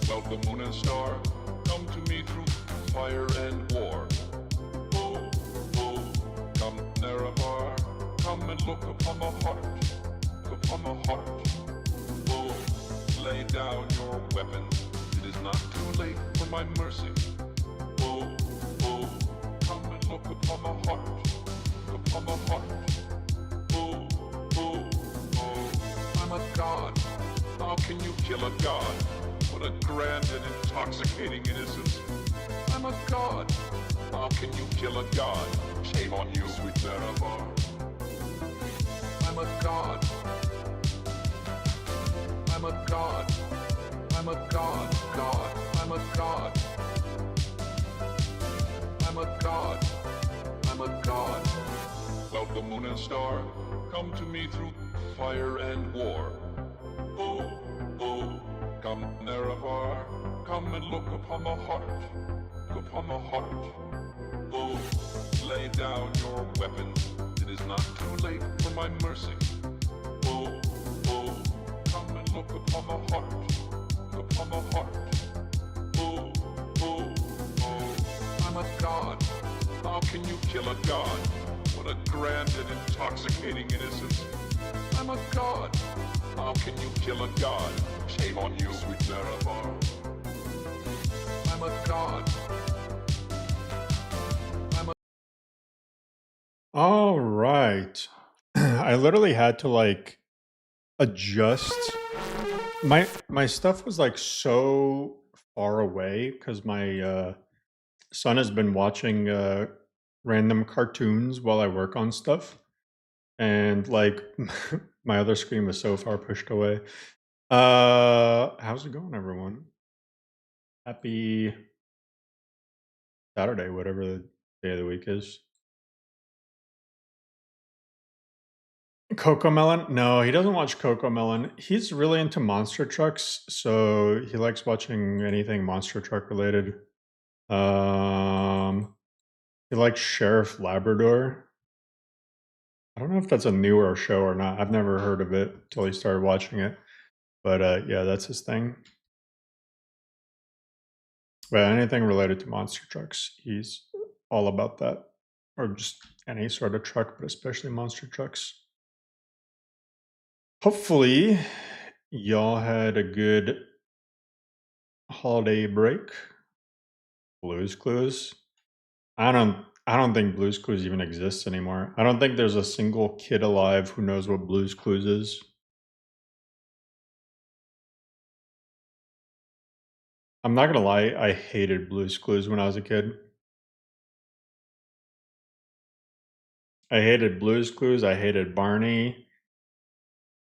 Well, the moon and star come to me through fire and war. Oh, oh, come Nerevar, come and look upon my heart, upon my heart. Oh, lay down your weapons, it is not too late for my mercy. Oh, oh, come and look upon my heart, upon my heart. Oh, oh, oh, I'm a god. How can you kill a god? What a grand and intoxicating innocence. I'm a god. How can you kill a god? Shame on you, sweet Nerevar. I'm a god. I'm a god. I'm a god. God. I'm a god. I'm a god. I'm a god. Well, the moon and star come to me through fire and war. Oh, oh, come Nerevar, come and look upon my heart, upon my heart. Oh, lay down your weapons, it is not too late for my mercy. Oh, oh, come and look upon my heart, upon my heart. Oh, oh, oh, I'm a god. How can you kill a god? What a grand and intoxicating innocence. I'm a god. How can you kill a god? Shame on you, sweet Nerevar. I'm a god. I'm a... All right. I literally had to like adjust. My stuff was like so far away because my son has been watching random cartoons while I work on stuff. And like my other screen was so far pushed away. How's it going, everyone? Happy Saturday, whatever the day of the week is. Coco Melon? No, he doesn't watch Coco Melon. He's really into monster trucks, so he likes watching anything monster truck related. He likes Sheriff Labrador. I don't know if that's a newer show or not. I've never heard of it until he started watching it. But yeah, that's his thing. But anything related to monster trucks, he's all about that. Or just any sort of truck, but especially monster trucks. Hopefully, y'all had a good holiday break. Blues Clues. I don't think Blues Clues even exists anymore. I don't think there's a single kid alive who knows what Blues Clues is. I'm not gonna lie, I hated Blues Clues when I was a kid. I hated Blues Clues, I hated Barney.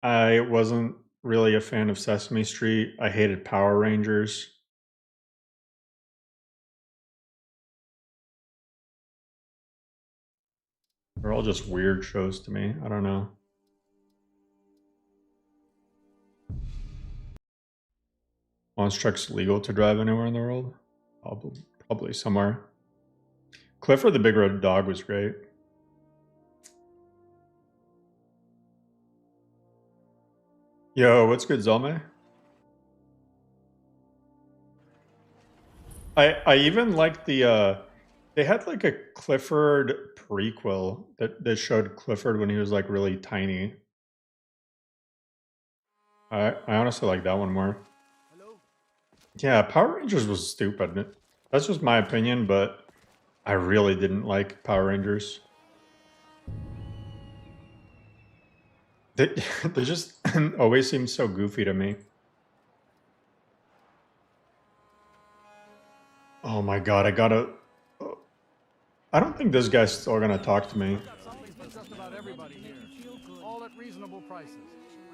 I wasn't really a fan of Sesame Street. I hated Power Rangers. They're all just weird shows to me. I don't know. Monster Truck's legal to drive anywhere in the world? Probably somewhere. Clifford the Big Red Dog was great. Yo, what's good, Zelme? I even liked the they had like a Clifford prequel that showed Clifford when he was like really tiny. I honestly like that one more. Yeah, Power Rangers was stupid. That's just my opinion, but I really didn't like Power Rangers. They they just always seem so goofy to me. Oh my god, I gotta. I don't think this guy's still gonna talk to me. Just about everybody here. All at reasonable prices.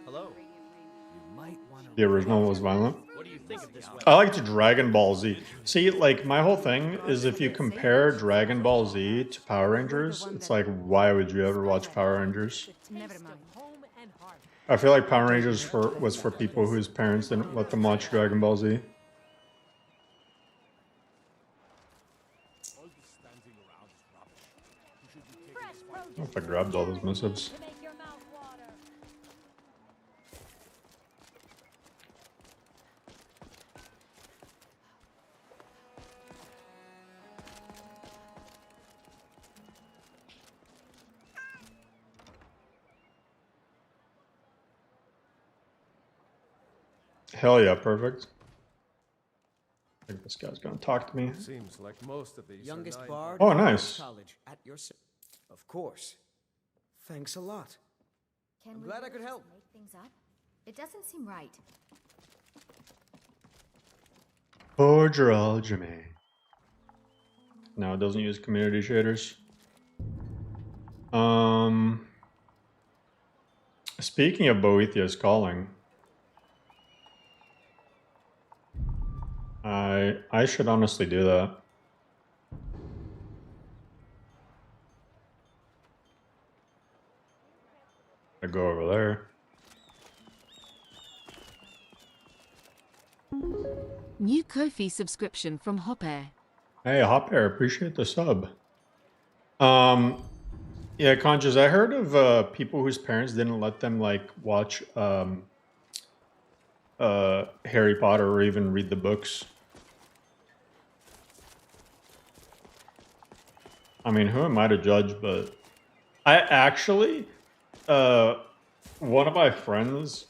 Hello. You might want to. The original was violent. What do you think of this weapon? I liked Dragon Ball Z. See, like my whole thing is if you compare Dragon Ball Z to Power Rangers, it's like why would you ever watch Power Rangers? I feel like Power Rangers was for people whose parents didn't let them watch Dragon Ball Z. I don't know if I grabbed all those missives. Hell yeah, perfect. I think this guy's gonna talk to me. Seems like most of these Youngest are nine bard. Oh, in nice. College at your. Of course. Thanks a lot. Can I'm we glad I could just help. make things up? It doesn't seem right. Poor Jimmy. No, it doesn't use community shaders. Speaking of Boethius calling, I should honestly do that. I go over there. New Ko-fi subscription from Hop Air. Hey, Hop Air, appreciate the sub. Yeah, Conscious, I heard of people whose parents didn't let them like watch Harry Potter or even read the books. I mean, who am I to judge? But I actually, one of my friends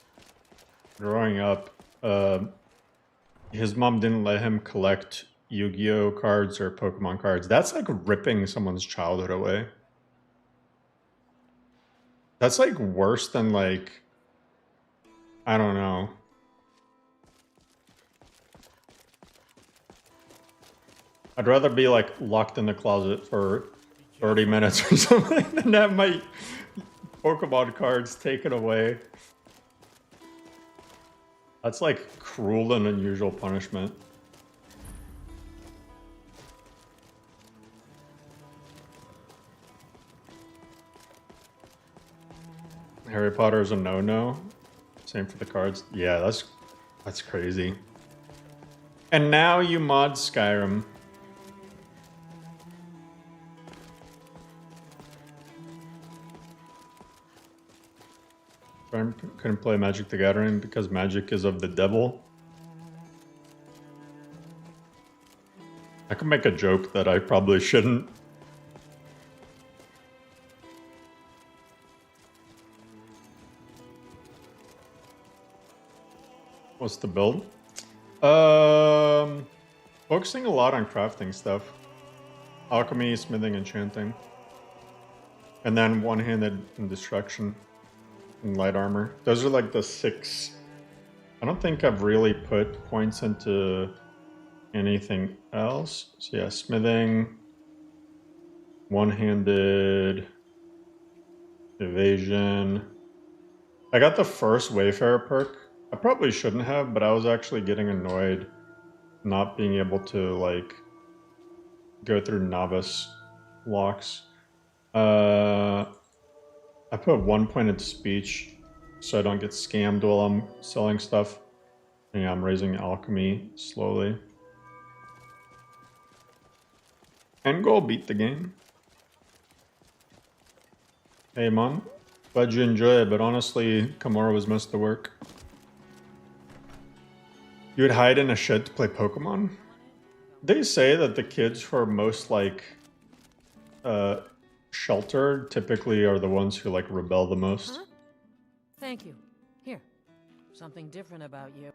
growing up, his mom didn't let him collect Yu-Gi-Oh cards or Pokemon cards. That's like ripping someone's childhood away. That's like worse than like, I don't know. I'd rather be like locked in the closet for 30 minutes or something than have my Pokemon cards taken away. That's like cruel and unusual punishment. Harry Potter is a no-no. Same for the cards. Yeah, that's crazy. And now you mod Skyrim. Couldn't play Magic the Gathering because magic is of the devil. I could make a joke that I probably shouldn't. What's the build? Focusing a lot on crafting stuff. Alchemy, smithing, enchanting. And then one-handed and destruction and light armor. Those are like the 6. I don't think I've really put points into anything else. So yeah, smithing, one-handed, evasion. I got the first Wayfarer perk. I probably shouldn't have, but I was actually getting annoyed not being able to like go through novice locks. I put 1 point into speech so I don't get scammed while I'm selling stuff. And yeah, I'm raising alchemy slowly. End goal, beat the game. Hey man, glad you enjoy it, but honestly, Kamara was most of the work. You would hide in a shed to play Pokemon? They say that the kids who are most like sheltered typically are the ones who like rebel the most. Huh? Thank you. Here, something different about you.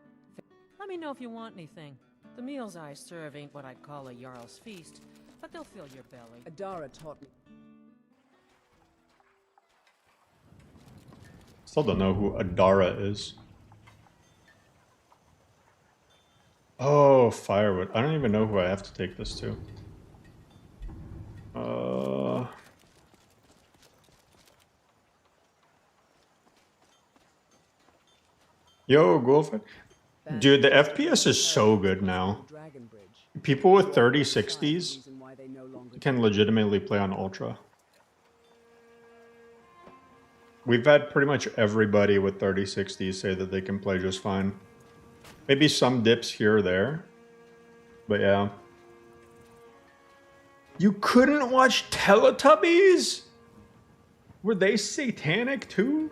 Let me know if you want anything. The meals I serve ain't what I'd call a Jarl's feast, but they'll fill your belly. Adara taught me. Still don't know who Adara is. Oh, firewood. I don't even know who I have to take this to. Yo, Gulfin. Dude, the FPS is so good now. People with 3060s can legitimately play on Ultra. We've had pretty much everybody with 3060s say that they can play just fine. Maybe some dips here or there. But yeah. You couldn't watch Teletubbies? Were they satanic too?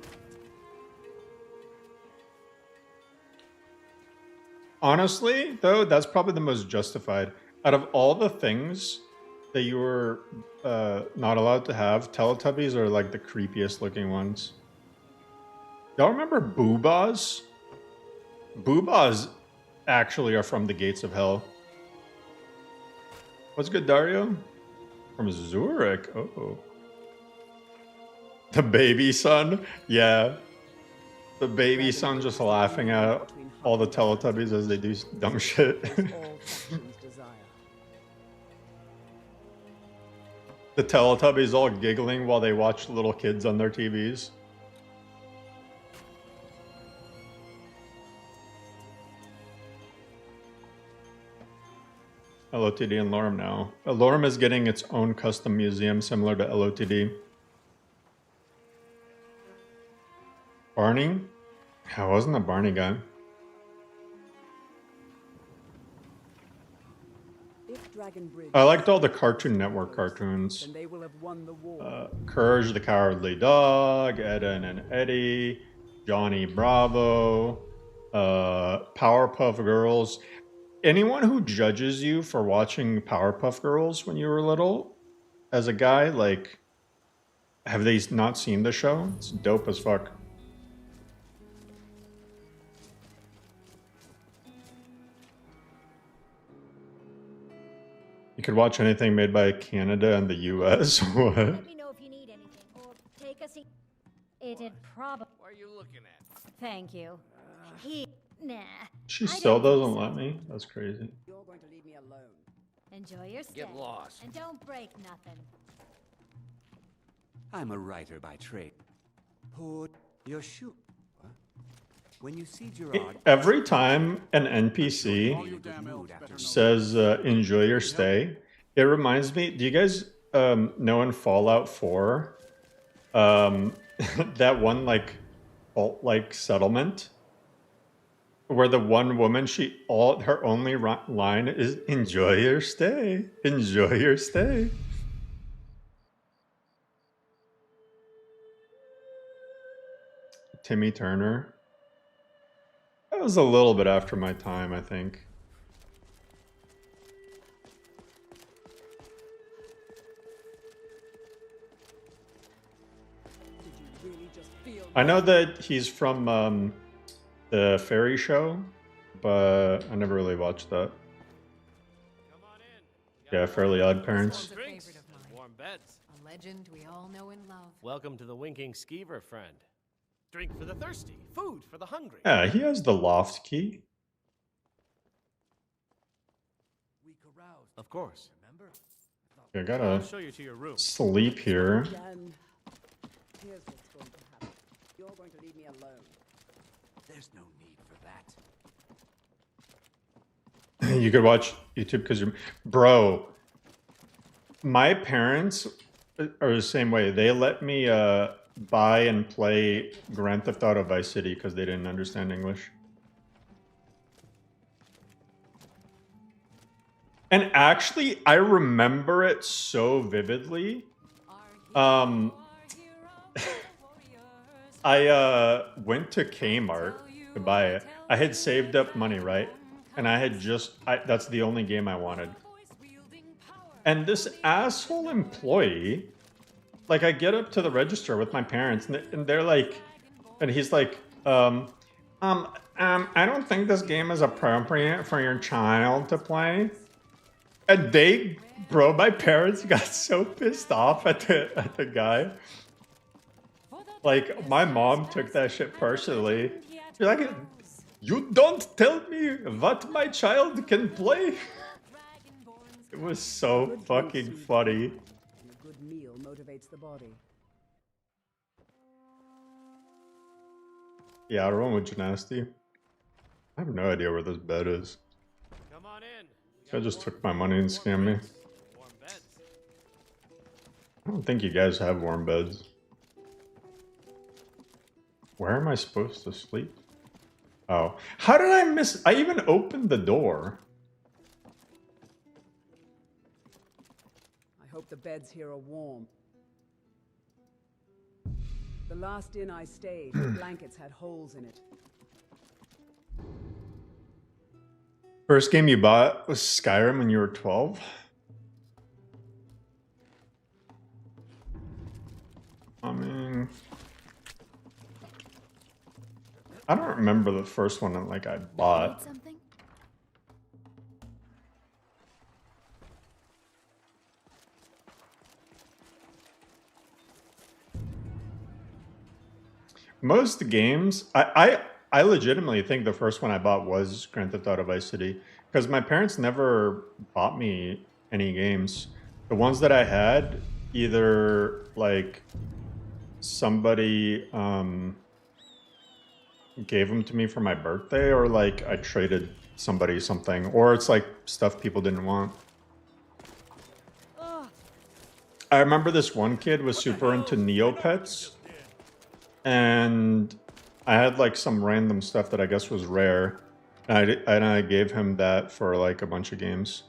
Honestly, though, that's probably the most justified. Out of all the things that you were not allowed to have, Teletubbies are like the creepiest looking ones. Y'all remember Boobas? Boobas actually are from the gates of hell. What's good, Dario? From Zurich. Oh. The baby son? Yeah. The baby son just laughing at all the Teletubbies as they do dumb shit. The Teletubbies all giggling while they watch little kids on their TVs. LOTD and LoreRim now. LoreRim is getting its own custom museum similar to LOTD. Barney? I wasn't a Barney guy. I liked all the Cartoon Network cartoons. Courage the Cowardly Dog, Eden and Eddie, Johnny Bravo, Powerpuff Girls. Anyone who judges you for watching Powerpuff Girls when you were little, as a guy, like, have they not seen the show? It's dope as fuck. You could watch anything made by Canada and the US. What? Let me know if you need anything, or take a seat. It'd probably. What are you looking at? Thank you. Nah. She I still don't think doesn't so. let me? That's crazy. You're going to leave me alone. Enjoy your stay. Get lost. And don't break nothing. I'm a writer by trade. Put your shoe. What? When you see Gerard, Every time an NPC All you damn elves better know. says enjoy your stay, it reminds me, do you guys know in Fallout 4 that one like alt-like settlement where the one woman, her only line is enjoy your stay, enjoy your stay. Timmy Turner. That was a little bit after my time, I think. I know that he's from the Fairy Show, but I never really watched that. Come on in. Yeah, Fairly Odd Parents. Drinks, favorite of mine. warm beds. A legend we all know and love. Welcome to the Winking Skeever, friend. Drink for the thirsty, food for the hungry. Yeah, he has the loft key. Of course. I I'll gotta show you to your room. sleep here. Dan, here's what's going to happen. You're going to leave me alone. there's no need for that. You could watch YouTube because you're... Bro, my parents are the same way. They let me buy and play Grand Theft Auto Vice City because they didn't understand English. And actually, I remember it so vividly. I went to Kmart to buy it. I had saved up money, right? And I had that's the only game I wanted. And this asshole employee, like, I get up to the register with my parents and they're like, and he's like, I don't think this game is appropriate for your child to play. And my parents got so pissed off at the guy. Like, my mom took that shit personally. She's like, you don't tell me what my child can play. It was so fucking funny. And a good meal motivates the body. Yeah, I'll run with Gymnasty. I have no idea where this bed is. Come on in. I just took my money and scammed me. Warm beds. I don't think you guys have warm beds. Where am I supposed to sleep? Oh, how did I miss? I even opened the door. I hope the beds here are warm. The last inn I stayed, the blankets had holes in it. First game you bought was Skyrim when you were 12? I mean... I don't remember the first one that like I Need bought. something? Most games, I legitimately think the first one I bought was Grand Theft Auto Vice City because my parents never bought me any games. The ones that I had, either like somebody gave them to me for my birthday, or like I traded somebody something, or it's like stuff people didn't want. I remember this one kid was super into Neopets, and I had like some random stuff that I guess was rare, and I gave him that for like a bunch of games.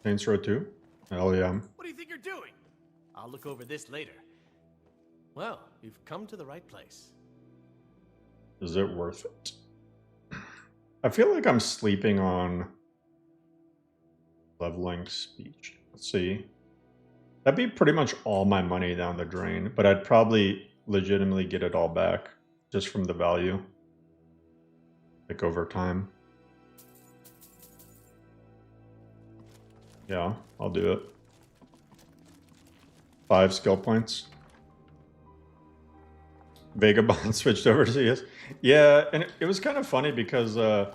Saints Row 2? Hell yeah. What do you think you're doing? I'll look over this later. Well, you've come to the right place. Is it worth it? I feel like I'm sleeping on leveling speech. Let's see. That'd be pretty much all my money down the drain, but I'd probably legitimately get it all back just from the value. Like over time. Yeah, I'll do it. 5 skill points. Vagabond switched over to CS. Yeah, and it was kind of funny because I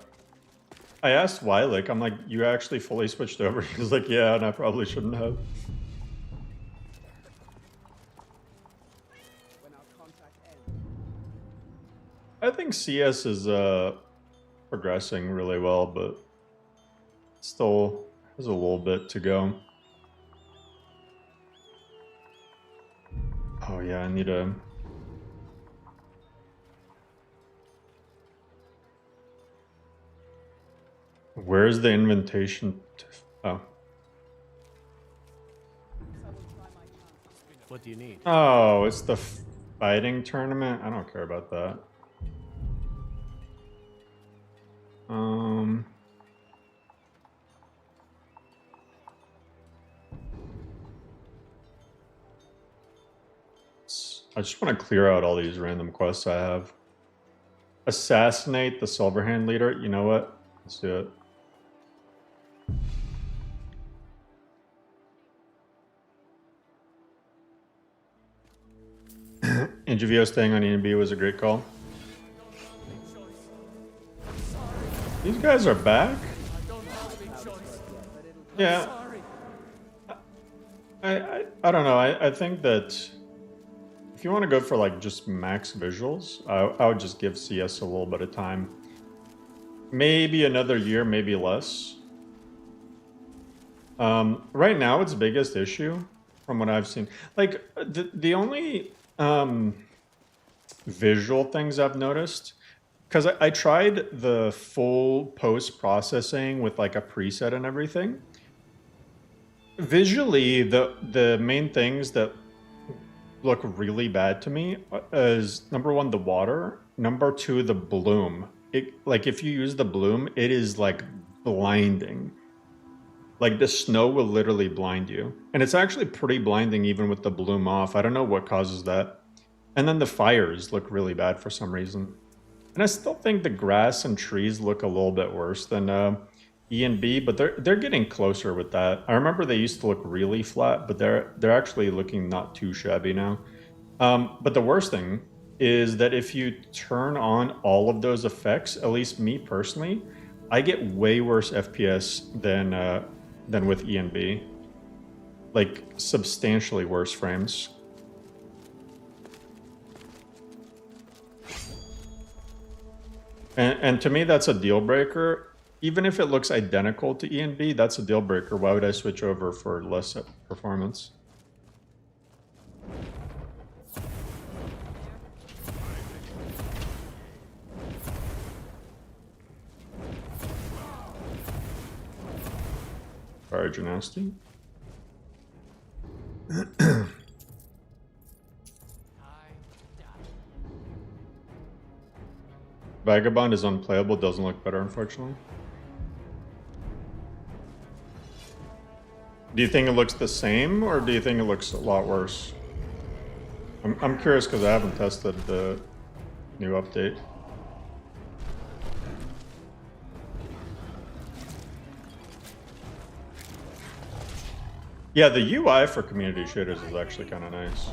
asked Wylick, I'm like, you actually fully switched over? He was like, yeah, and I probably shouldn't have. When our contract ends. I think CS is progressing really well, but still has a little bit to go. Oh yeah, I need a... Where's the invitation? Oh. What do you need? Oh, it's the fighting tournament? I don't care about that. I just want to clear out all these random quests I have. Assassinate the Silverhand leader. You know what? Let's do it. Ingevio staying on E&B was a great call. These guys are back? Yeah. I don't know. I think that if you want to go for like just max visuals, I would just give CS a little bit of time. Maybe another year, maybe less. Right now, its biggest issue, from what I've seen, like the only visual things I've noticed, because I tried the full post-processing with like a preset and everything. Visually, the main things that look really bad to me is number 1, the water, number 2, the bloom. Like if you use the bloom, it is like blinding. Like the snow will literally blind you. And it's actually pretty blinding even with the bloom off. I don't know what causes that. And then the fires look really bad for some reason. And I still think the grass and trees look a little bit worse than E and B, but they're getting closer with that. I remember they used to look really flat, but they're actually looking not too shabby now. But the worst thing is that if you turn on all of those effects, at least me personally, I get way worse FPS than with E and B. Like substantially worse frames. And to me, that's a deal breaker. Even if it looks identical to E and B, that's a deal breaker. Why would I switch over for less performance? Fire gymnastic. Vagabond is unplayable, doesn't look better, unfortunately. Do you think it looks the same, or do you think it looks a lot worse? I'm curious because I haven't tested the new update. Yeah, the UI for community shaders is actually kind of nice.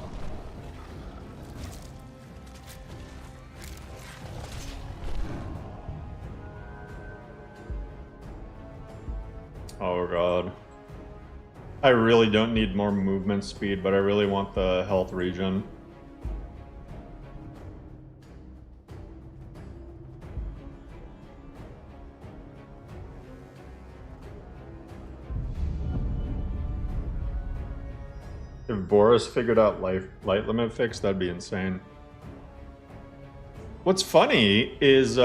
Oh god. I really don't need more movement speed, but I really want the health regen. If Boris figured out light limit fix, that'd be insane. What's funny is,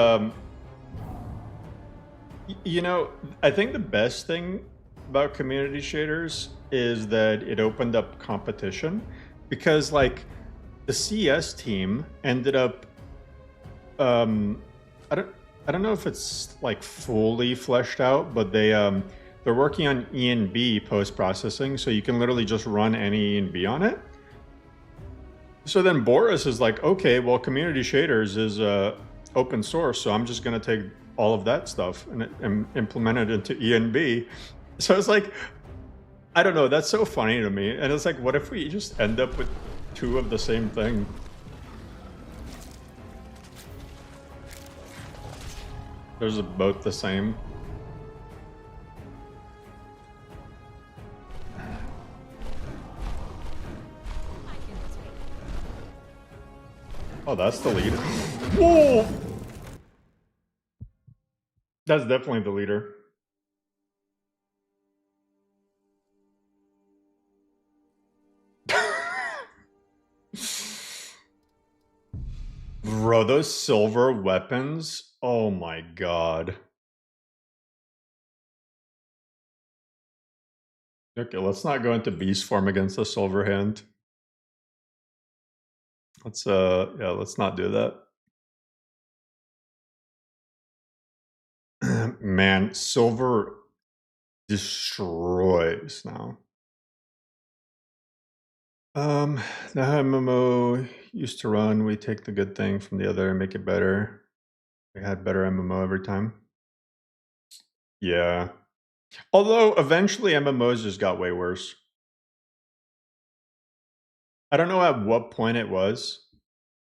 you know, I think the best thing about community shaders is that it opened up competition, because like the CS team ended up, I don't know if it's like fully fleshed out, but they're working on ENB post processing, so you can literally just run any ENB on it. So then Boris is like, okay, well, community shaders is open source, so I'm just going to take all of that stuff and implement it into ENB. So it's like, I don't know, that's so funny to me. And it's like, what if we just end up with two of the same thing? There's both the same. Oh, that's the leader. Whoa! That's definitely the leader. Bro, those silver weapons. Oh my god. Okay, let's not go into beast form against the silver hand. Let's yeah, let's not do that. Man, silver destroys now. The MMO used to run, we take the good thing from the other and make it better. We had better MMO every time. Yeah. Although eventually MMOs just got way worse. I don't know at what point it was,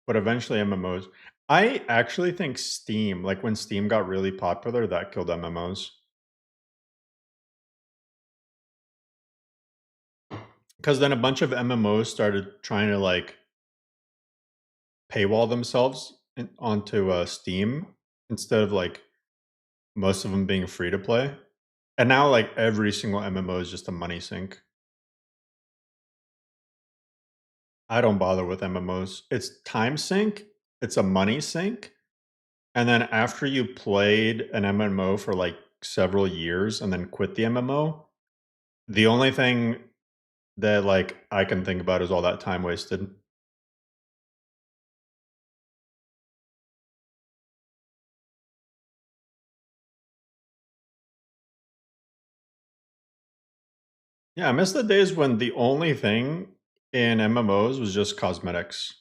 but eventually MMOs. I actually think Steam, like when Steam got really popular, that killed MMOs. Because then a bunch of MMOs started trying to like paywall themselves onto Steam instead of like most of them being free to play. And now like every single MMO is just a money sink. I don't bother with MMOs. It's time sink, it's a money sink. And then after you played an MMO for like several years and then quit the MMO, the only thing that like I can think about is all that time wasted. Yeah, I miss the days when the only thing in MMOs was just cosmetics.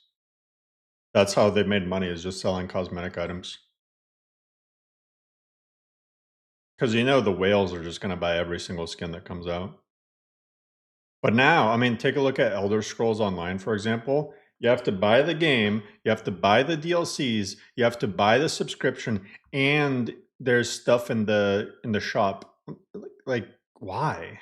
That's how they made money, is just selling cosmetic items. Because you know the whales are just going to buy every single skin that comes out. But now, I mean, take a look at Elder Scrolls Online, for example. You have to buy the game, you have to buy the DLCs, you have to buy the subscription, and there's stuff in the shop. Like why?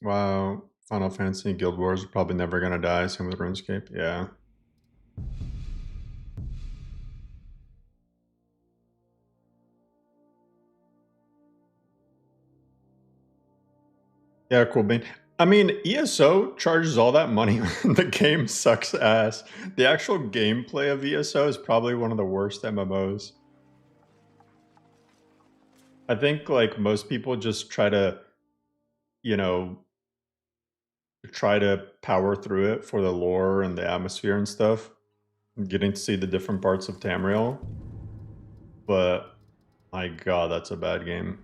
Wow, Final Fantasy and Guild Wars are probably never gonna die. Same with RuneScape. Yeah. Yeah, cool bean. I mean, ESO charges all that money when the game sucks ass. The actual gameplay of ESO is probably one of the worst MMOs. I think like most people just try to, you know, try to power through it for the lore and the atmosphere and stuff. getting to see the different parts of Tamriel. But my god, that's a bad game.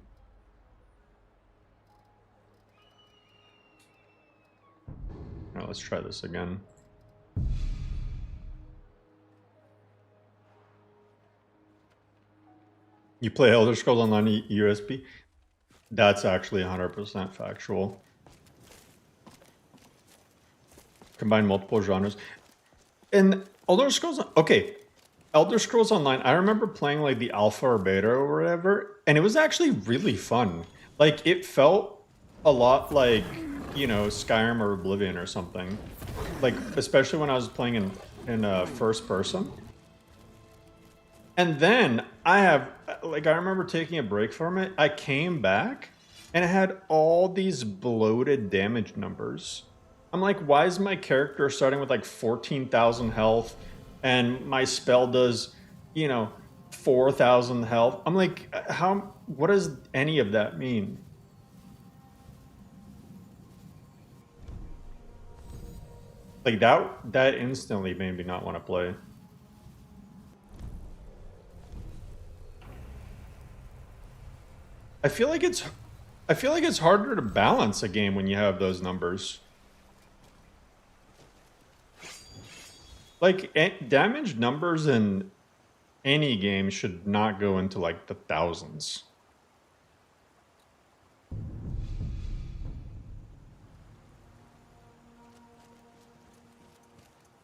Now let's try this again. You play Elder Scrolls Online USB? That's actually 100% factual. Combine multiple genres. And Elder Scrolls, okay, Elder Scrolls Online, I remember playing like the alpha or beta or whatever, and it was actually really fun. Like, it felt a lot like, you know, Skyrim or Oblivion or something. Like, especially when I was playing in first person. And then I remember taking a break from it. I came back and it had all these bloated damage numbers. I'm like, why is my character starting with like 14,000 health and my spell does, you know, 4,000 health? I'm like, what does any of that mean? Like that instantly made me not want to play. I feel like it's harder to balance a game when you have those numbers. Like, damage numbers in any game should not go into like the thousands.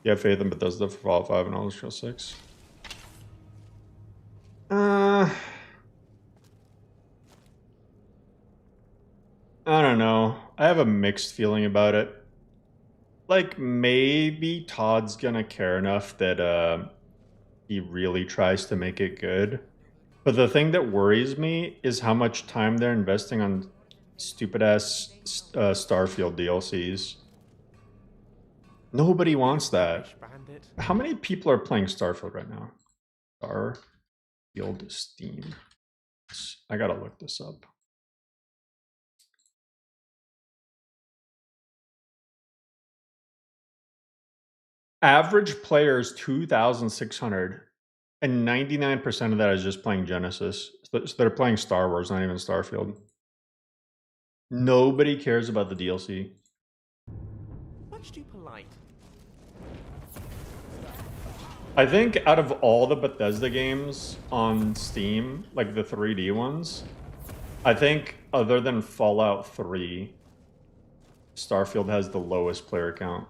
You have faith in Bethesda for Fallout 5 and Elder Scrolls 6? I don't know. I have a mixed feeling about it. Like, maybe Todd's gonna care enough that he really tries to make it good. But the thing that worries me is how much time they're investing on stupid ass Starfield DLCs. Nobody wants that. How many people are playing Starfield right now? Starfield Steam. I gotta look this up. Average players 2,600, and 99% of that is just playing Genesis. So they're playing Star Wars, not even Starfield. Nobody cares about the DLC. Much too polite. I think out of all the Bethesda games on Steam, like the 3D ones, I think other than Fallout 3, Starfield has the lowest player count.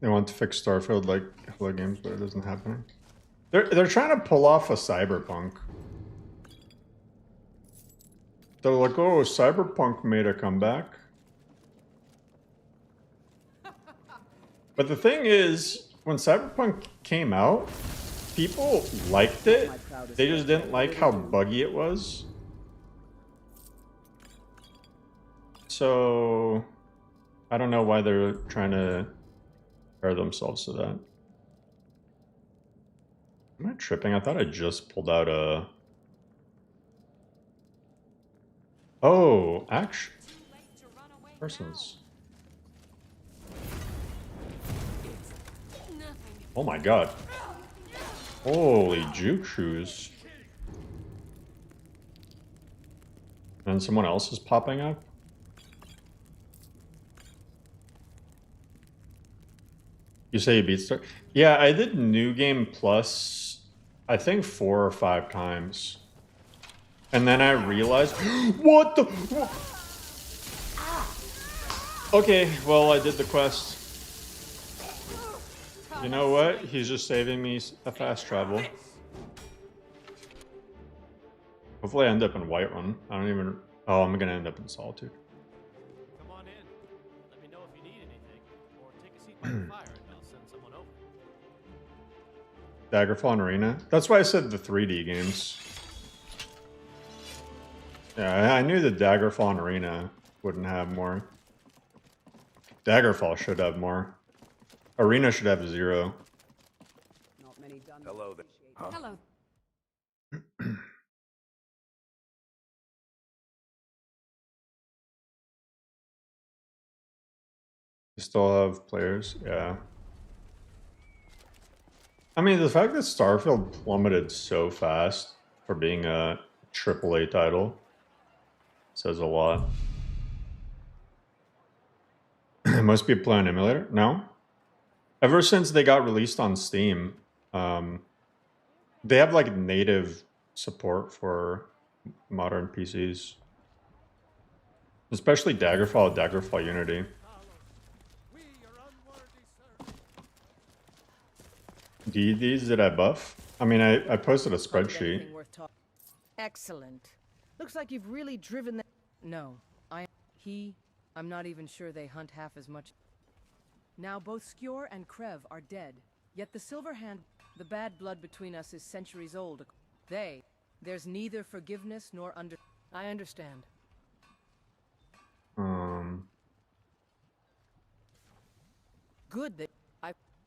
They want to fix Starfield like Hello Games, but it isn't happening. They're trying to pull off a Cyberpunk. They're like, oh, Cyberpunk made a comeback. But the thing is, when Cyberpunk came out, people liked it. They just didn't like how buggy it was. So, I don't know why they're trying to compare themselves to that. Am I tripping? I thought I just pulled out a... Oh, action. Persons. Oh my god. Holy juke shoes. And someone else is popping up? You say you beat Star? Yeah, I did New Game Plus, I think 4 or 5 times. And then I realized, what the? Okay, well, I did the quest. You know what? He's just saving me a fast travel. Hopefully I end up in Whiterun. I don't even... Oh, I'm gonna end up in Solitude. Come on in. Let me know if you need anything. Or take a seat by the fire and I'll send someone over. Daggerfall and Arena? That's why I said the 3D games. Yeah, I knew the Daggerfall and Arena wouldn't have more. Daggerfall should have more. Arena should have 0. Hello there. Huh? Hello. still have players. Yeah. I mean, the fact that Starfield plummeted so fast for being a AAA title says a lot. It must be a play on emulator. No. Ever since they got released on Steam, they have like native support for modern PCs, especially Daggerfall Unity. DDs did I buff? I mean, I posted a spreadsheet. Excellent. Looks like you've really driven that. No, I'm not even sure they hunt half as much. Now both Skjor and Krev are dead, yet the Silver Hand, the bad blood between us is centuries old. There's neither forgiveness nor I understand. Good that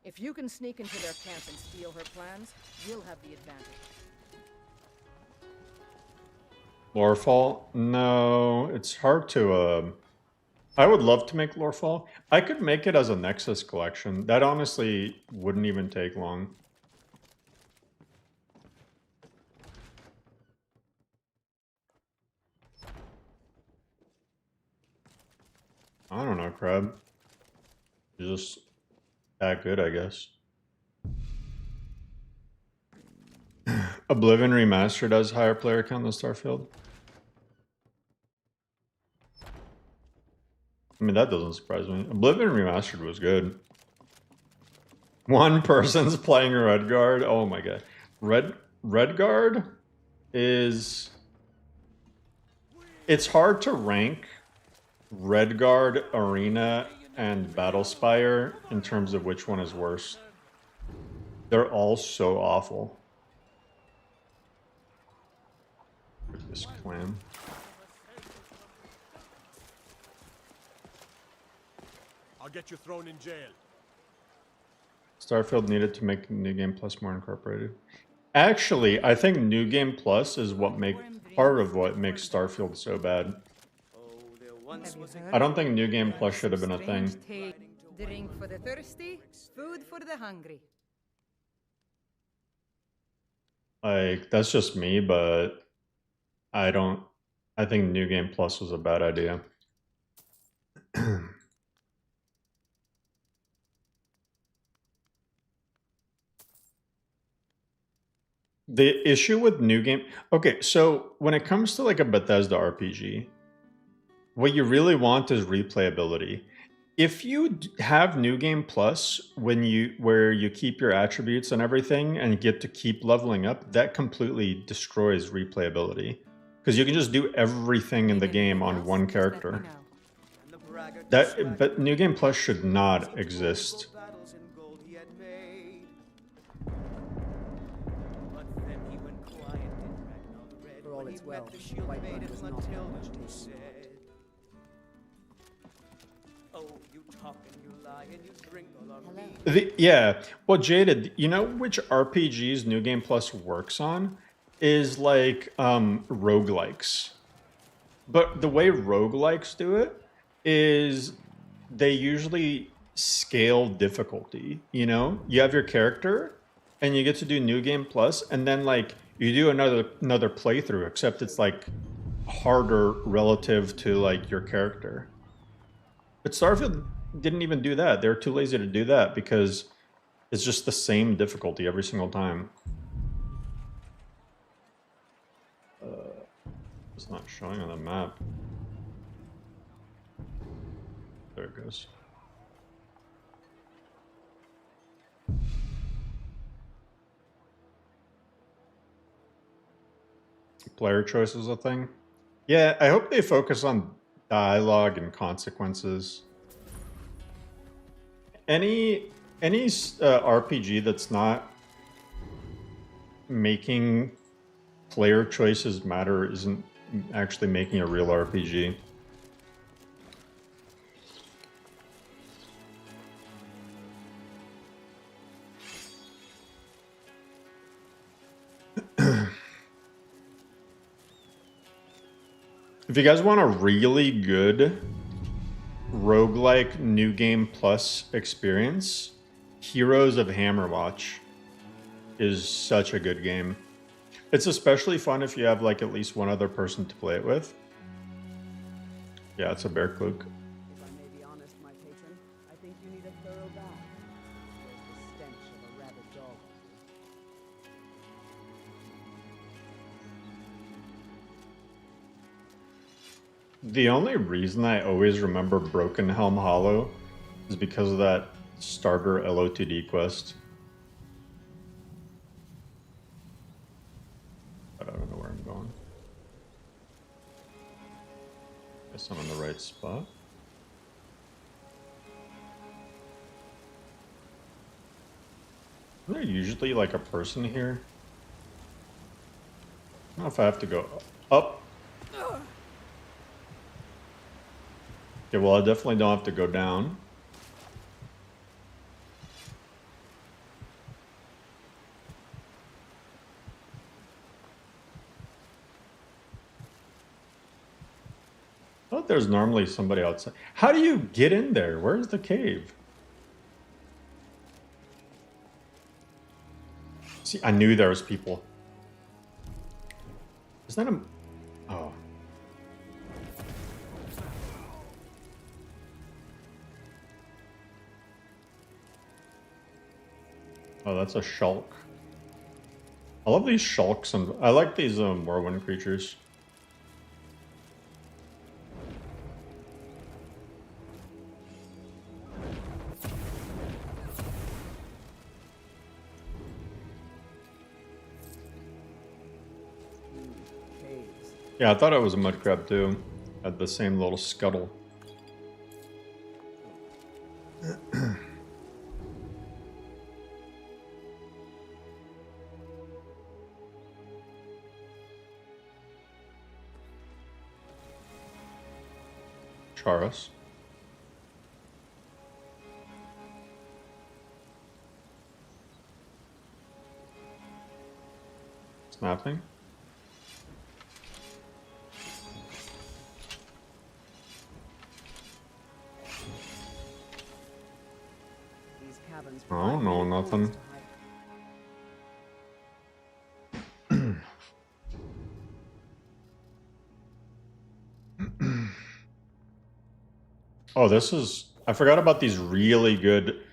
if you can sneak into their camp and steal her plans, you'll have the advantage. Lorefall? No, it's hard to, I would love to make Lorefall. I could make it as a Nexus collection. That honestly wouldn't even take long. I don't know, Crab. You're just that good, I guess. Oblivion Remastered has higher player count than Starfield. I mean, that doesn't surprise me. Oblivion Remastered was good. One person's playing Redguard. Oh my god. Redguard is... It's hard to rank Redguard, Arena, and Battlespire in terms of which one is worse. They're all so awful. This clan. I'll get you thrown in jail. Starfield needed to make New Game Plus more incorporated. Actually, I think New Game Plus is part of what makes Starfield so bad. I don't think New Game Plus should have been a thing. Drink for the thirsty, food for the hungry. Like, that's just me, but I think New Game Plus was a bad idea. The issue with New Game... Okay, so when it comes to like a Bethesda RPG, what you really want is replayability. If you have New Game Plus where you keep your attributes and everything and get to keep leveling up, that completely destroys replayability. Because you can just do everything in the game on one character. But New Game Plus should not exist. For all its well, Whiterun does not have much to say. Yeah, well, Jaded, you know which RPGs New Game Plus works on is like roguelikes. But the way roguelikes do it is they usually scale difficulty, you know? You have your character and you get to do New Game Plus and then like you do another playthrough, except it's like harder relative to like your character. But Starfield didn't even do that. They're too lazy to do that because it's just the same difficulty every single time. It's not showing on the map. There it goes. Player choice is a thing. Yeah, I hope they focus on dialogue and consequences. Any RPG that's not making player choices matter isn't actually making a real RPG. If you guys want a really good roguelike new game plus experience, Heroes of Hammerwatch is such a good game. It's especially fun if you have like at least one other person to play it with. Yeah, it's a bear cloak. If I may be honest, my patron, I think you need a thorough bath. There's the stench of a rabid dog. The only reason I always remember Broken Helm Hollow is because of that starter LO2D quest. But I don't know where I'm going. Guess I'm in the right spot. Isn't there usually like a person here? I don't know if I have to go up. Okay, well, I definitely don't have to go down. I thought there's normally somebody outside. How do you get in there? Where's the cave? See, I knew there was people. Is that a... Oh. Oh, that's a shulk. I love these shulks, and I like these Morrowind creatures. Yeah, I thought it was a mud crab too. Had the same little scuttle. Charos. Snapping. I don't know nothing. Oh, this is... I forgot about these really good...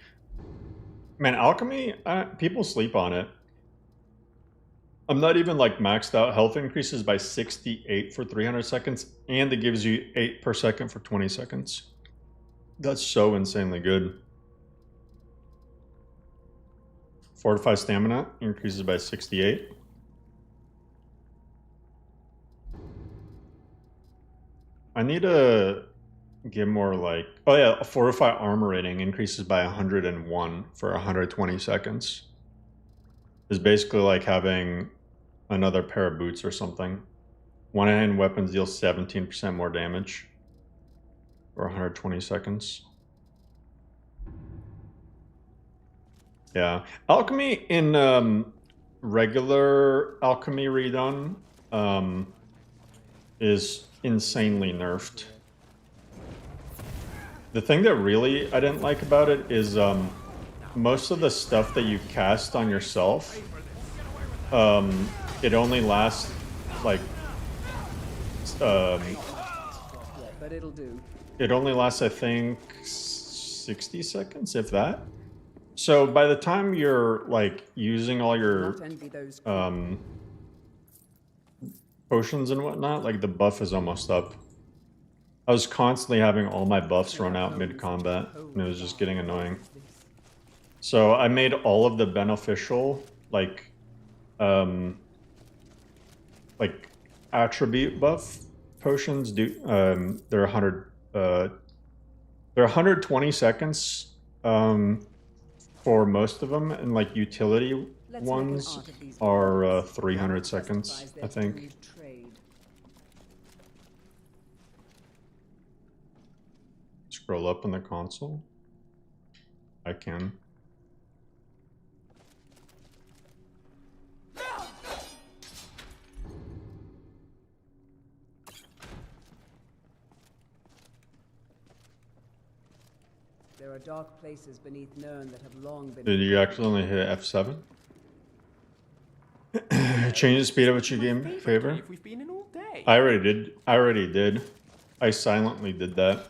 Man, alchemy, people sleep on it. I'm not even like maxed out. Health increases by 68 for 300 seconds, and it gives you 8 per second for 20 seconds. That's so insanely good. Fortify stamina increases by 68. I need to get more like... Oh yeah, fortify armor rating increases by 101 for 120 seconds. It's basically like having another pair of boots or something. One-hand weapons deal 17% more damage for 120 seconds. Yeah. Alchemy in regular alchemy redone is insanely nerfed. The thing that really I didn't like about it is most of the stuff that you cast on yourself, it only lasts like but it'll do. It only lasts, I think, 60 seconds, if that. So by the time you're like using all your potions and whatnot, like the buff is almost up. I was constantly having all my buffs run out mid-combat, and it was just getting annoying. So I made all of the beneficial, like attribute buff potions do they're 120 seconds for most of them, and like utility ones are 300 seconds, I think. Scroll up in the console. I can. dark places beneath Nirn that have long been... Did you actually only hit F7? Change the speed of what you game favor? We've been in all day. I already did. I silently did that.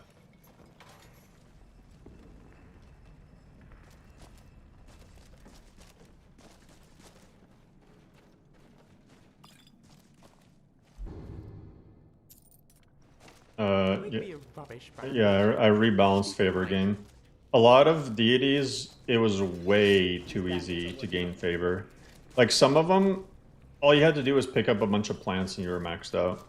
Yeah, I rebalanced favor gain. A lot of deities, it was way too easy to gain favor. Like some of them, all you had to do was pick up a bunch of plants and you were maxed out.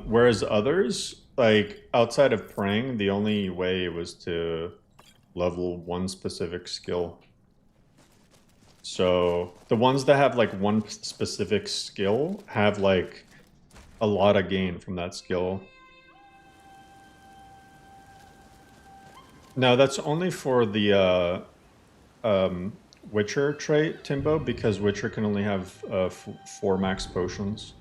Whereas others, like outside of praying, the only way was to level one specific skill. So the ones that have like one specific skill have like a lot of gain from that skill. No, that's only for the Witcher trait, Timbo, because Witcher can only have 4 max potions.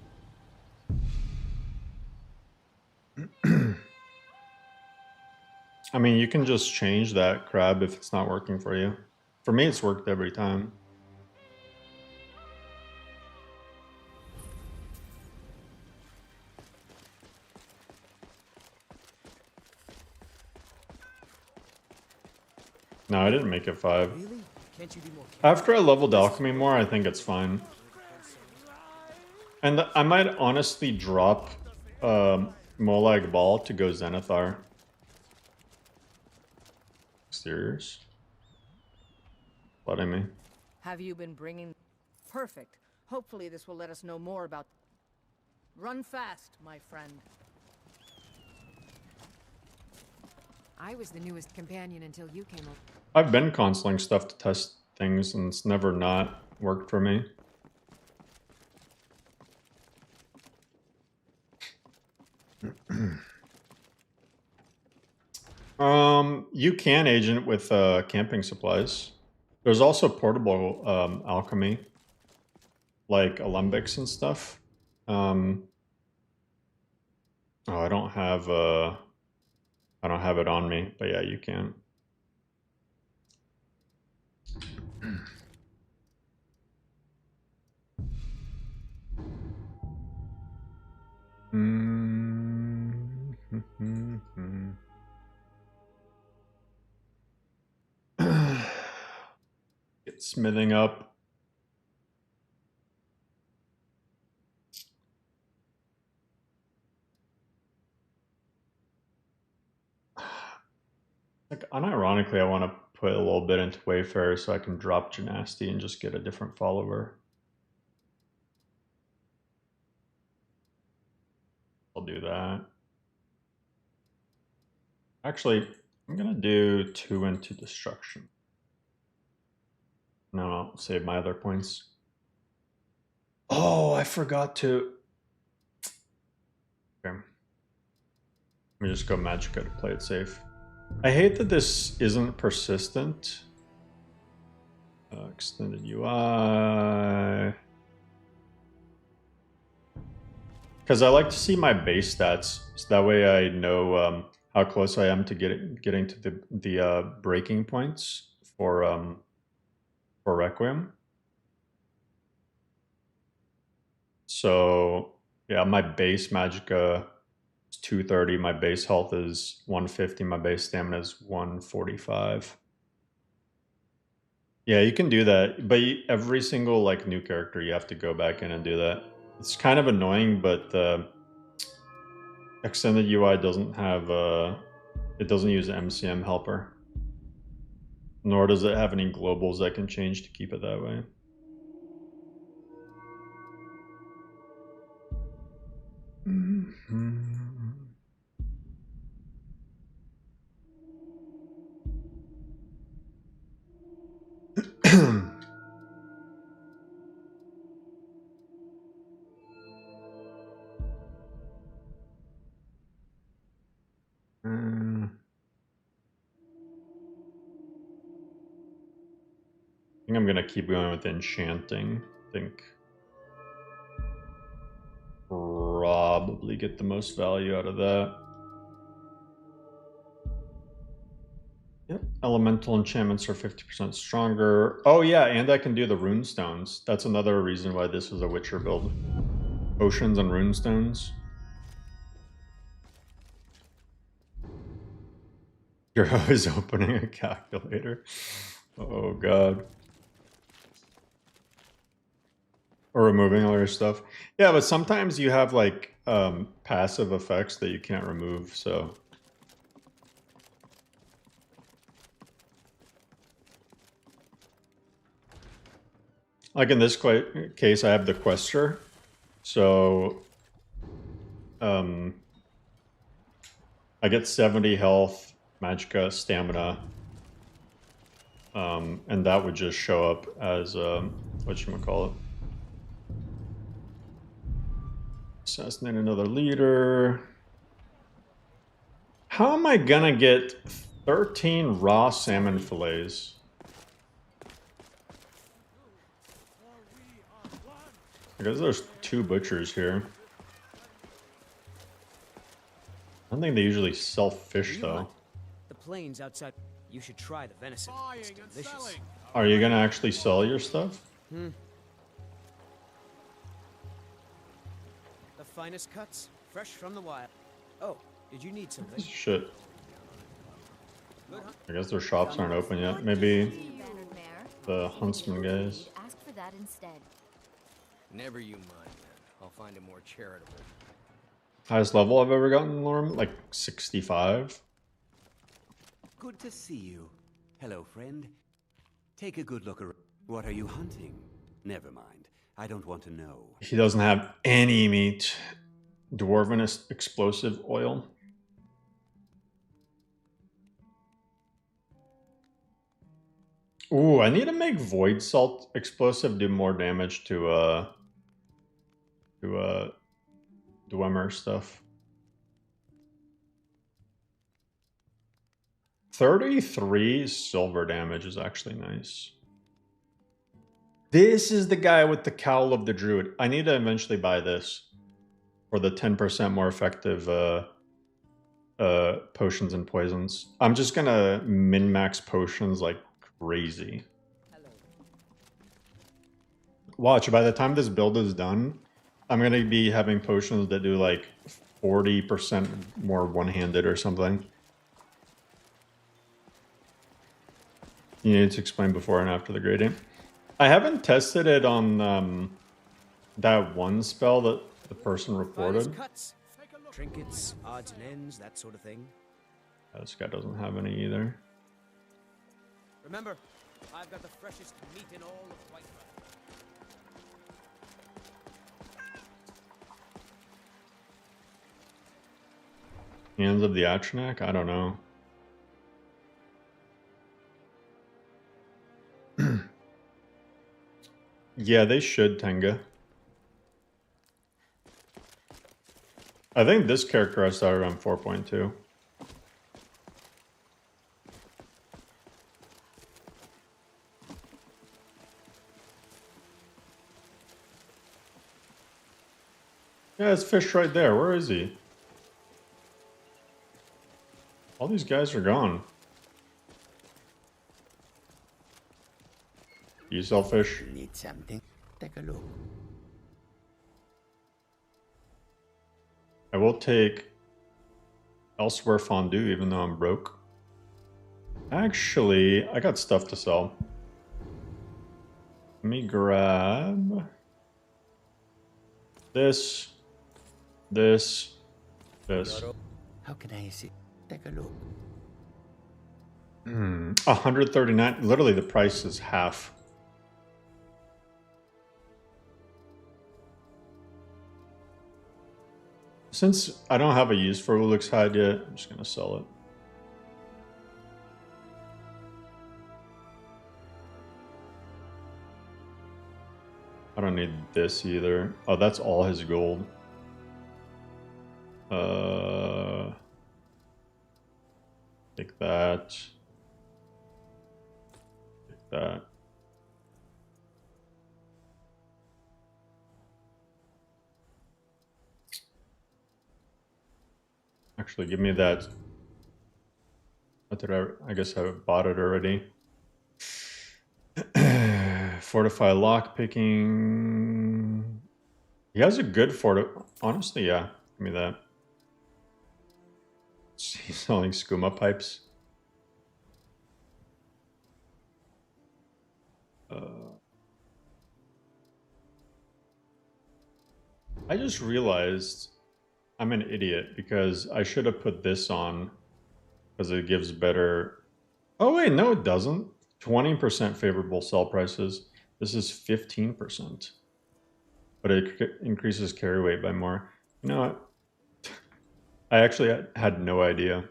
I mean, you can just change that, Crab, if it's not working for you. For me, it's worked every time. No, I didn't make it 5. Really? Can't you be more After I leveled Alchemy more, I think it's fine. And I might honestly drop Molag Ball to go Zenithar. Exteriors. Letting me. Have you been bringing... Perfect. Hopefully this will let us know more about... Run fast, my friend. I was the newest companion until you came up. I've been consoling stuff to test things and it's never not worked for me. You can agent with camping supplies. There's also portable alchemy, like alembics and stuff. Oh, I don't have it on me, but yeah, you can. Get smithing up. Like, unironically, I want to put a little bit into Wayfarer so I can drop Genasti and just get a different follower. I'll do that. Actually, I'm going to do 2 into Destruction. No, I'll save my other points. Oh, I forgot to... Okay. Let me just go Magicka to play it safe. I hate that this isn't persistent. Extended UI. Because I like to see my base stats, so that way I know how close I am to getting to the breaking points for Requiem. So yeah, my base Magicka is 230, my base health is 150, my base stamina is 145. Yeah, you can do that, but every single like new character you have to go back in and do that. It's kind of annoying, but extended UI doesn't have it doesn't use MCM helper, nor does it have any globals I can change to keep it that way. I think I'm gonna keep going with enchanting. I think probably get the most value out of that. Elemental enchantments are 50% stronger. Oh yeah, and I can do the rune stones. That's another reason why this is a Witcher build. Potions and rune stones. You're always opening a calculator. Oh god. Or removing all your stuff. Yeah, but sometimes you have like passive effects that you can't remove, so. Like in this case, I have the Questor. So I get 70 health, magicka, stamina. And that would just show up as whatchamacallit. Assassinate another leader. How am I gonna get 13 raw salmon fillets? I guess there's 2 butchers here. I don't think they usually sell fish though. The plains outside. You should try the venison. It's delicious. Are you gonna actually sell your stuff? The finest cuts, fresh from the wild. Oh, did you need something? Shit. I guess their shops aren't open yet. Maybe the huntsman guys. Ask for that instead. Never you mind, man. I'll find it more charitable. Highest level I've ever gotten in LoreRim? Like 65? Good to see you. Hello, friend. Take a good look around. What are you hunting? Never mind. I don't want to know. He doesn't have any meat. Dwarven explosive oil. Ooh, I need to make void salt explosive do more damage to Dwemer stuff. 33 silver damage is actually nice. This is the guy with the cowl of the druid. I need to eventually buy this for the 10% more effective potions and poisons. I'm just gonna min-max potions like crazy. Watch, by the time this build is done, I'm gonna be having potions that do like 40% more one-handed or something. You need to explain before and after the gradient. I haven't tested it on that one spell that the person reported. Cuts, trinkets, odds and ends, that sort of thing. This guy doesn't have any either. Remember, I've got the freshest meat in all of Whiterun. Hands of the Atronach? I don't know. Yeah, they should, Tenga. I think this character I started on 4.2. Yeah, it's fish right there. Where is he? All these guys are gone. You sell fish? Need something? Take a look. I will take elsewhere fondue even though I'm broke. Actually, I got stuff to sell. Let me grab this. How can I see? Take a look. 139. Literally, the price is half. Since I don't have a use for Uluk's hide yet, I'm just gonna sell it. I don't need this either. Oh, that's all his gold. Take that. Take that. Actually, give me that I guess I bought it already. Fortify lockpicking. He has a good honestly, yeah. Give me that. He's selling skooma pipes. I just realized I'm an idiot because I should have put this on because it gives better. Oh wait, no, it doesn't. 20% favorable sell prices. This is 15%, but it increases carry weight by more. You know what? I actually had no idea.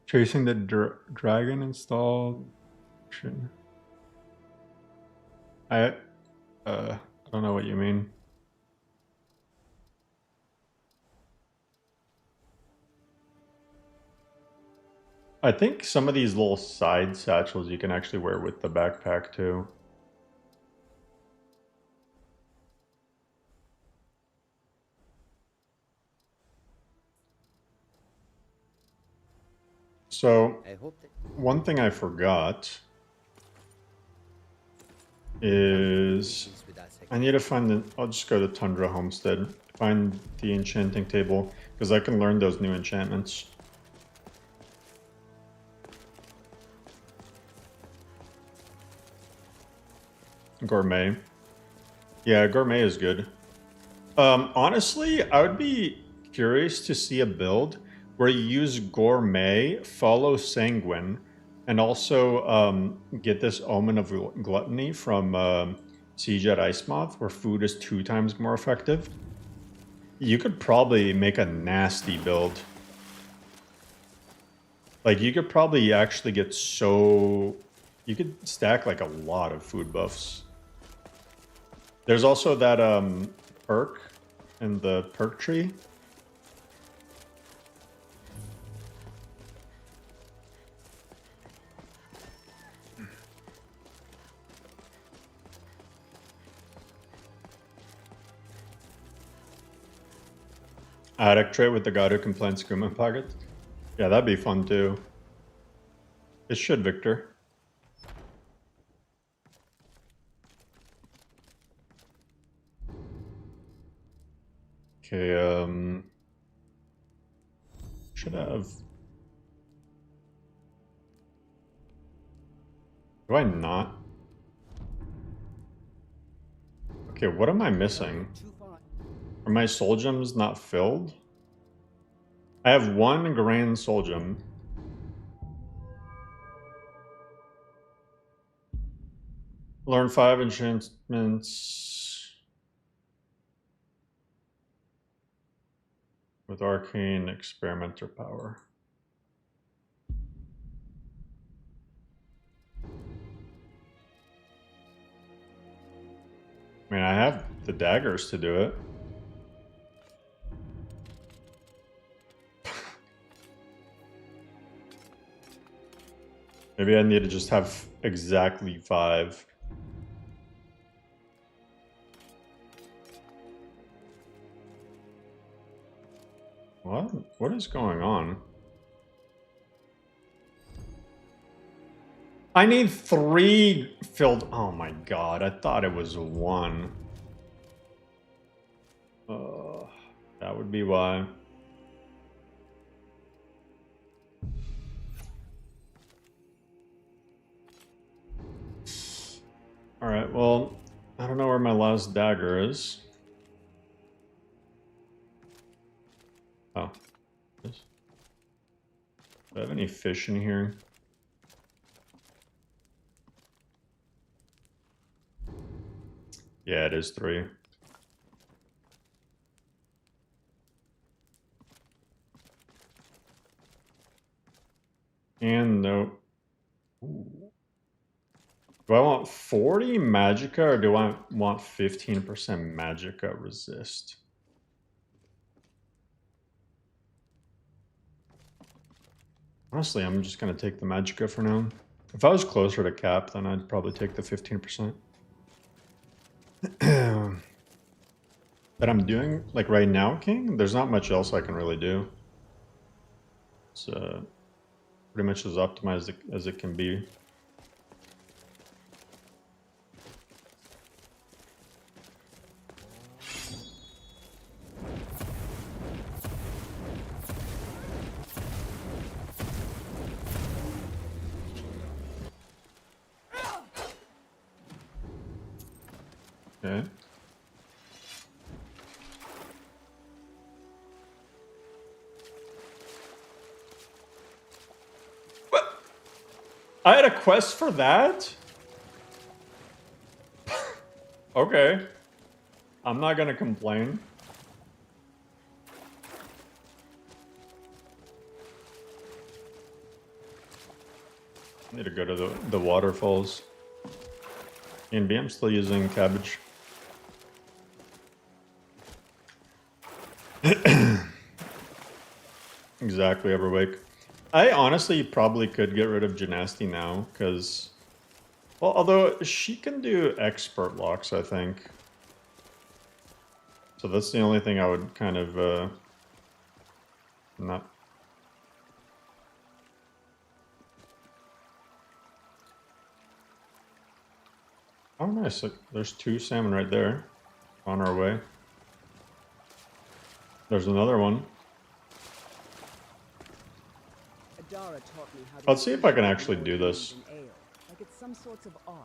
Chasing the dragon installed. I don't know what you mean. I think some of these little side satchels you can actually wear with the backpack too. So, one thing I forgot is I need to find the. I'll just go to Tundra Homestead, find the enchanting table, because I can learn those new enchantments. Gourmet. Yeah, gourmet is good. Honestly, I would be curious to see a build where you use gourmet, follow sanguine, and also get this omen of gluttony from Siege at Icemoth, where food is 2 times more effective. You could probably make a nasty build. Like, you could probably actually get so... You could stack, like, a lot of food buffs. There's also that perk in the perk tree. Attic trait with the god who can plant skooma pockets. Yeah, that'd be fun too. It should, Victor. Okay, should have. Do I not? Okay, what am I missing? Are my soul gems not filled? I have 1 grand soul gem. Learn 5 enchantments with arcane experimenter power. I mean, I have the daggers to do it. Maybe I need to just have exactly 5. What? What is going on? I need 3 filled. Oh my god, I thought it was 1. That would be why. Alright, well, I don't know where my last dagger is. Oh. Do I have any fish in here? Yeah, it is 3. And no. Ooh. Do I want 40 magicka or do I want 15% magicka resist? Honestly, I'm just going to take the magicka for now. If I was closer to cap, then I'd probably take the 15%. that I'm doing, like right now, King, there's not much else I can really do. It's pretty much as optimized as it can be. Okay. What? I had a quest for that? Okay. I'm not gonna complain. I need to go to the waterfalls. And B, I'm still using cabbage. Exactly, Everwake. I honestly probably could get rid of Gymnasty now, because... Well, although she can do expert locks, I think. So that's the only thing I would kind of, not... Oh, nice. There's 2 salmon right there. On our way. There's another one. Adara taught me how to Let's see if I can actually do this. ale, like it's some sorts of art.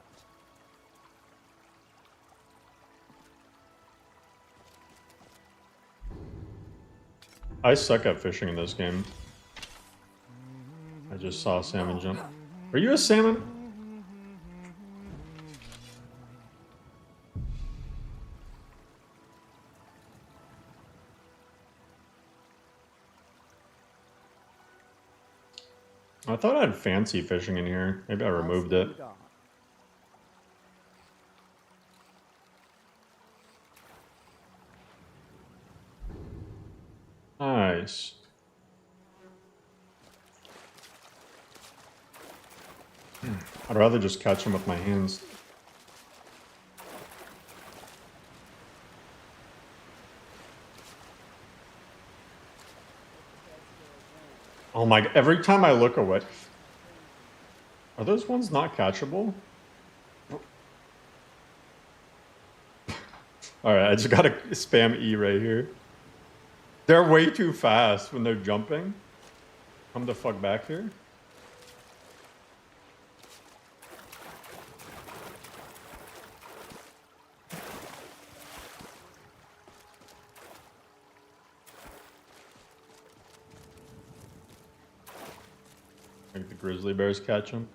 I suck at fishing in this game. I just saw a salmon jump. Are you a salmon? I thought I had fancy fishing in here. Maybe I removed it. Nice. I'd rather just catch them with my hands. Oh my, every time I look away. Are those ones not catchable? Alright, I just gotta spam E right here. They're way too fast when they're jumping. Come the fuck back here. Like the grizzly bears catch them.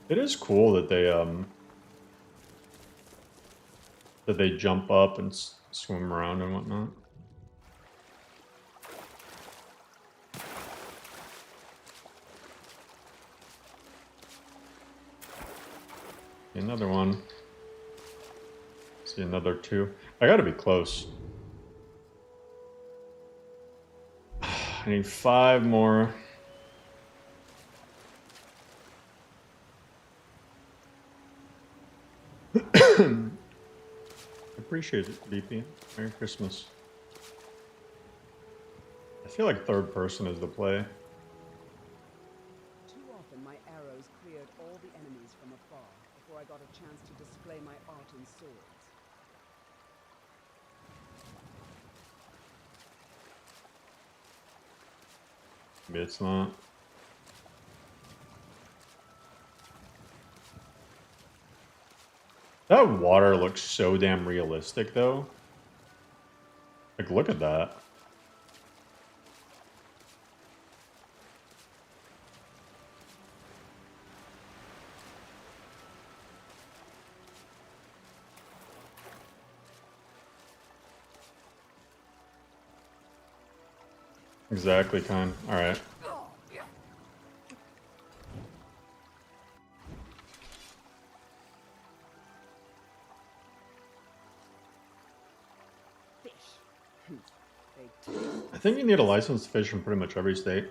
It is cool that they jump up and swim around and whatnot. See another one. See another 2. I gotta be close. I need 5 more. Appreciate it, BP. Merry Christmas. I feel like third person is the play. Too often my arrows cleared all the enemies from afar before I got a chance to display my art in swords. Maybe it's not. That water looks so damn realistic, though. Like, look at that. Exactly, kind. Alright. I think you need a license to fish in pretty much every state.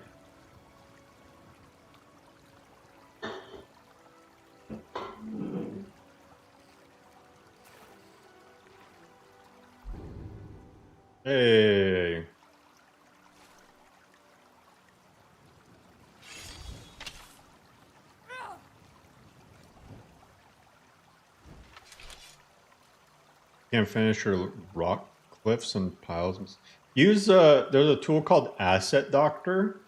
Hey. Can't finish your rock cliffs and piles. Use there's a tool called Asset Doctor,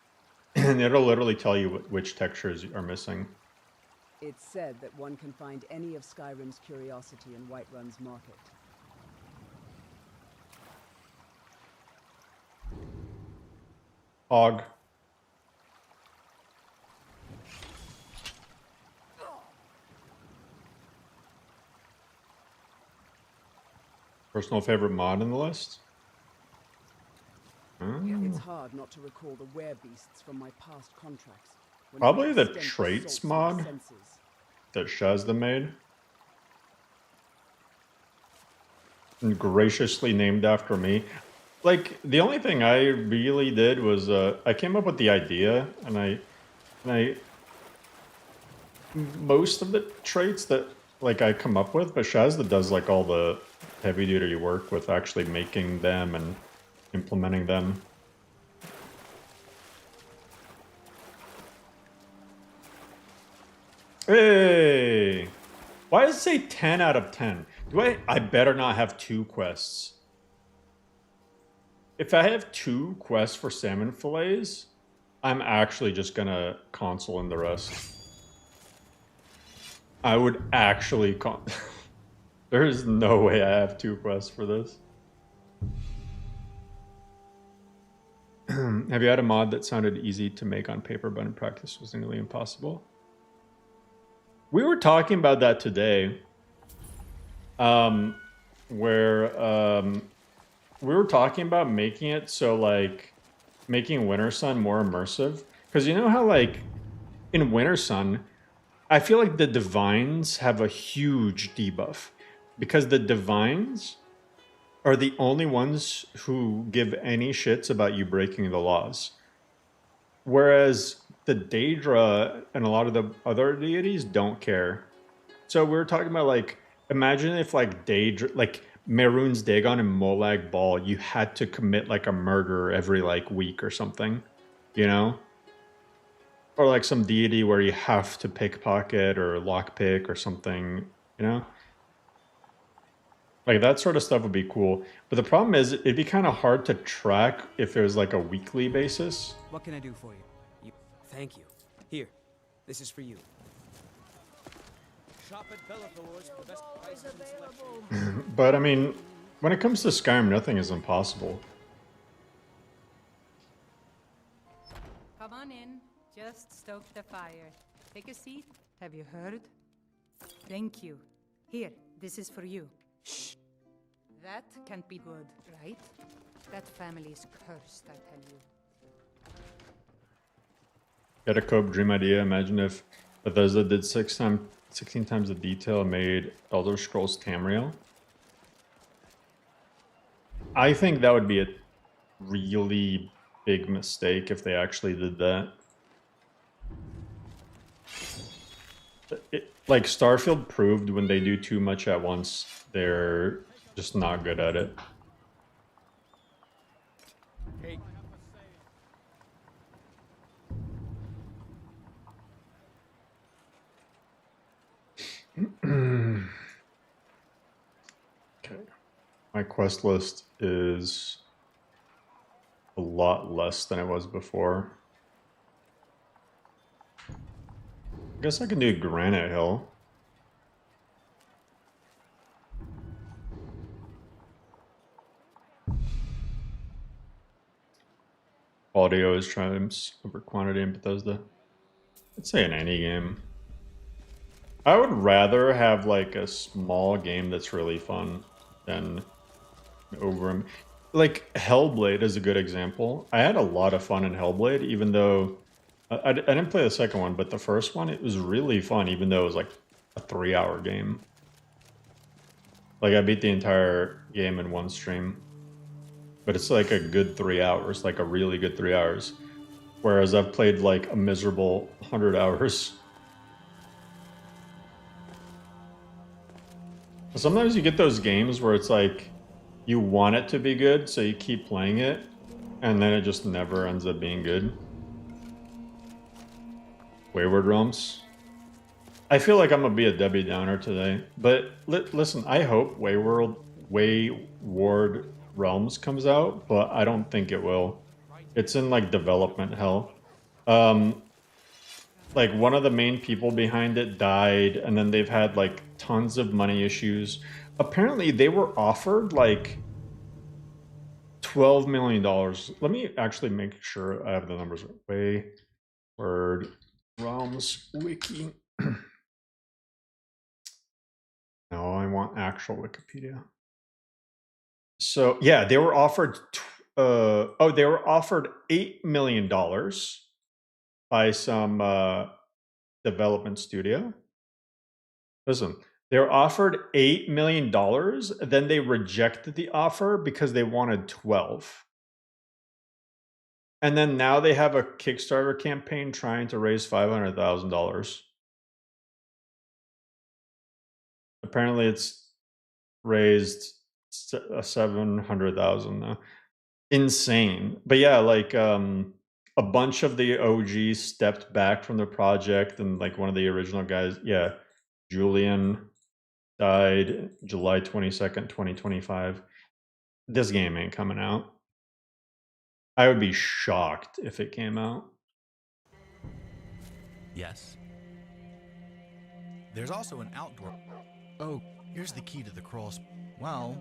and it'll literally tell you which textures are missing. It's said that one can find any of Skyrim's curiosity in Whiterun's market. Hog. Personal favorite mod in the list? It's hard not to recall the werebeasts from my past contracts. Probably the traits mod that Shazda made. And graciously named after me. Like, the only thing I really did was, I came up with the idea, and I most of the traits that, like, I come up with, but Shazda does, like, all the heavy-duty work with actually making them and implementing them. Hey! Why does it say 10 out of 10? I better not have 2 quests. If I have 2 quests for salmon fillets, I'm actually just gonna console in the rest. I would actually there is no way I have 2 quests for this. Have you had a mod that sounded easy to make on paper, but in practice was nearly impossible? We were talking about that today, where we were talking about making it so, like, making Winter Sun more immersive. Because you know how, like, in Winter Sun, I feel like the Divines have a huge debuff. Because the Divines are the only ones who give any shits about you breaking the laws. Whereas the Daedra and a lot of the other deities don't care. So we were talking about, like, imagine if, like, Daedra, like, Mehrunes Dagon and Molag Bal, you had to commit, like, a murder every, like, week or something, you know? Or, like, some deity where you have to pickpocket or lockpick or something, you know? Like, that sort of stuff would be cool. But the problem is, it'd be kind of hard to track if there's, like, a weekly basis. What can I do for you? Thank you. Here, this is for you. Shop at Bellathor's for the best prices and selection. But, I mean, when it comes to Skyrim, nothing is impossible. Come on in. Just stoke the fire. Take a seat. Have you heard? Thank you. Here, this is for you. Shh. That can't be good, right? That family is cursed, I tell you. Get a cope dream idea. Imagine if Bethesda did 16 times the detail and made Elder Scrolls Tamriel. I think that would be a really big mistake if they actually did that. Like, Starfield proved when they do too much at once, they're just not good at it. Hey. Okay. My quest list is a lot less than it was before. I guess I can do Granite Hill. Quality always triumphs over quantity in Bethesda. I'd say in any game. I would rather have, like, a small game that's really fun than over. Like, Hellblade is a good example. I had a lot of fun in Hellblade, even though I didn't play the second one, but the first one, it was really fun, even though it was like a 3-hour game. Like, I beat the entire game in one stream. But it's like a good 3 hours, like a really good 3 hours. Whereas I've played like a miserable 100 hours. Sometimes you get those games where it's like, you want it to be good, so you keep playing it, and then it just never ends up being good. Wayward Realms. I feel like I'm gonna be a Debbie Downer today, but listen, I hope Wayward Realms comes out, but I don't think it will. It's in like development hell. Like one of the main people behind it died, and then they've had like tons of money issues. Apparently, they were offered like $12 million. Let me actually make sure I have the numbers. Wayward Realms Wiki. No, I want actual Wikipedia. So yeah, they were offered. They were offered $8 million by some development studio. Listen, they were offered $8 million, then they rejected the offer because they wanted 12. And then now they have a Kickstarter campaign trying to raise $500,000. Apparently, it's raised 700,000 now. Insane. But yeah, like a bunch of the OGs stepped back from the project, and like one of the original guys, yeah, Julian died July 22nd, 2025. This game ain't coming out. I would be shocked if it came out. Yes. There's also an outdoor. Oh, here's the key to the crawl. Well,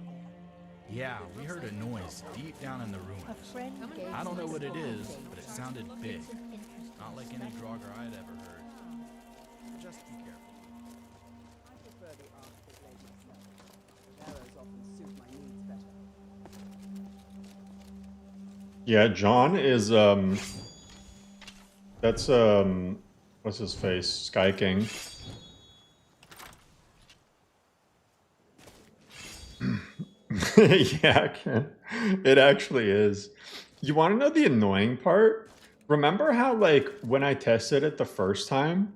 yeah, we heard a noise deep down in the ruins. I don't know what it is, but it sounded big. Not like any Draugr I'd ever heard. Just be careful. I prefer the Arctic lake itself. Arrows often suit my needs better. Yeah, John is that's what's his face? Sky King. Yeah, it actually is. You want to know the annoying part? Remember how like when I tested it the first time,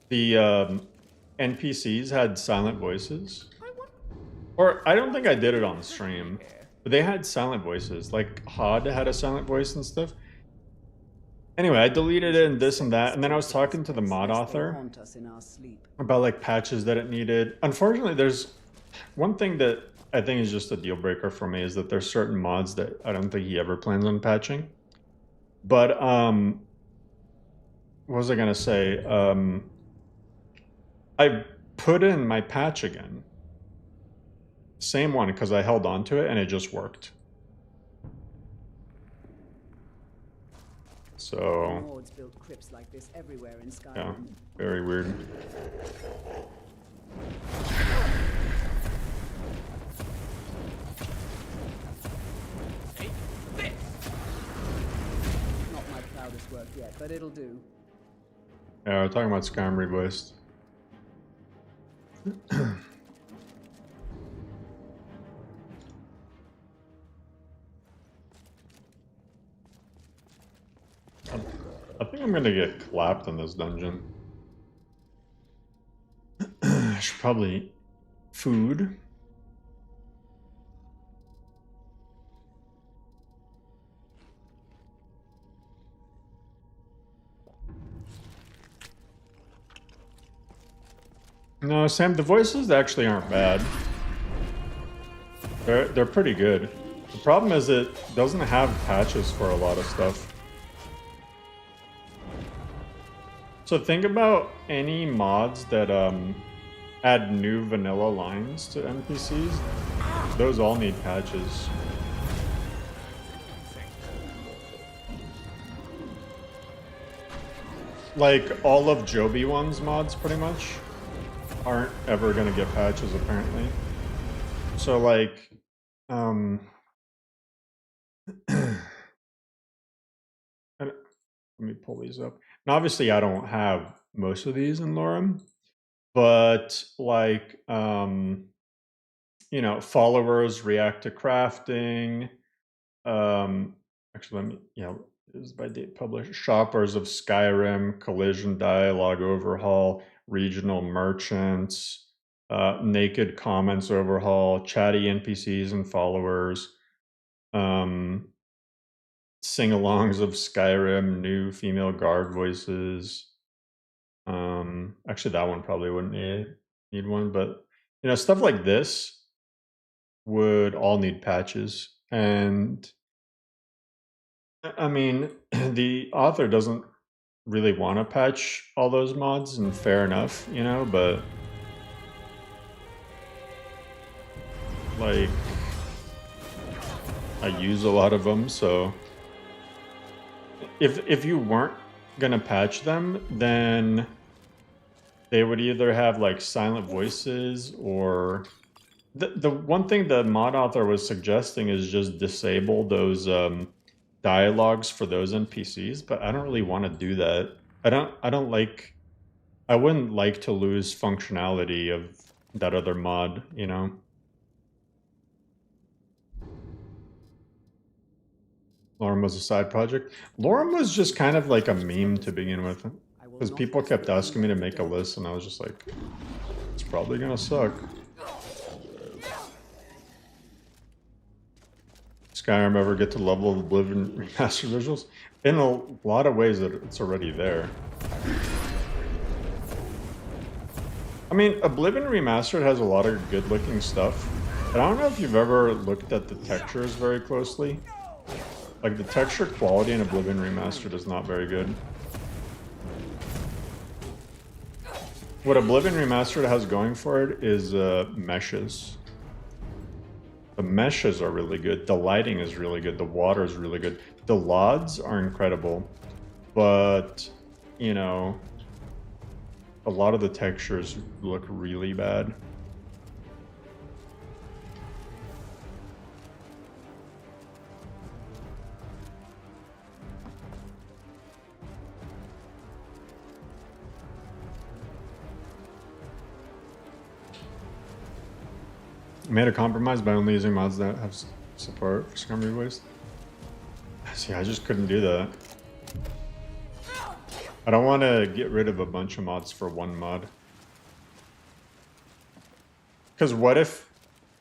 the NPCs had silent voices? Or I don't think I did it on stream, but they had silent voices. Like Hod had a silent voice and stuff. Anyway, I deleted it and this and that, and then I was talking to the mod author about like patches that it needed. Unfortunately, there's one thing that I think is just a deal breaker for me is that there's certain mods that I don't think he ever plans on patching. But what was I gonna say? I put in my patch again. Same one because I held on to it and it just worked. So Mords built crypts like this everywhere in Skyrim. yeah, very weird. Not my proudest work yet, but it'll do. Yeah, we're talking about Skyrim Revoiced. I think I'm gonna get clapped in this dungeon. I should probably eat food. No, Sam, the voices actually aren't bad. They're pretty good. The problem is it doesn't have patches for a lot of stuff. So think about any mods that add new vanilla lines to NPCs. Those all need patches. Like all of Joby one's mods pretty much aren't ever gonna get patches apparently. So like let me pull these up. And obviously I don't have most of these in LoreRim, but like you know, followers react to crafting. Actually let me, yeah, this is by date published. Shoppers of Skyrim, collision dialogue overhaul, regional merchants, naked comments overhaul, chatty NPCs and followers, sing-alongs of Skyrim, new female guard voices. Actually, that one probably wouldn't need one, but you know, stuff like this would all need patches. And I mean, the author doesn't really want to patch all those mods, and fair enough, you know, but like I use a lot of them, so if you weren't gonna patch them, then they would either have like silent voices, or the one thing the mod author was suggesting is just disable those dialogues for those NPCs, but I don't really want to do that. I wouldn't like to lose functionality of that other mod, you know? LoreRim was a side project. LoreRim was just kind of like a meme to begin with, because people kept asking me to make a list, and I was just like, it's probably gonna suck. Skyrim ever get to the level of Oblivion remastered visuals? In a lot of ways, that it's already there. I mean, Oblivion Remastered has a lot of good-looking stuff, but I don't know if you've ever looked at the textures very closely. Like, the texture quality in Oblivion Remastered is not very good. What Oblivion Remastered has going for it is meshes. The meshes are really good, the lighting is really good, the water is really good. The LODs are incredible, but, you know, a lot of the textures look really bad. I made a compromise by only using mods that have support for Scum Revoiced. See, I just couldn't do that. I don't want to get rid of a bunch of mods for one mod. Because what if,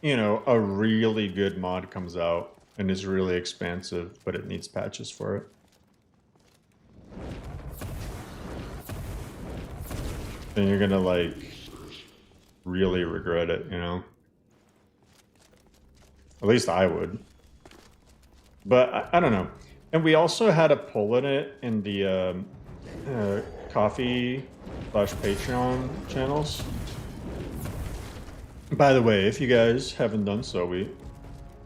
you know, a really good mod comes out and is really expansive, but it needs patches for it? Then you're gonna, like, really regret it, you know? At least I would. But I don't know. And we also had a poll in it in the Coffee/Patreon channels. By the way, if you guys haven't done so, you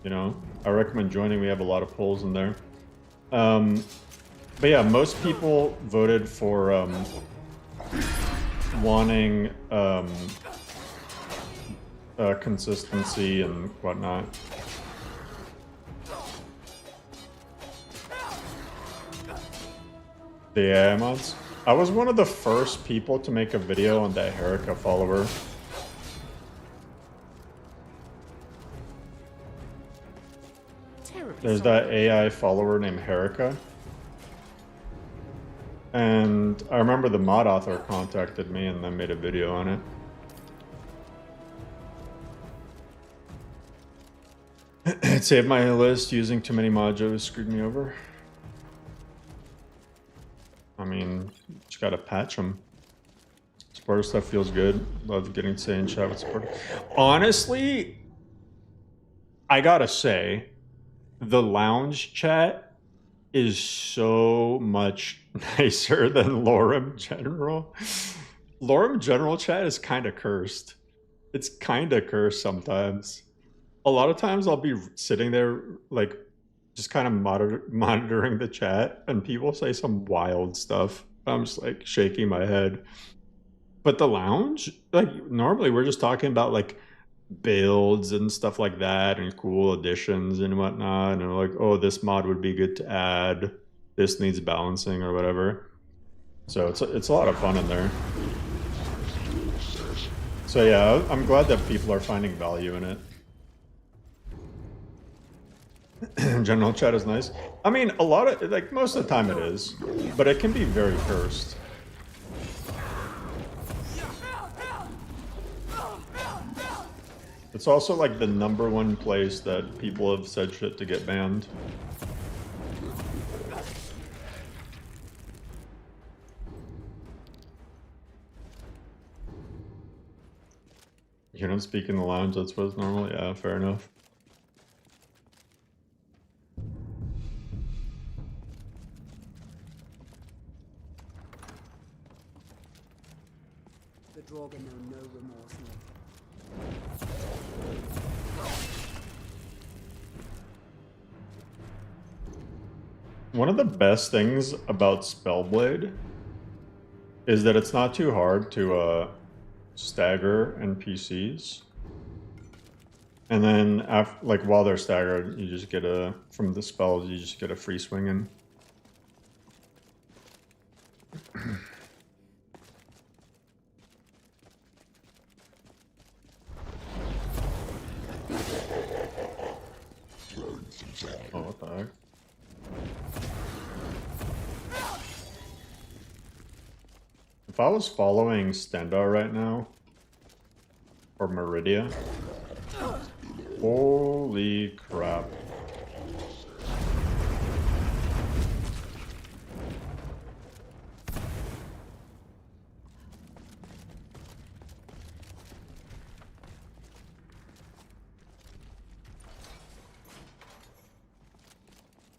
know, I recommend joining. We have a lot of polls in there. But yeah, most people voted for wanting consistency and whatnot. The AI mods. I was one of the first people to make a video on that Herika follower. There's that AI follower named Herika. And I remember the mod author contacted me and then made a video on it. It saved my list. Using too many modules screwed me over. I mean, just gotta patch them. Supporter stuff feels good. Love getting to say in chat with supporter. Honestly, I gotta say, the lounge chat is so much nicer than LoreRim General. LoreRim General chat is kind of cursed. It's kind of cursed sometimes. A lot of times I'll be sitting there, like, just kind of monitoring the chat, and people say some wild stuff. I'm just like shaking my head. But the lounge, like, normally we're just talking about like builds and stuff like that, and cool additions and whatnot, and like, oh, this mod would be good to add, this needs balancing or whatever. So it's a lot of fun in there. So yeah, I'm glad that people are finding value in it. General chat is nice. I mean, a lot of, like, most of the time it is, but it can be very cursed. It's also like the #1 place that people have said shit to get banned. You don't speak in the lounge, that's what's normal? Yeah, fair enough. The Draugr know no remorse. One of the best things about Spellblade is that it's not too hard to stagger NPCs. And then, like while they're staggered, you just get from the spells, you just get a free swing in. Oh, what the heck? If I was following Stendar right now, or Meridia, holy crap.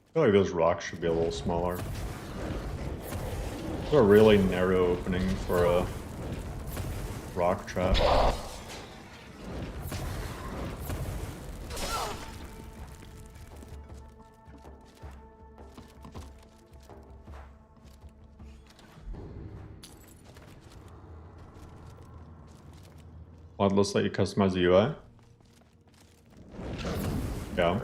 I feel like those rocks should be a little smaller. It's a really narrow opening for a rock trap. Well, it looks like you customize the UI. Yeah.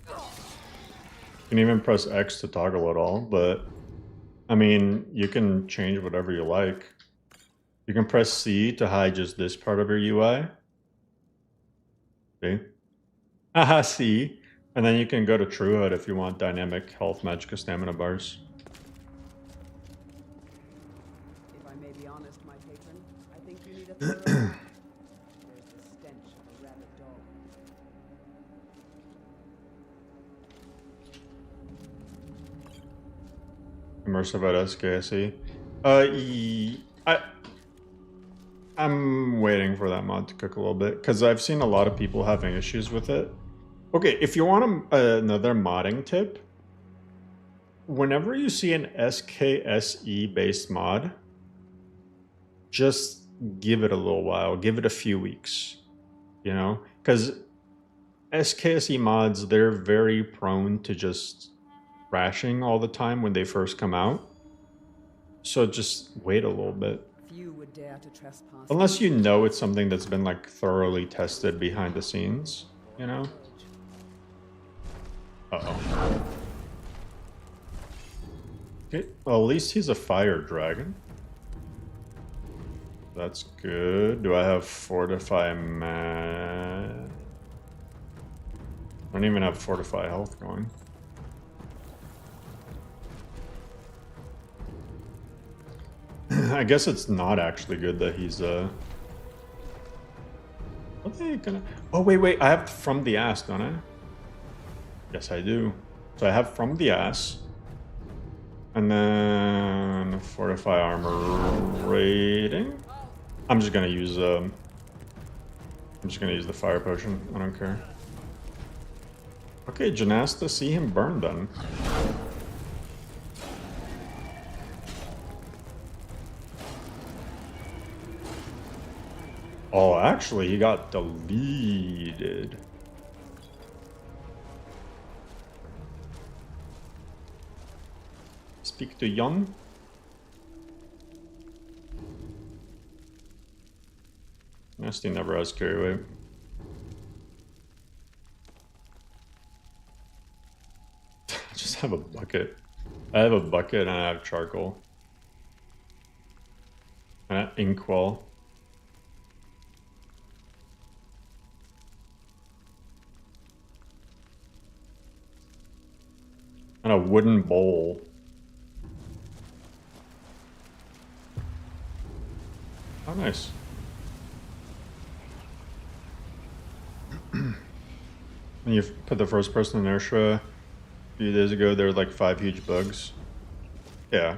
You can even press X to toggle it all, but I mean, you can change whatever you like. You can press C to hide just this part of your UI. See? Haha, C. And then you can go to Truehood if you want dynamic health, magic, or stamina bars. If I may be honest, my patron, I think you need a thorough bath. There's the stench of a rabid dog. Immersive at SKSE. I'm waiting for that mod to cook a little bit because I've seen a lot of people having issues with it. Okay, if you want another modding tip, whenever you see an SKSE based mod, just give it a little while, give it a few weeks, you know, because SKSE mods, they're very prone to just crashing all the time when they first come out. So just wait a little bit. Few would dare to trespass. Unless you know it's something that's been like thoroughly tested behind the scenes, you know? Uh-oh. Okay, well, at least he's a fire dragon. That's good. Do I have Fortify I don't even have Fortify health going. I guess it's not actually good that he's what are they gonna... Oh wait, I have From the Ass, don't I? Yes, I do. So I have From the Ass. And then Fortify Armor rating. I'm just gonna use the fire potion. I don't care. Okay, Janasta, see him burn then. Oh, actually, he got deleted. Speak to Yun. Nasty never has carry weight. I just have a bucket. I have a bucket and I have charcoal. And an inkwell. And a wooden bowl. Oh, nice. when you put the first person inertia a few days ago, there were like 5 huge bugs. Yeah.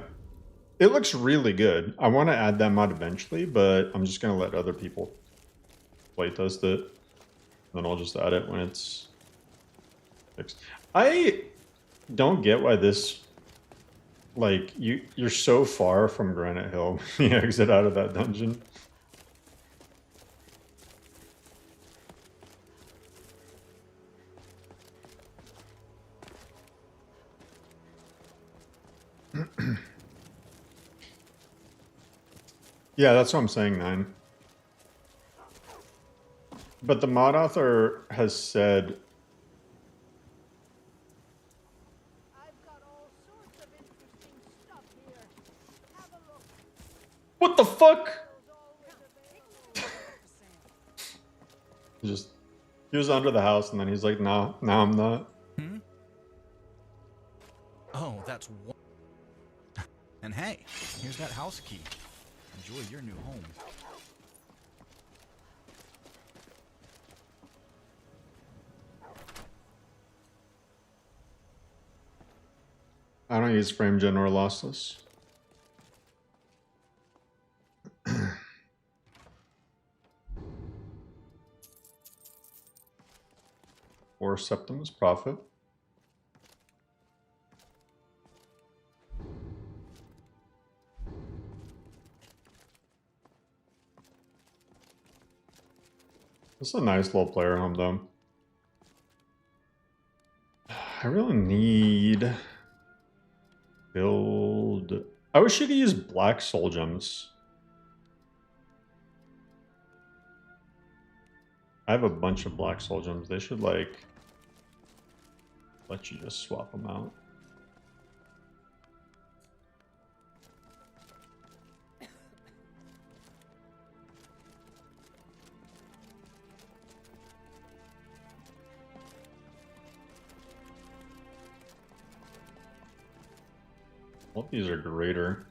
It looks really good. I want to add that mod eventually, but I'm just going to let other people playtest it. Then I'll just add it when it's fixed. I don't get why this... Like, you're so far from Granite Hill when you exit out of that dungeon. Yeah, that's what I'm saying, 9. But the mod author has said... What the fuck? He was under the house and then he's like, no, I'm not. Hmm? Oh, that's one. And hey, here's that house key. Enjoy your new home. I don't use frame gen or lossless. Or Septimus Prophet. This is a nice little player home, though. I really need... Build... I wish you could use black soul gems. I have a bunch of black soul gems. They should, like... let you just swap them out. Well, these are greater.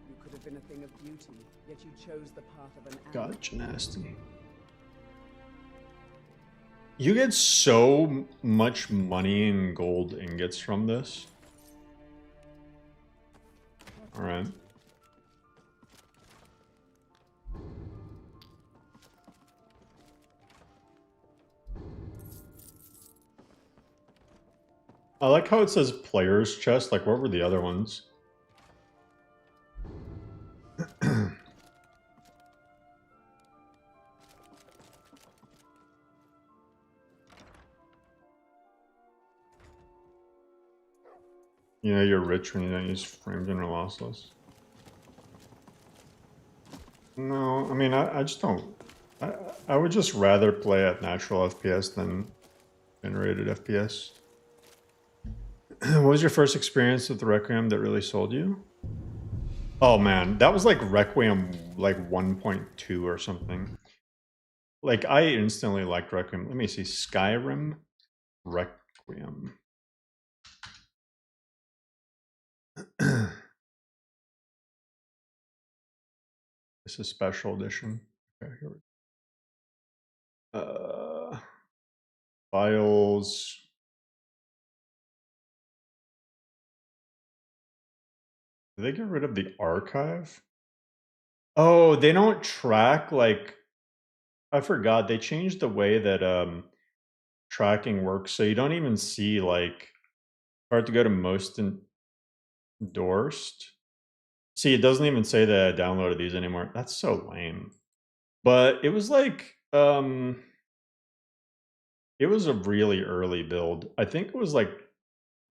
You could have been a thing of beauty, yet you chose the path of an animal. Gotcha, nasty. You get so much money and gold ingots from this. Alright. I like how it says player's chest. Like, what were the other ones? You know, you're rich when you don't use frame gen or lossless. No, I mean, I just don't. I would just rather play at natural FPS than generated FPS. What was your first experience with Requiem that really sold you? Oh man, that was like Requiem like 1.2 or something. Like, I instantly liked Requiem. Let me see, Skyrim Requiem. This is special edition. Okay, here we go. Files. Did they get rid of the archive? Oh, they don't track, like, I forgot. They changed the way that tracking works, so you don't even see, like, hard to go to most endorsed. See, it doesn't even say that I downloaded these anymore. That's so lame. But it was like, it was a really early build. I think it was like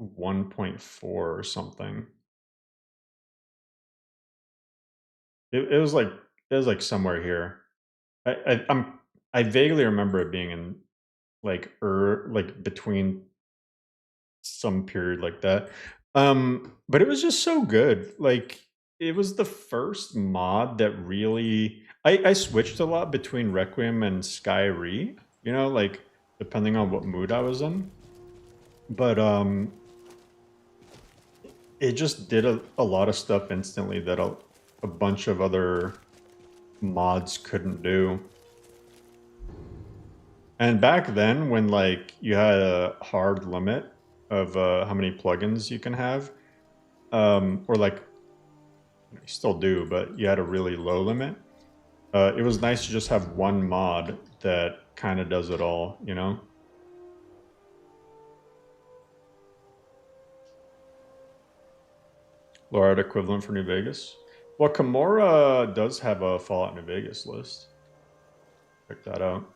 1.4 or something. It was like somewhere here. I vaguely remember it being in like between some period like that. But it was just so good. Like, it was the first mod that really I switched a lot between Requiem and Skyrim, you know, like depending on what mood I was in. But it just did a lot of stuff instantly that a bunch of other mods couldn't do. And back then, when like you had a hard limit of how many plugins you can have, or like you still do, but you had a really low limit. It was nice to just have one mod that kind of does it all, you know? Lore art equivalent for New Vegas. Well, Kimura does have a Fallout New Vegas list. Check that out.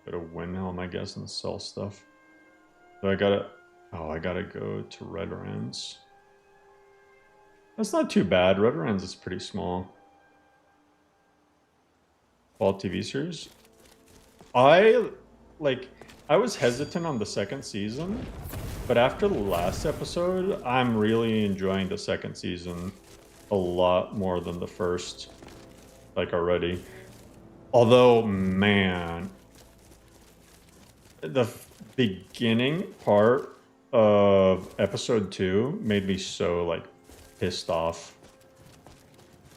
Go to Windhelm, I guess, and sell stuff. So I gotta... Oh, I gotta go to LoreRim's. That's not too bad. LoreRim's is pretty small. Fall TV series? I was hesitant on the second season, but after the last episode, I'm really enjoying the second season a lot more than the first, like, already. Although, man, the beginning part of episode 2 made me so, like, pissed off.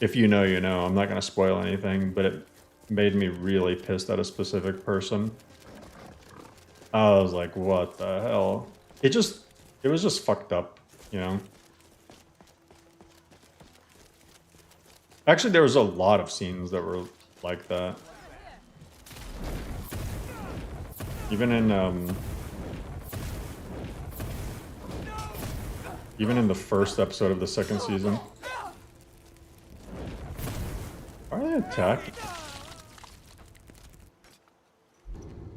If you know, you know. I'm not going to spoil anything, but it made me really pissed at a specific person. I was like, what the hell? It was just fucked up, you know? Actually, there was a lot of scenes that were like that. Even in the first episode of the second season. Why are they attacking?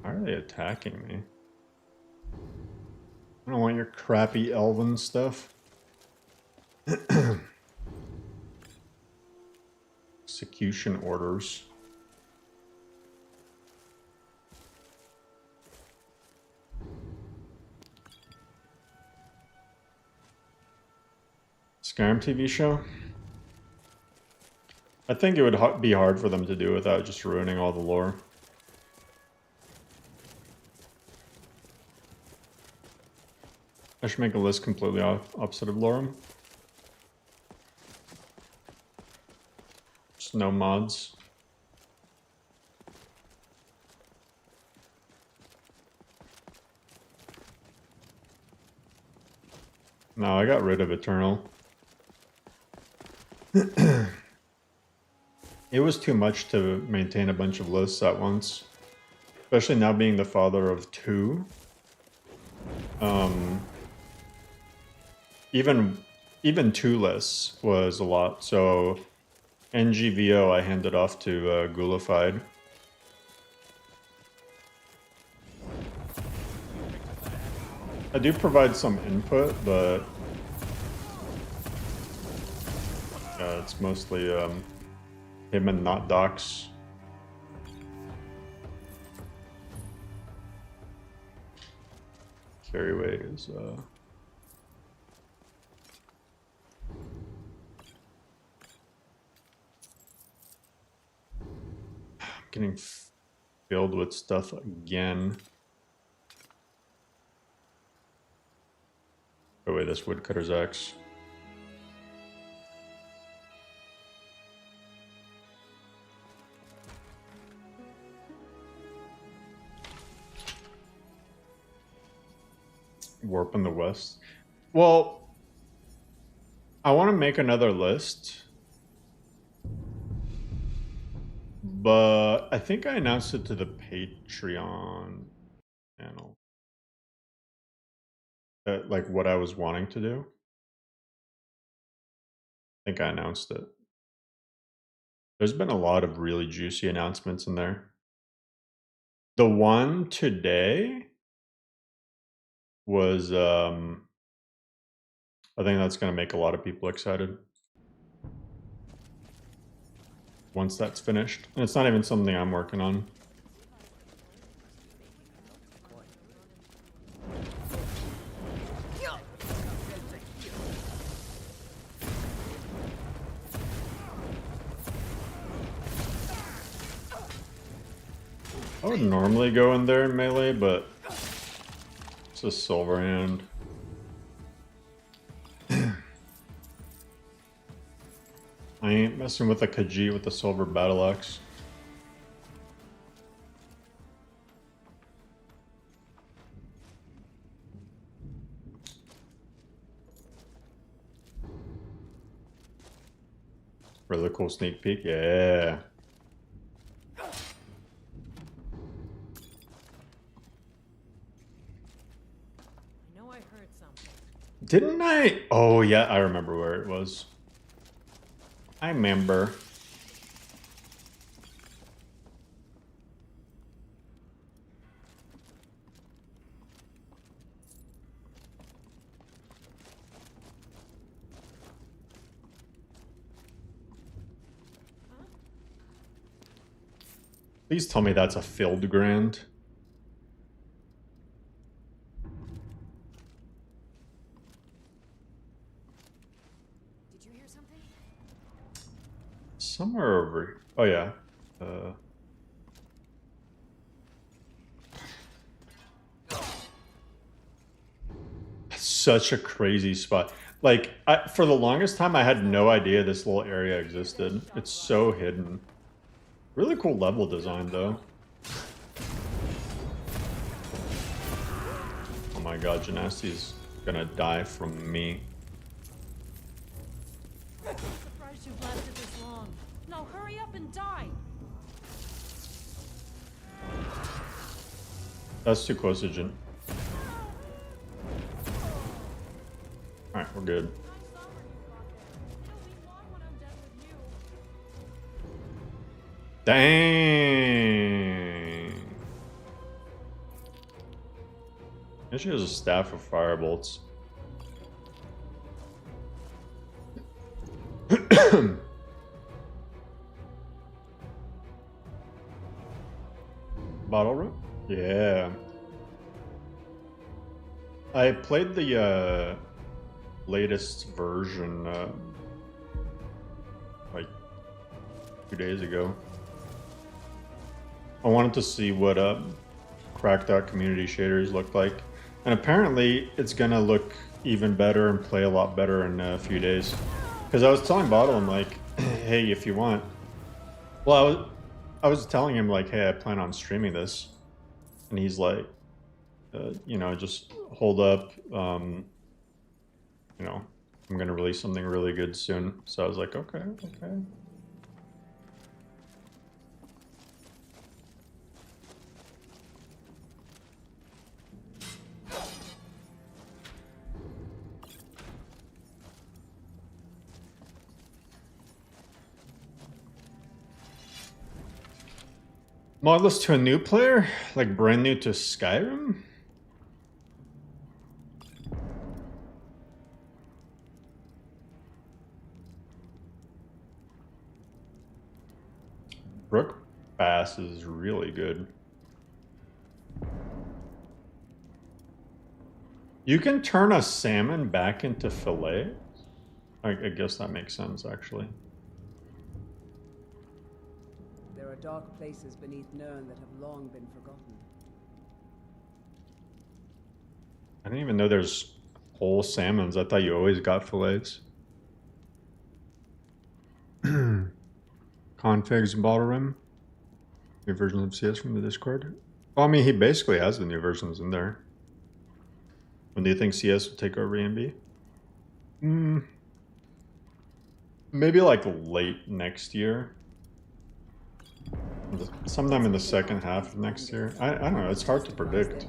Why are they attacking me? I don't want your crappy elven stuff. Execution orders. Skyrim TV show? I think it would be hard for them to do without just ruining all the lore. I should make a list completely opposite of LoreRim. Just no mods. No, I got rid of Eternal. It was too much to maintain a bunch of lists at once. Especially now being the father of 2. Even 2 lists was a lot, so NGVO I handed off to Ghoulified. I do provide some input, but it's mostly him and not Docs. Carryway is getting filled with stuff again. Oh wait, this woodcutter's axe. Warp in the West. Well, I want to make another list. But I think I announced it to the Patreon channel. Like what I was wanting to do. I think I announced it. There's been a lot of really juicy announcements in there. The one today was, I think that's going to make a lot of people excited. Once that's finished. And it's not even something I'm working on. I would normally go in there in melee, but it's a silver hand. I I ain't messing with a Khajiit with the silver battle axe. Really cool sneak peek, yeah. I know I heard something. Didn't I? Oh yeah, I remember where it was. I remember. Please tell me that's a filled grand. Did you hear something? Somewhere over. Oh yeah. Such a crazy spot. Like, for the longest time, I had no idea this little area existed. It's so hidden. Really cool level design, though. Oh my god, Genasti's gonna die from me. I'm surprised you've lasted this long. No, hurry up and die. That's too close to Gen. Alright, we're good. Dang. And she has a staff of firebolts. Bottle room? Yeah. I played the latest version like 2 days ago. I wanted to see what cracked out community shaders looked like, and apparently it's gonna look even better and play a lot better in a few days. Because I was telling Bottle, I'm like, hey, if you want, well, I was telling him like, hey, I plan on streaming this, and he's like, you know, just hold up, you know, I'm gonna release something really good soon. So I was like, okay. Modless to a new player? Like brand new to Skyrim? Brook Bass is really good. You can turn a salmon back into fillet? I guess that makes sense, actually. There are dark places beneath Nirn that have long been forgotten. I didn't even know there's whole salmons. I thought you always got fillets. Configs and LoreRim. New versions of CS from the Discord. Well, I mean, he basically has the new versions in there. When do you think CS will take over EMB? Maybe like late next year. Sometime in the second half of next year. I don't know, it's hard to predict.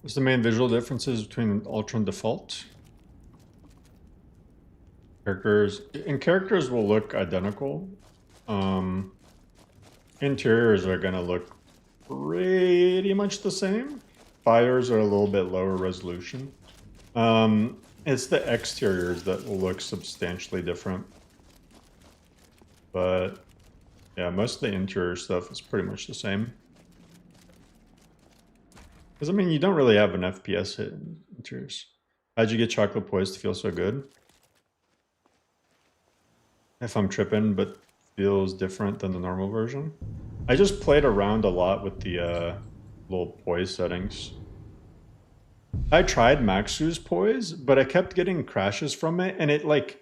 What's the main visual differences between Ultra and Default? Characters will look identical. Interiors are gonna look pretty much the same. Fires are a little bit lower resolution. It's the exteriors that will look substantially different. But yeah, most of the interior stuff is pretty much the same. Because I mean, you don't really have an FPS hit in interiors. How'd you get chocolate poise to feel so good? If I'm tripping, but feels different than the normal version. I just played around a lot with the little poise settings. I tried Maxu's poise, but I kept getting crashes from it, and it like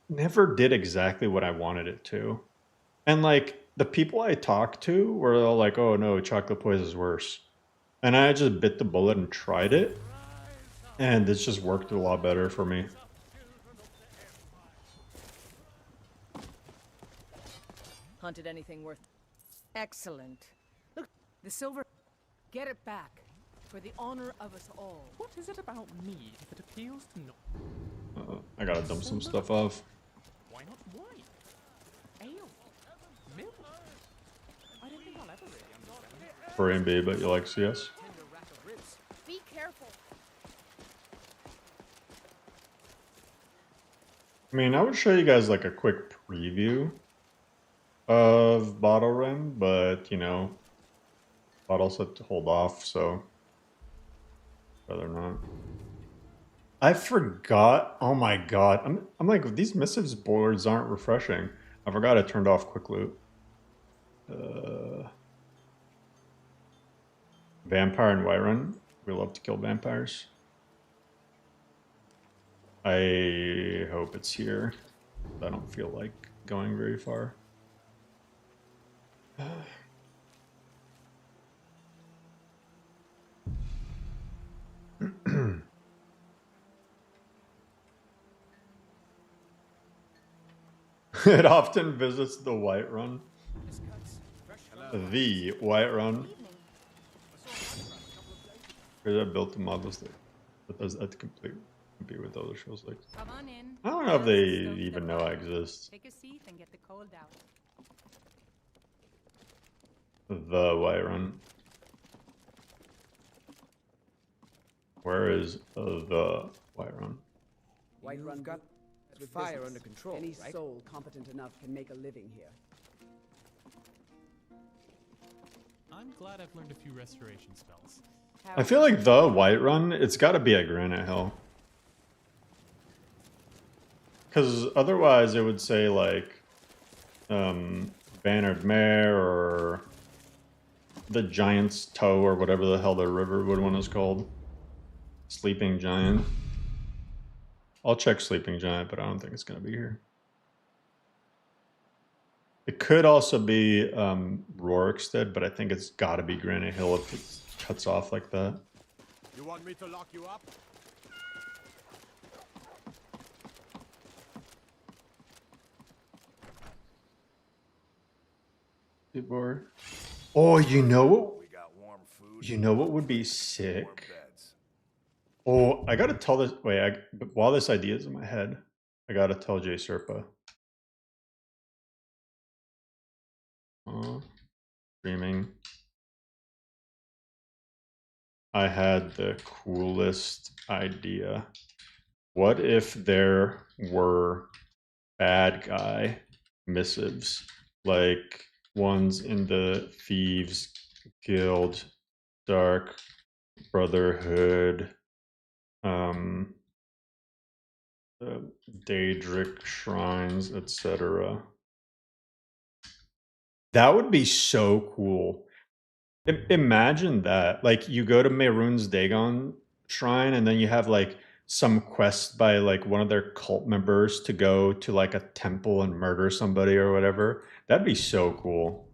never did exactly what I wanted it to. And like the people I talked to were all like, "Oh no, chocolate poise is worse," and I just bit the bullet and tried it, and it's just worked a lot better for me. Hunted anything worth... Excellent. Look, the silver... Get it back. For the honor of us all. What is it about me that appeals to no... I gotta dump some stuff off. Why not wine? Ale? Milk? I don't think I'll ever really understand. For A&B, but you like CS? Be careful. I mean, I would show you guys like a quick preview of LoreRim, but you know, bottle set to hold off, so rather not. I forgot. Oh my god, I'm like, these missives boards aren't refreshing. I forgot I turned off quick loot. Vampire and Whiterun. We love to kill vampires. I hope it's here. I don't feel like going very far. It often visits the Whiterun. The Whiterun. Because I built a model that does that complete compete with other shows like. Come on in. I don't know if they even know I exist. Take a seat and get the cold out. The Whiterun. Where is the Whiterun? Whiterun got with fire under control, Any right? soul competent enough can make a living here. I'm glad I've learned a few restoration spells. I feel like the Whiterun, it's got to be at Granite Hill. Because otherwise it would say like Bannered Mare or the Giant's Toe or whatever the hell the Riverwood one is called. Sleeping Giant. I'll check Sleeping Giant, but I don't think it's going to be here. It could also be Rorikstead, but I think it's got to be Granite Hill if it cuts off like that. You want me to lock you up? Board. Oh, you know what? You know what would be sick? Oh, I gotta tell this. Wait, while this idea is in my head, I gotta tell Jay Serpa. Streaming. I had the coolest idea. What if there were bad guy missives, like ones in the Thieves Guild, Dark Brotherhood, Daedric Shrines, etc. That would be so cool. Imagine that. Like, you go to Mehrunes Dagon Shrine, and then you have, like, some quest by, like, one of their cult members to go to, like, a temple and murder somebody or whatever. That'd be so cool.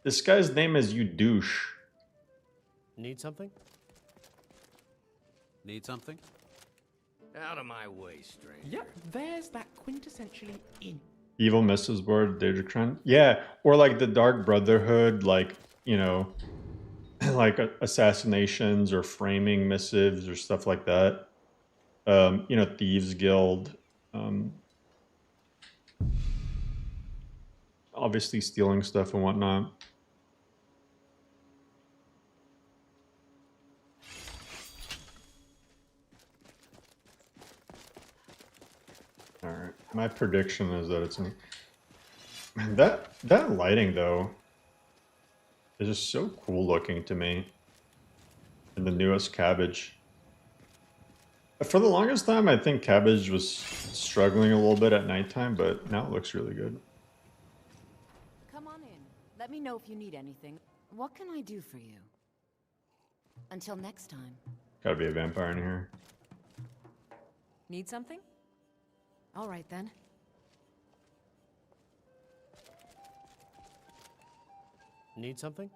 This guy's name is You Douche. Need something? Need something? Out of my way, stranger. Yep, there's that quintessentially in. Evil Missives board, Daedric Shrine. Yeah, or like the Dark Brotherhood, like, you know, like assassinations or framing missives or stuff like that. You know, Thieves Guild. Obviously stealing stuff and whatnot. All right, my prediction is that it's man, that lighting though. It's just so cool looking to me. And the newest Cabbage. For the longest time, I think Cabbage was struggling a little bit at nighttime, but now it looks really good. Come on in. Let me know if you need anything. What can I do for you? Until next time. Gotta be a vampire in here. Need something? All right then. Need something?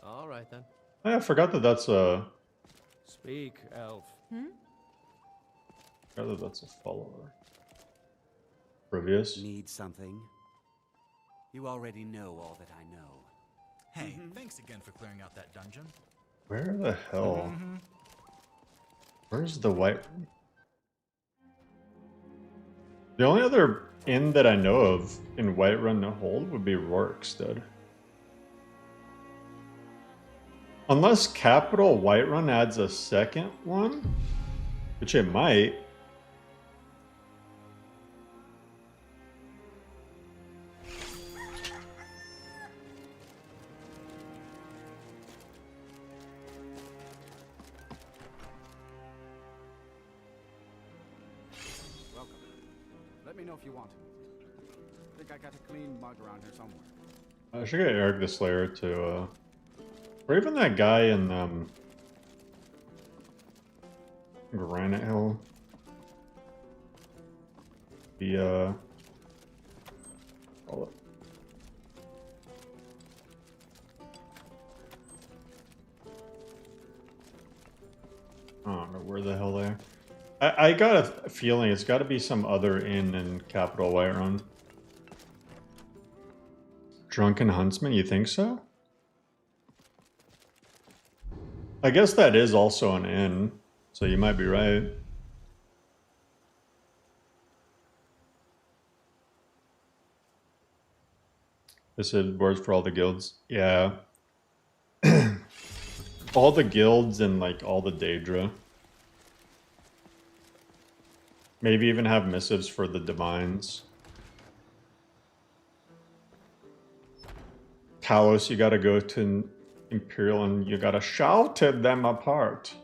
All right then. I forgot that that's a... Speak, elf. Forgot that that's a follower. Previous. Need something? You already know all that I know. Hey, thanks again for clearing out that dungeon. Where the hell? Where's the white... The only other inn that I know of in Whiterun to hold would be Rorikstead. Unless Capital Whiterun adds a second one, which it might. Welcome. Let me know if you want anything. I think I got a clean mug around here somewhere. I should get Eric the Slayer to, or even that guy in, Granite Hill. The, call it. I don't know where the hell they are. I got a feeling it's got to be some other inn in Capital Whiterun. Drunken Huntsman, you think so? I guess that is also an inn, so you might be right. This is words for all the guilds. Yeah. All the guilds and like all the Daedra. Maybe even have missives for the divines. Talos, you gotta go to Imperial and you gotta shout them apart.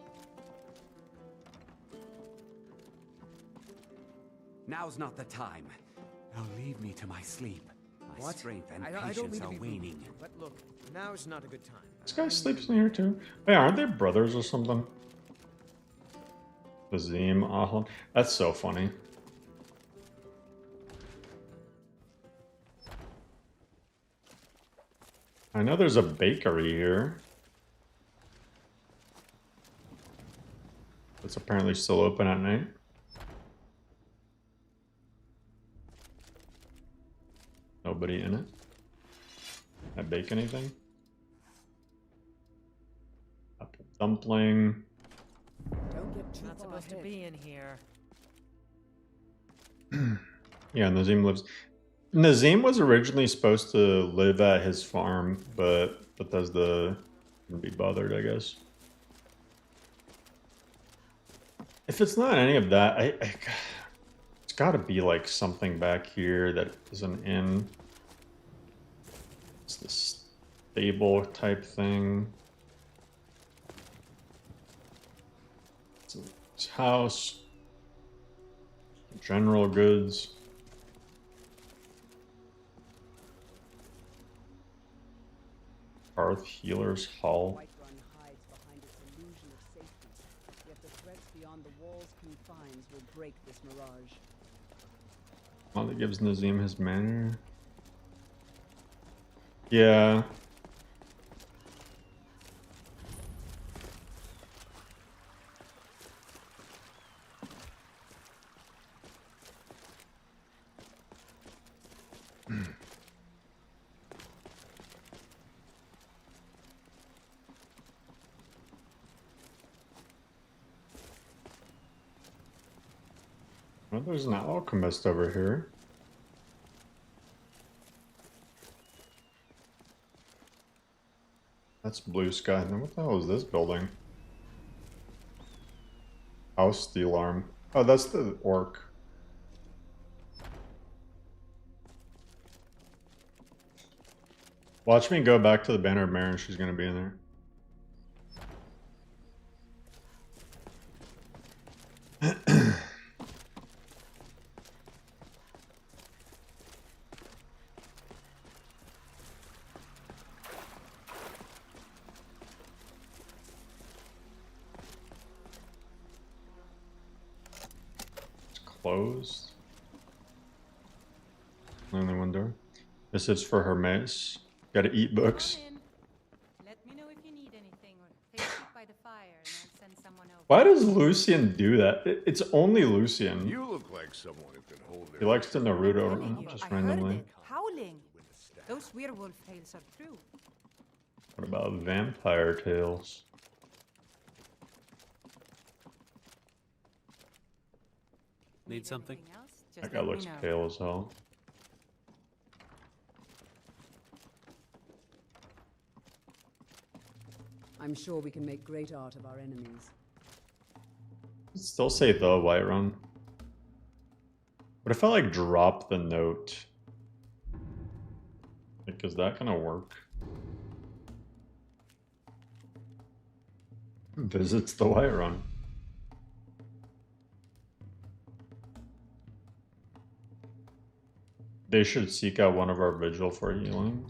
Now's not the time. Now leave me to my sleep. My What? strength and I don't patience mean to are be rude, waning. but look, now is not a good time. This guy sleeps in here too. Hey, aren't they brothers or something? Azim, Ahlan. That's so funny. I know there's a bakery here. It's apparently still open at night. Nobody in it. Can I bake anything? Apple dumpling. Don't get too Not supposed to be in here. Yeah, Nazim lives. Nazim was originally supposed to live at his farm, but Bethesda couldn't be bothered, I guess. If it's not any of that, it's got to be like something back here that is an inn. It's this stable type thing. It's a house. General goods. Hearth Healer's Hall. Whiterun hides behind its illusion of safety, yet the threats beyond the wall's confines will break this mirage. Oh, that gives Nazim his manor. Yeah. Well, there's an alchemist over here. That's blue sky. Then what the hell is this building? House Steel Arm. Oh, that's the orc. Watch me go back to the Banner of Mare and she's gonna be in there. It's closed. Only one door. This is for her mace. Gotta eat books. Let me know if you need anything, or take a seat by the fire, and I'll send someone over. Why does Lucian do that? It's only Lucian. You look like someone who can hold He likes to Naruto just I randomly. heard it. Howling. Those werewolf tales are true. What about vampire tales? Need something? That guy looks pale as hell. I'm sure we can make great art of our enemies. Still say the Whiterun. What if I like drop the note? Like, is that gonna work? Visits the Whiterun. They should seek out one of our vigil for healing.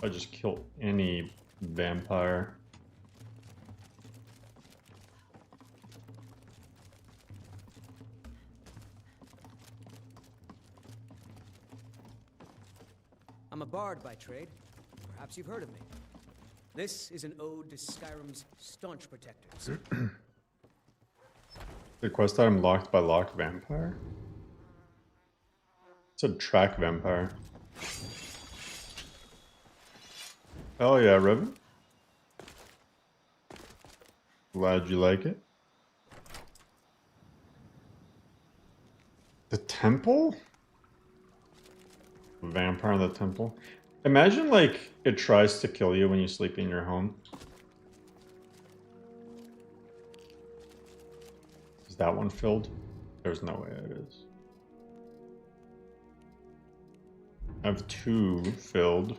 I just kill any vampire. I'm a bard by trade. Perhaps you've heard of me. This is an ode to Skyrim's staunch protectors. The quest item locked by locked vampire? It's a track vampire. Oh yeah, Riven. Glad you like it. The temple? Vampire in the temple. Imagine like it tries to kill you when you sleep in your home. Is that one filled? There's no way it is. I have 2 filled.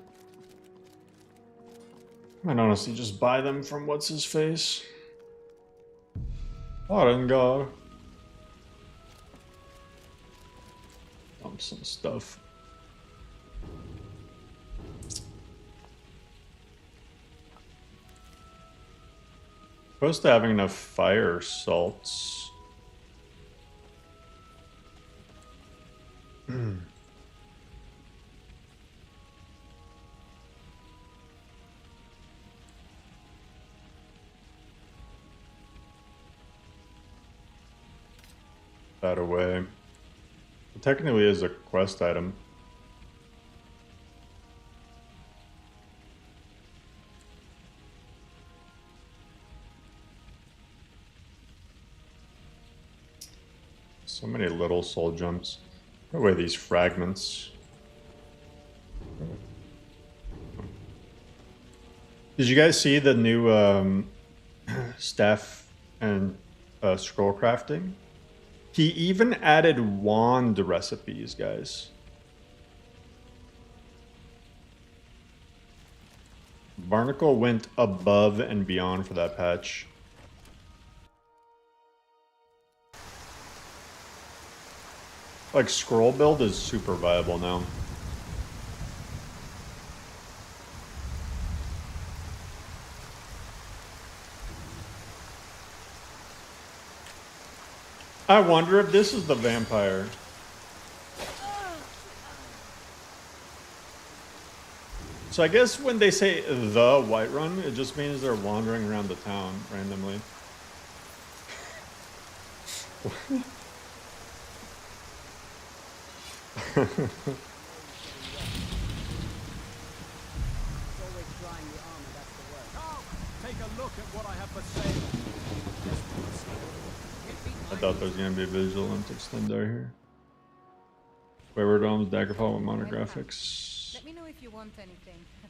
I'd honestly just buy them from what's his face. Pardon God. Dump some stuff. Supposed to having enough fire salts. That away. It technically is a quest item. So many little soul jumps. Put away these fragments. Did you guys see the new staff and scroll crafting? He even added wand recipes, guys. Barnacle went above and beyond for that patch. Like, scroll build is super viable now. I wonder if this is the vampire. So I guess when they say the Whiterun, it just means they're wandering around the town randomly. Take a look at what I have for sale. I thought there was gonna be a vigilant extender here. Wayward Realms, Daggerfall with monographics. Let me know if you want anything. I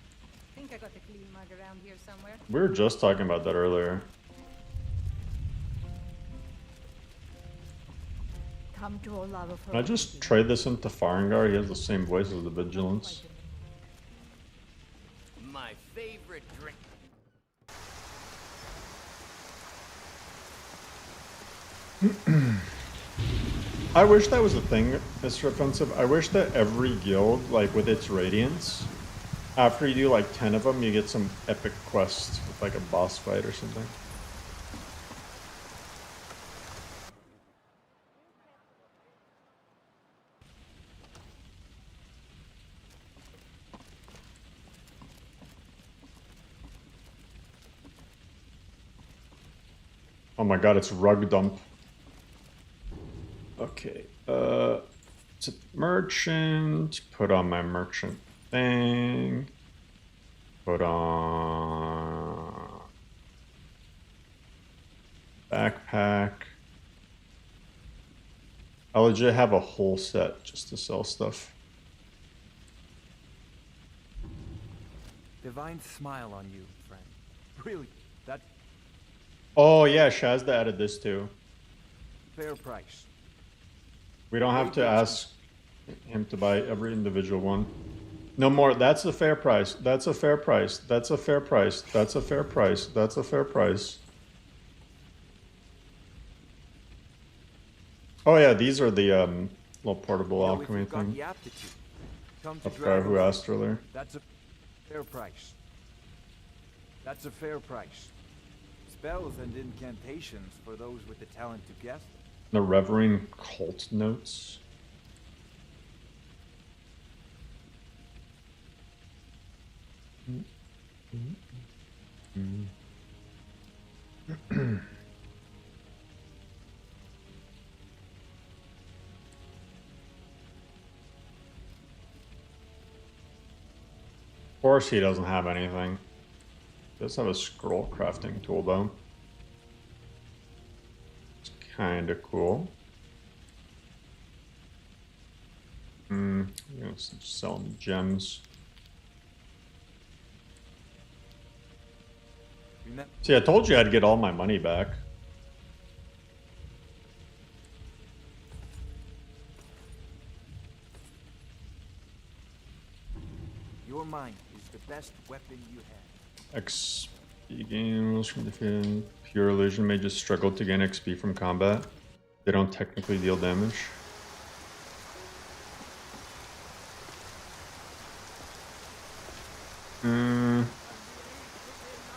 think I got a clean mug around here somewhere. We were just talking about that earlier. come to a love of Can I just trade this into Farengar? He has the same voice as the Vigilance. My favorite drink. I wish that was a thing, Mr. Offensive. I wish that every guild, like with its radiance, after you do like 10 of them, you get some epic quest with like a boss fight or something. Oh my god, it's rug dump. Okay, it's a merchant. Put on my merchant thing. Put on backpack. I legit have a whole set just to sell stuff. Divine smile on you, friend. Really, that Oh yeah, Shazda added this too. fair price. We don't have to ask him to buy every individual one. No more. That's a fair price. That's a fair price. That's a fair price. That's a fair price. That's a fair price. Oh yeah, these are the little portable alchemy thing. I forgot who asked earlier. That's a fair price. That's a fair price. Spells and incantations for those with the talent to guess. The Reverend cult notes. Of course he doesn't have anything. He does have a scroll crafting tool though. It's kinda cool. I'm gonna sell him gems. See, I told you I'd get all my money back. Your mind is the best weapon you have. XP gains from defeating pure illusion may just struggle to gain XP from combat. They don't technically deal damage.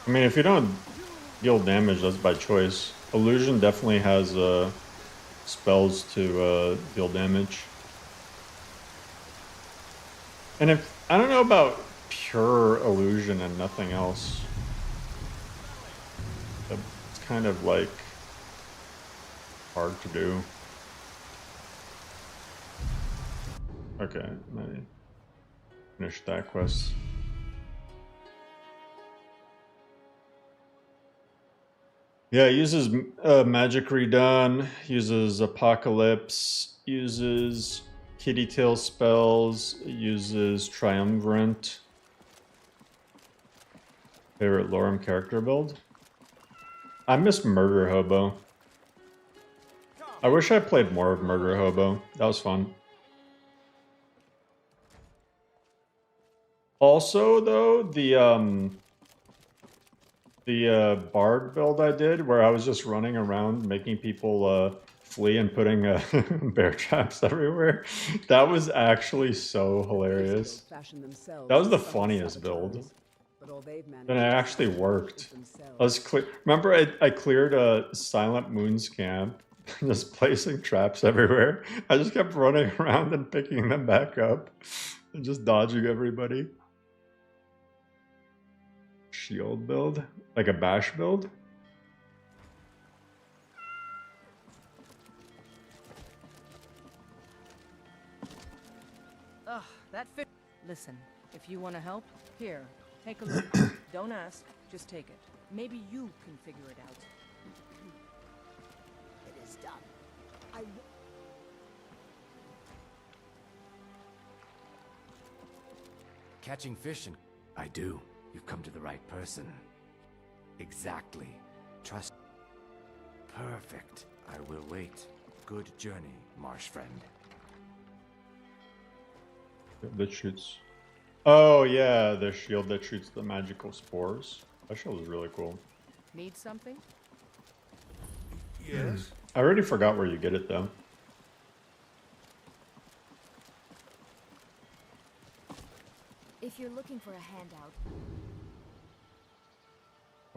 I mean, if you don't deal damage, that's by choice. Illusion definitely has spells to deal damage. And if I don't know about pure illusion and nothing else, it's kind of like hard to do. Okay, let me finish that quest. Yeah, it uses Magic Redone, uses Apocalypse, uses Kitty Tail spells, uses Triumvirate. Favorite LoreRim character build? I miss Murder Hobo. I wish I played more of Murder Hobo. That was fun. Also, though, the Bard build I did, where I was just running around making people flee and putting bear traps everywhere, that was actually so hilarious. That was the funniest build. And it actually worked. I was remember I cleared a Silent Moon's camp, just placing traps everywhere. I just kept running around and picking them back up and just dodging everybody. Shield build? Like a bash build? Ugh, that fit. Listen, if you want to help, here, take a look. Don't ask, just take it. Maybe you can figure it out. It is done. Catching fish and... I do. You've come to the right person. Exactly. Trust... Perfect. I will wait. good journey, marsh friend. That shoots. Oh yeah, the shield that shoots the magical spores. That shield is really cool. Need something? Yes? I already forgot where you get it though. If you're looking for a handout,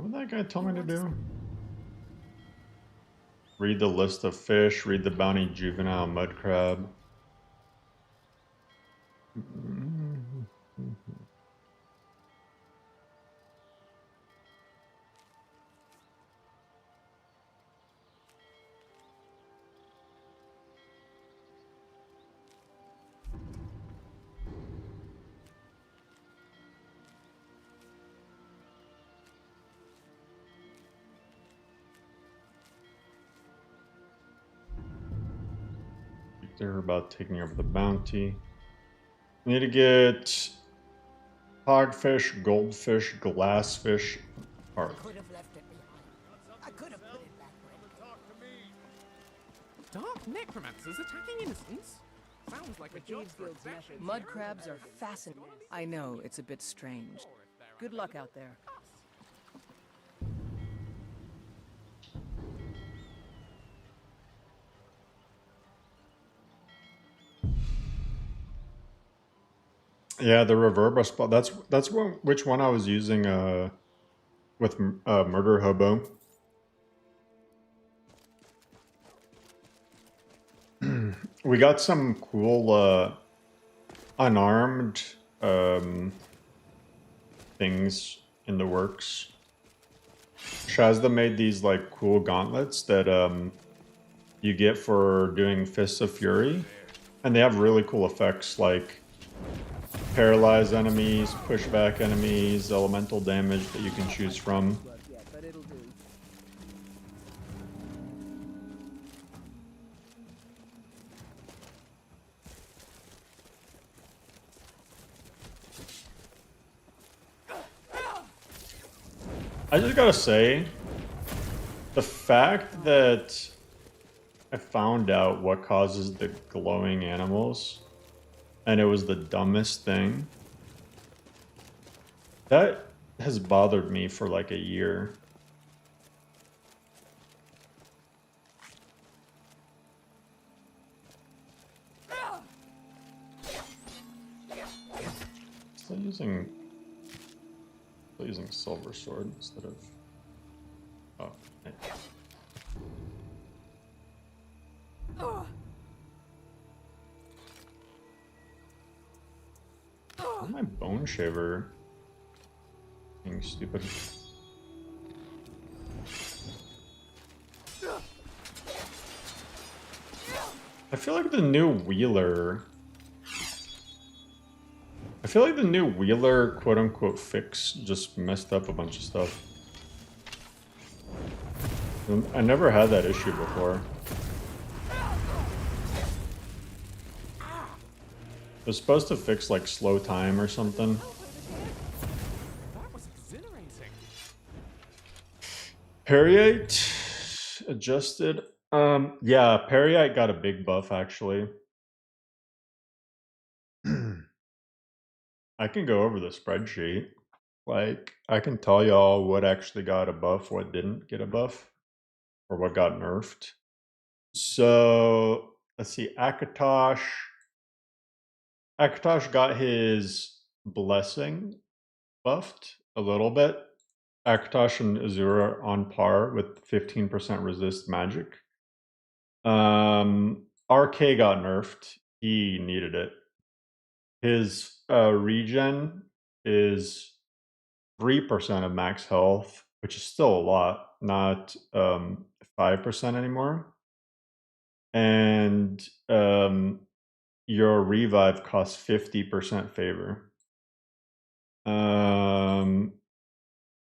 What did that guy tell me to do? Read the list of fish, read the bounty juvenile mud crab. They're about taking over the bounty. We need to get hogfish, goldfish, glassfish, carp. Could have left it behind. I could have put it back where it came. Dark necromancers attacking innocents? Sounds like a job for exception. Mud crabs are fascinating. I know, it's a bit strange. Good luck out there. Yeah, the reverb spot. That's which one I was using with Murder Hobo. We got some cool unarmed things in the works. Shazda made these like cool gauntlets that you get for doing Fists of Fury, and they have really cool effects like paralyze enemies, push back enemies, elemental damage that you can choose from. But it'll do. I just gotta say, the fact that I found out what causes the glowing animals, and it was the dumbest thing, that has bothered me for like a year. Still using silver sword instead of okay. Where's my bone shaver? Being stupid. I feel like the new Wheeler. I feel like the new Wheeler quote-unquote fix just messed up a bunch of stuff. I never had that issue before. It was supposed to fix like slow time or something. That was exhilarating. Periite adjusted. Yeah, Periite got a big buff actually. I can go over the spreadsheet. Like, I can tell y'all what actually got a buff, what didn't get a buff, or what got nerfed. So, let's see, Akatosh. Akatosh got his blessing buffed a little bit. Akatosh and Azura are on par with 15% resist magic. RK got nerfed. He needed it. His regen is 3% of max health, which is still a lot, not 5% anymore. And your revive costs 50% favor.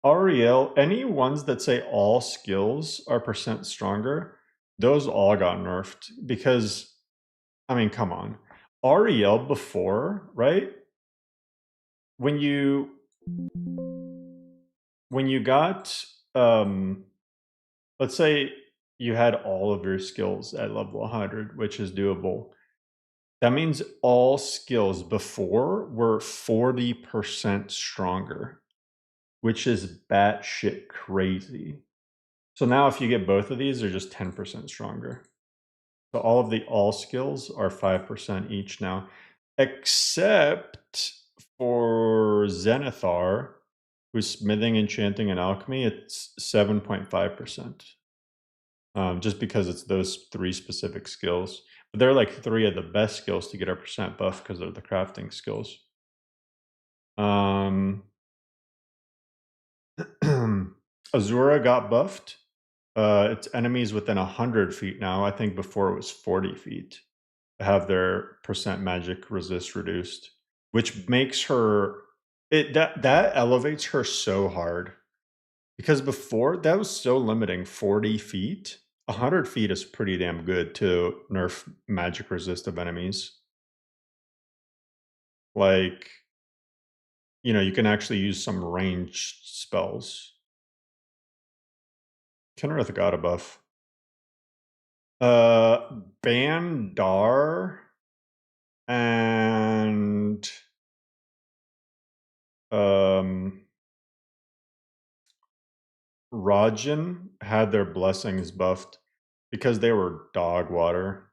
Ariel, any ones that say all skills are percent stronger, those all got nerfed because, I mean, come on. Ariel before, right? When you got let's say you had all of your skills at level 100, which is doable. That means all skills before were 40% stronger, which is batshit crazy. So now if you get both of these, they're just 10% stronger. So all of the all skills are 5% each now, except for Zenithar, who's smithing, enchanting, and alchemy, it's 7.5%. Just because it's those 3 specific skills. But they're like 3 of the best skills to get our percent buff because they're the crafting skills. Azura got buffed. Its enemies within 100 feet now. I think before it was 40 feet. Have their percent magic resist reduced, which makes her that elevates her so hard. Because before that was so limiting, 40 feet. 100 feet is pretty damn good to nerf magic resistive enemies. Like, you know, you can actually use some ranged spells. Kenrith got a buff. Bandar and Rajan had their blessings buffed because they were dog water.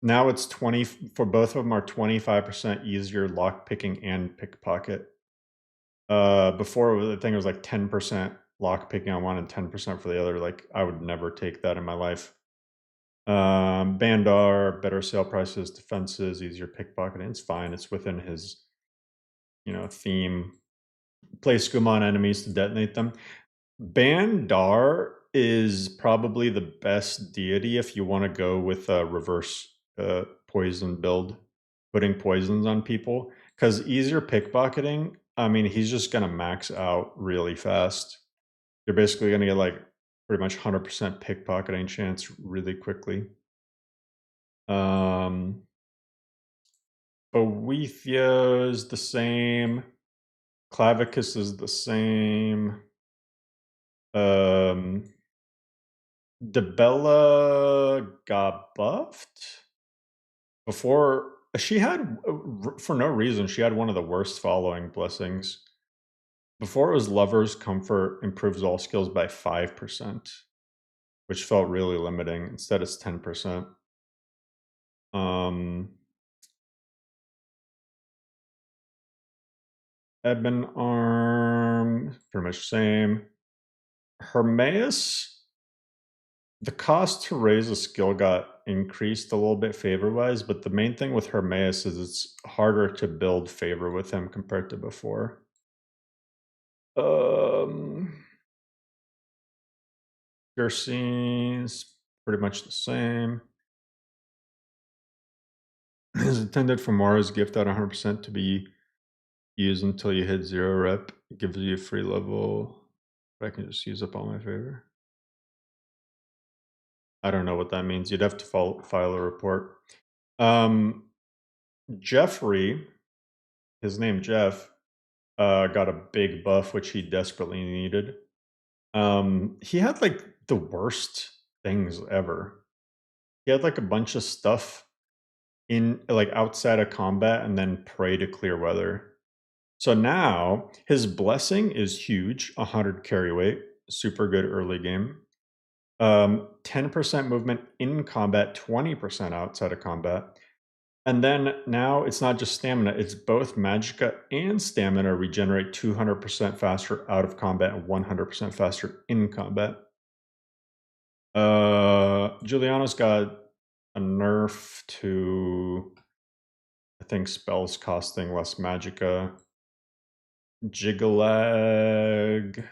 Now it's 20 for both of them are 25% easier lock picking and pickpocket. Before I think it was like 10% lock picking on one and 10% for the other. Like I would never take that in my life. Bandar, better sale prices, defenses, easier pickpocketing. It's fine. It's within his, you know, theme. Place Skooma on enemies to detonate them. Bandar is probably the best deity if you want to go with a reverse poison build, putting poisons on people. Because easier pickpocketing, I mean, he's just going to max out really fast. You're basically going to get like pretty much 100% pickpocketing chance really quickly. Boethia is the same. Clavicus is the same. Debella got buffed before she had, for no reason, she had one of the worst following blessings. Before it was Lover's Comfort improves all skills by 5%, which felt really limiting. Instead, it's 10%. Ebon Arm, pretty much same. Hermaeus, the cost to raise a skill got increased a little bit favor-wise, but the main thing with Hermaeus is it's harder to build favor with him compared to before. Gersine's pretty much the same. Is intended for Mara's gift at 100% to be used until you hit 0 rep. It gives you a free level. But I can just use up all my favor. I don't know what that means. You'd have to file a report. Jeffrey, his name Jeff, got a big buff, which he desperately needed. He had like the worst things ever. He had like a bunch of stuff in like outside of combat and then pray to clear weather. So now his blessing is huge, 100 carry weight, super good early game. 10% movement in combat, 20% outside of combat. And then now it's not just stamina, it's both magicka and stamina regenerate 200% faster out of combat and 100% faster in combat. Juliana's got a nerf to, I think, spells costing less magicka. Jigalag.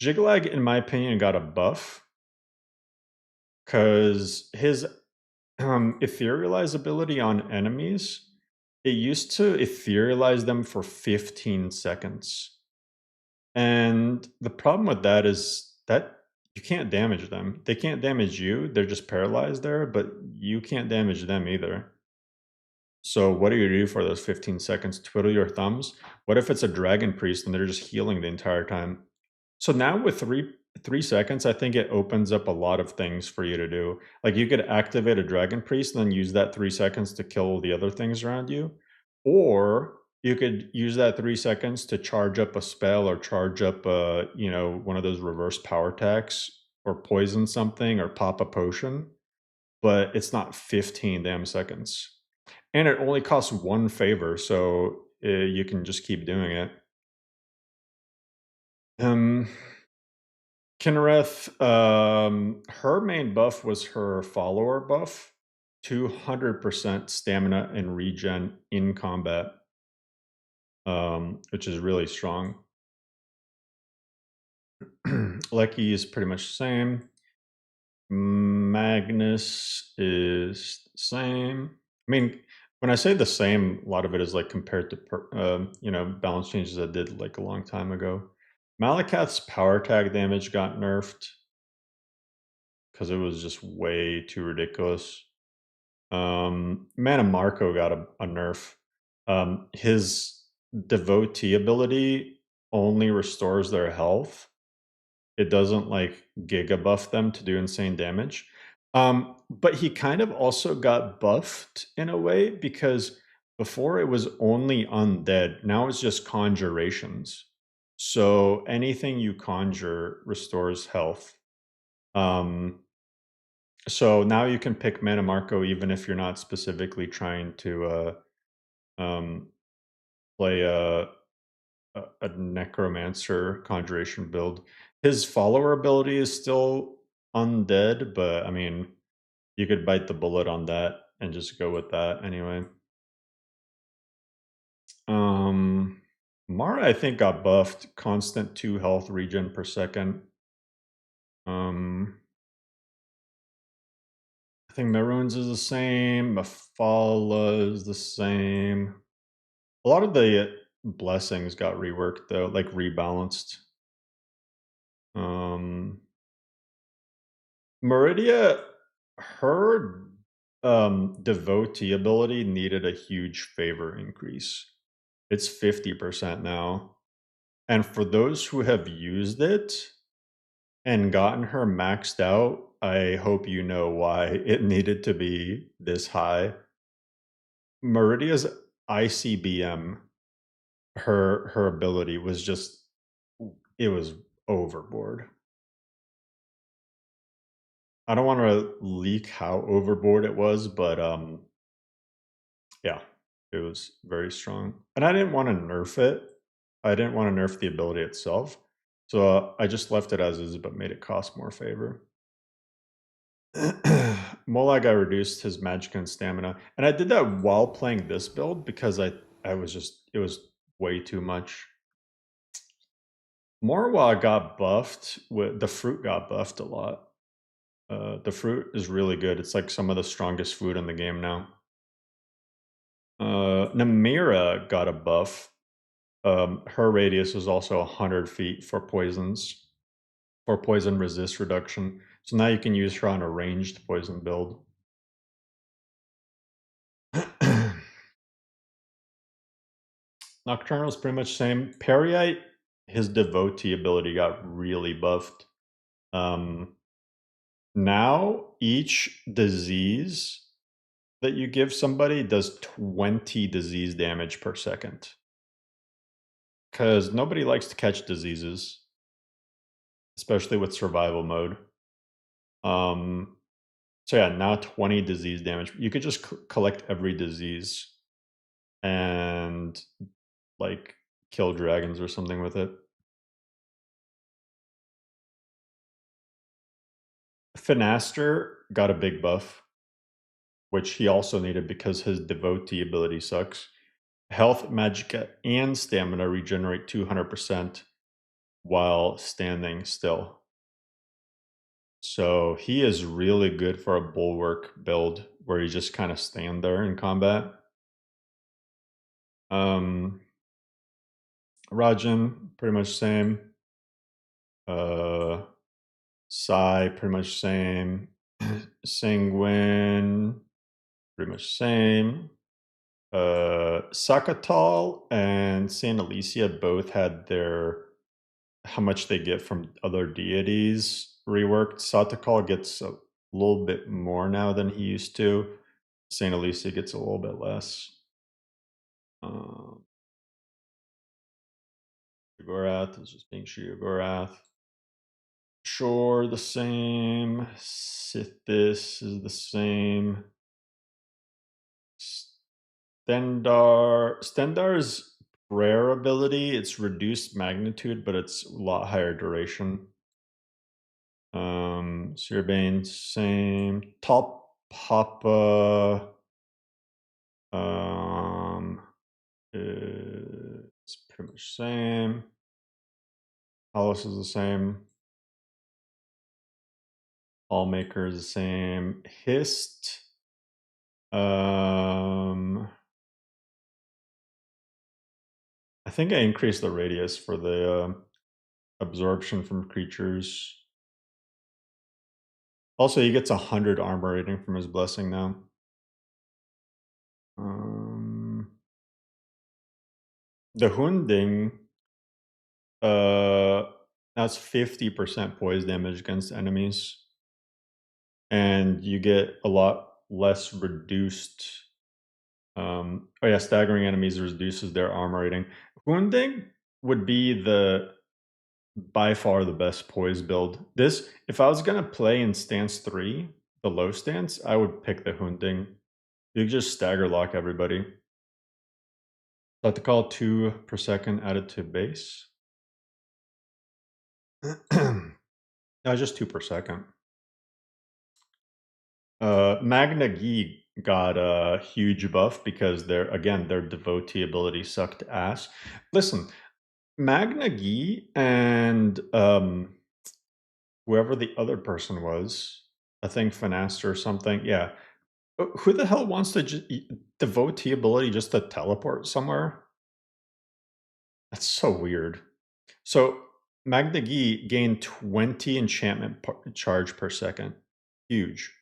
Jigalag, in my opinion, got a buff because his etherealize ability on enemies, it used to etherealize them for 15 seconds. And the problem with that is that you can't damage them. They can't damage you. They're just paralyzed there, but you can't damage them either. So what do you do for those 15 seconds? Twiddle your thumbs? What if it's a dragon priest and they're just healing the entire time? So now with 3 seconds, I think it opens up a lot of things for you to do. Like you could activate a Dragon Priest and then use that 3 seconds to kill the other things around you. Or you could use that 3 seconds to charge up a spell or charge up one of those reverse power attacks or poison something or pop a potion. But it's not 15 damn seconds. And it only costs one favor, so you can just keep doing it. Kinnereth, her main buff was her follower buff, 200% stamina and regen in combat, which is really strong. Lecky is pretty much the same. Magnus is the same. I mean, when I say the same, a lot of it is like compared to balance changes I did like a long time ago. Malakath's power tag damage got nerfed because it was just way too ridiculous. Mana Marco got a nerf. His devotee ability only restores their health. It doesn't like giga buff them to do insane damage. But he kind of also got buffed in a way because before it was only undead. Now it's just conjurations. So anything you conjure restores health. So now you can pick Mana Marco even if you're not specifically trying to play a necromancer conjuration build. His follower ability is still undead, but I mean, you could bite the bullet on that and just go with that anyway. Mara, I think, got buffed. Constant 2 health regen per second. I think Maroon's is the same. Mafala is the same. A lot of the blessings got reworked though, like rebalanced. Meridia, her devotee ability needed a huge favor increase. It's 50% now. And for those who have used it and gotten her maxed out, I hope you know why it needed to be this high. Meridia's ICBM, her ability was just, it was overboard. I don't want to leak how overboard it was, but yeah, it was very strong. And I didn't want to nerf it. I didn't want to nerf the ability itself. So I just left it as is, but made it cost more favor. Molag, I reduced his magic and stamina. And I did that while playing this build because I was just, it was way too much. Morwa got buffed, the fruit got buffed a lot. The fruit is really good. It's like some of the strongest food in the game now. Namira got a buff. Her radius is also 100 feet for poisons, for poison resist reduction. So now you can use her on a ranged poison build. Nocturnal's pretty much same. Periite, his devotee ability got really buffed. Now each disease that you give somebody does 20 disease damage per second. Because nobody likes to catch diseases, especially with survival mode. So yeah, now 20 disease damage. You could just collect every disease and like kill dragons or something with it. Finaster got a big buff, which he also needed because his devotee ability sucks. Health, magicka, and stamina regenerate 200% while standing still. So he is really good for a bulwark build where you just kind of stand there in combat. Rajan, pretty much same. Sai, pretty much same. Sanguine, pretty much same. Sakatal and Saint Alicia both had their how much they get from other deities reworked. Satakal gets a little bit more now than he used to. Saint Alicia gets a little bit less. Shugorath is just being Shugorath. Shore the same. Sithis is the same. Stendar's rare ability, it's reduced magnitude, but it's a lot higher duration. Searbane, same. Top Papa. It's pretty much same. Alice is the same. Allmaker is the same. Hist. I think I increased the radius for the absorption from creatures. Also, he gets 100 armor rating from his blessing now. The Hunding, that's 50% poise damage against enemies. And you get a lot less reduced. Oh yeah, staggering enemies reduces their armor rating. Hunding would be by far the best poise build. This, if I was gonna play in stance 3, the low stance, I would pick the Hunding. You just stagger lock everybody. So I have to call 2 per second added to base. No, just 2 per second. Magna Gi got a huge buff because their devotee ability sucked ass. Listen, Magna Gi and whoever the other person was, I think Fanaster or something. Yeah, who the hell wants to devotee ability just to teleport somewhere? That's so weird. So Magna Gi gained 20 enchantment charge per second. Huge.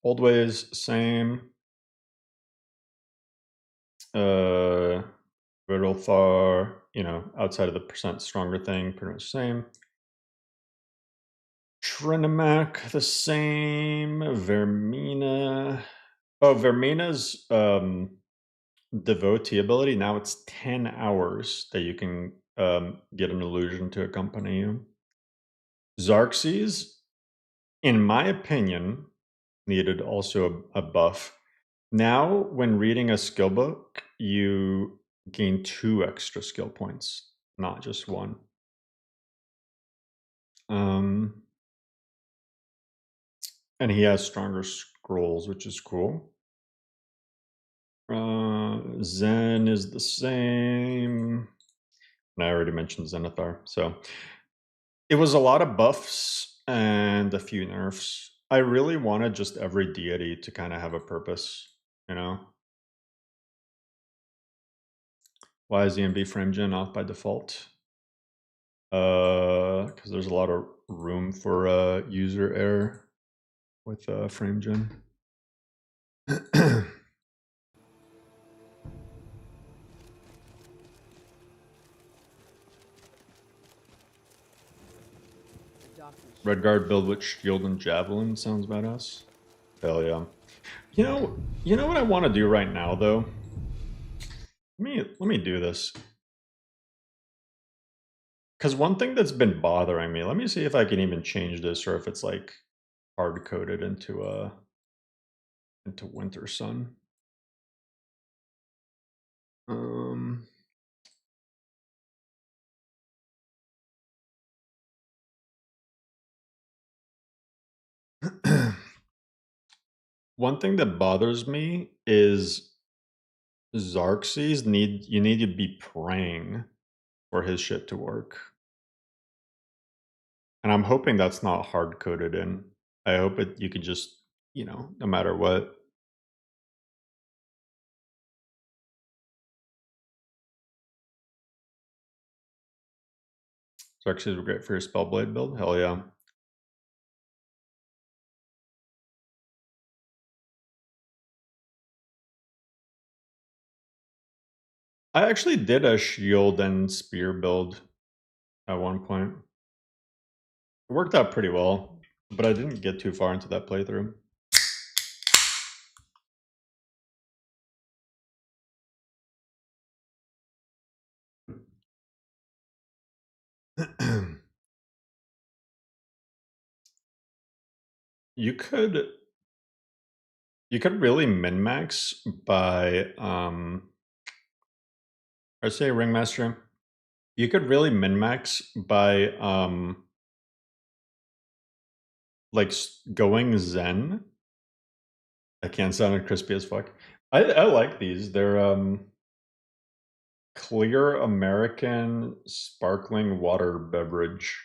Old ways, same. Riddlethar, outside of the percent stronger thing, pretty much same. Trinimac, the same. Vermina. Oh, Vermina's devotee ability, now it's 10 hours that you can get an illusion to accompany you. Xarxes, in my opinion, needed also a buff. Now, when reading a skill book, you gain 2 extra skill points, not just 1. And he has stronger scrolls, which is cool. Zen is the same. And I already mentioned Zenithar. So it was a lot of buffs and a few nerfs. I really wanted just every deity to kind of have a purpose, Why is EMB frame gen off by default? Because there's a lot of room for user error with frame gen. Redguard build with shield and javelin sounds badass. Hell yeah. You know what I want to do right now though? Let me do this. Because one thing that's been bothering me, let me see if I can even change this or if it's like hard coded into Winter Sun. One thing that bothers me is Xarxes you need to be praying for his shit to work. And I'm hoping that's not hard coded in. I hope you could just, no matter what. Xarxes were great for your Spellblade build. Hell yeah. I actually did a shield and spear build at one point. It worked out pretty well, but I didn't get too far into that playthrough. You could really min-max by I say ringmaster. You could really min-max by like going Zen. I can't sound crispy as fuck. I like these. They're clear American sparkling water beverage.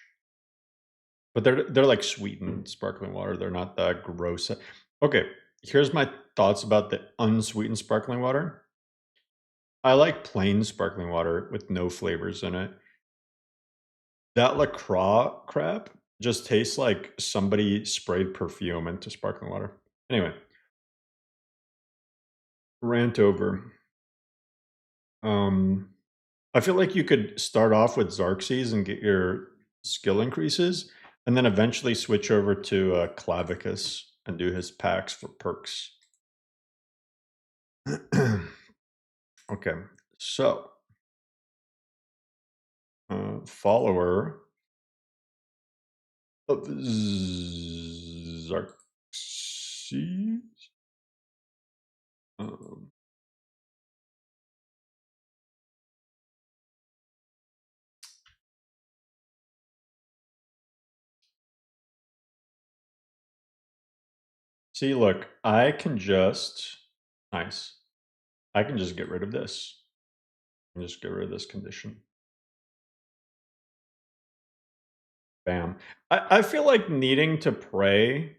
But they're like sweetened sparkling water. They're not that gross. Okay, here's my thoughts about the unsweetened sparkling water. I like plain sparkling water with no flavors in it. That LaCroix crap just tastes like somebody sprayed perfume into sparkling water. Anyway, rant over. I feel like you could start off with Xerxes and get your skill increases, and then eventually switch over to Clavicus and do his packs for perks. Okay, so follower of Xerxes. See, look, I can just nice. I can just get rid of this. And just get rid of this condition. Bam. I feel like needing to pray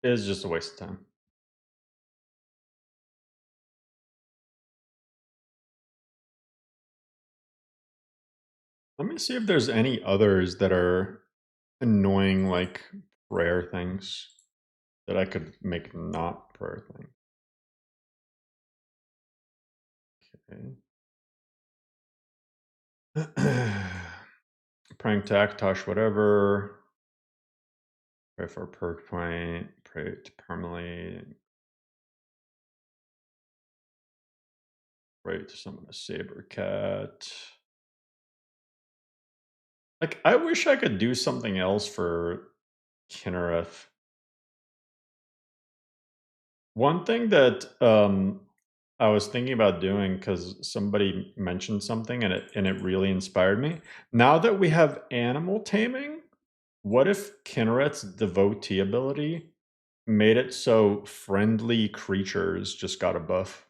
is just a waste of time. Let me see if there's any others that are annoying, like prayer things that I could make not prayer things. Okay. Prank Tosh, whatever. Pray for a perk point. Pray to permanently. Pray to summon a saber cat. Like, I wish I could do something else for Kinnereth. One thing that I was thinking about doing, because somebody mentioned something and it really inspired me. Now that we have animal taming, what if Kinnereth's devotee ability made it so friendly creatures just got a buff?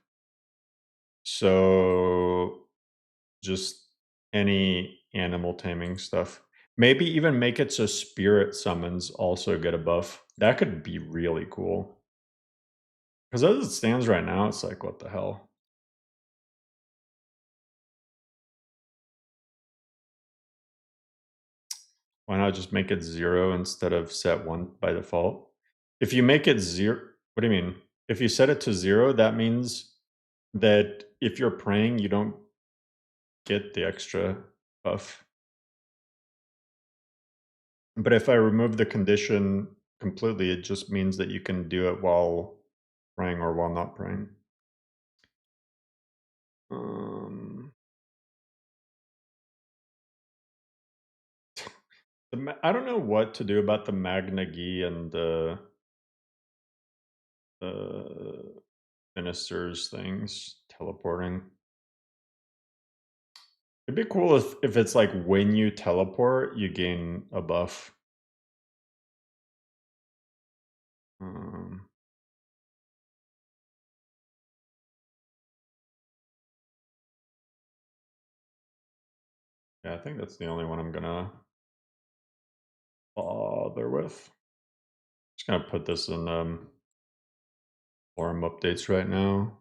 So just any animal taming stuff. Maybe even make it so spirit summons also get a buff. That could be really cool. Because as it stands right now, it's like, what the hell? Why not just make it 0 instead of set 1 by default? If you make it 0, what do you mean? If you set it to 0, that means that if you're praying, you don't get the extra buff. But if I remove the condition completely, it just means that you can do it while praying or while not praying. I don't know what to do about the Magna Gi and the ministers things teleporting. It'd be cool if it's like when you teleport, you gain a buff. Yeah, I think that's the only one I'm gonna bother with. Just gonna put this in forum updates right now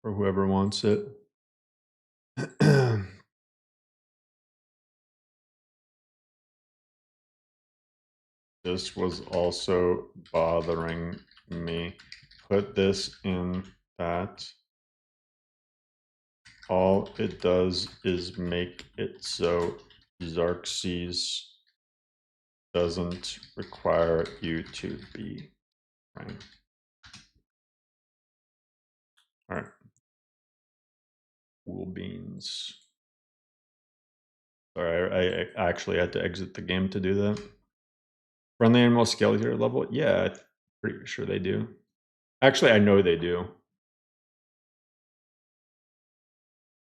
for whoever wants it. This was also bothering me. Put this in that. All it does is make it so Xerxes doesn't require you to be right. All right. Cool beans. Sorry, I actually had to exit the game to do that. Friendly animal scale your level? Yeah, I'm pretty sure they do. Actually, I know they do.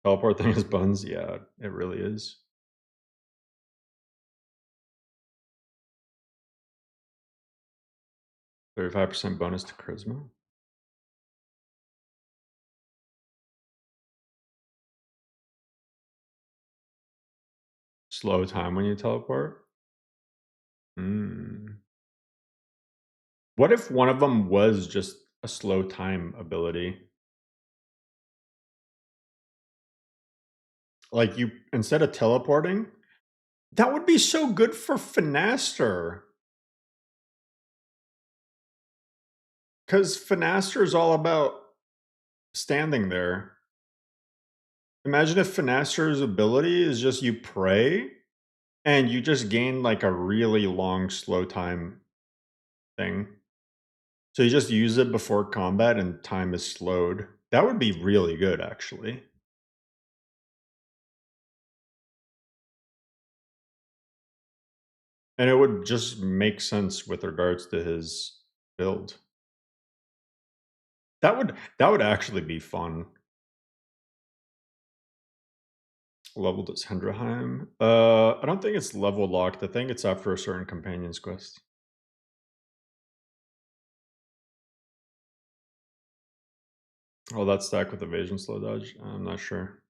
Teleport thing is buns? Yeah, it really is. %35 bonus to charisma. Slow time when you teleport? What if one of them was just a slow time ability? Like you, instead of teleporting, that would be so good for Finaster. Because Finaster is all about standing there. Imagine if Finaster's ability is just you pray and you just gain like a really long slow time thing. So you just use it before combat and time is slowed. That would be really good, actually. And it would just make sense with regards to his build. That would actually be fun. Leveled as Hendraheim. I don't think it's level locked. I think it's after a certain companion's quest. Oh, that's stacked with evasion slow dodge. I'm not sure.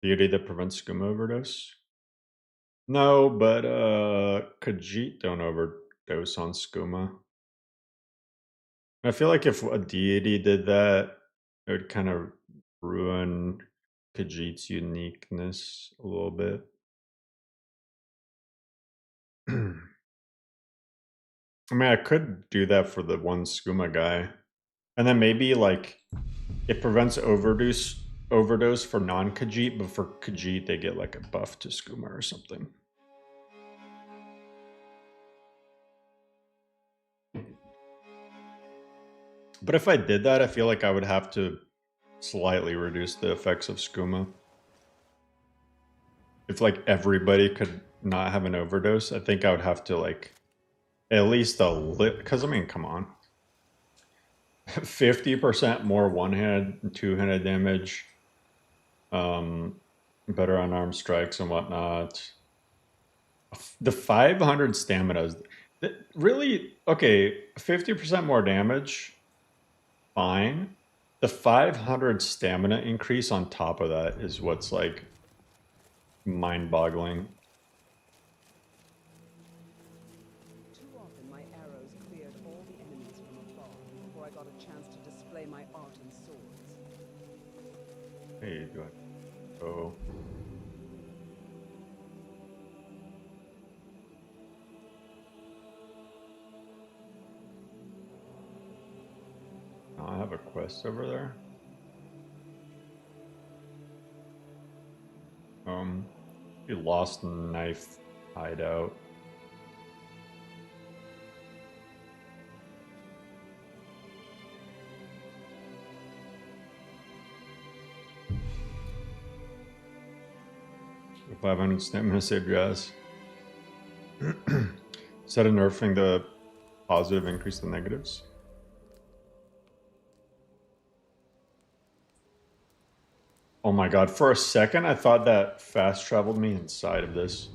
Deity that prevents skooma overdose. No, but Khajiit don't overdose on skooma. I feel like if a deity did that, it would kind of ruin Khajiit's uniqueness a little bit. I mean, I could do that for the one skooma guy. And then maybe like it prevents overdose for non-Khajiit, but for Khajiit they get like a buff to skooma or something. But if I did that, I feel like I would have to slightly reduce the effects of skooma. If like everybody could not have an overdose, I think I would have to like at least a lit, because I mean, come on. 50% more one-handed and two-handed damage. Better unarmed strikes and whatnot. The 500 stamina is really okay. 50% more damage, fine. The 500 stamina increase on top of that is what's like mind-boggling. Too often my arrows cleared all the enemies from afar before I got a chance to display my art and swords. Hey, do I? Oh. I have a quest over there. You lost knife hideout. With 500 stamina saved your ass. Instead of nerfing the positive, increase the negatives. Oh my god, for a second I thought that fast traveled me inside of this.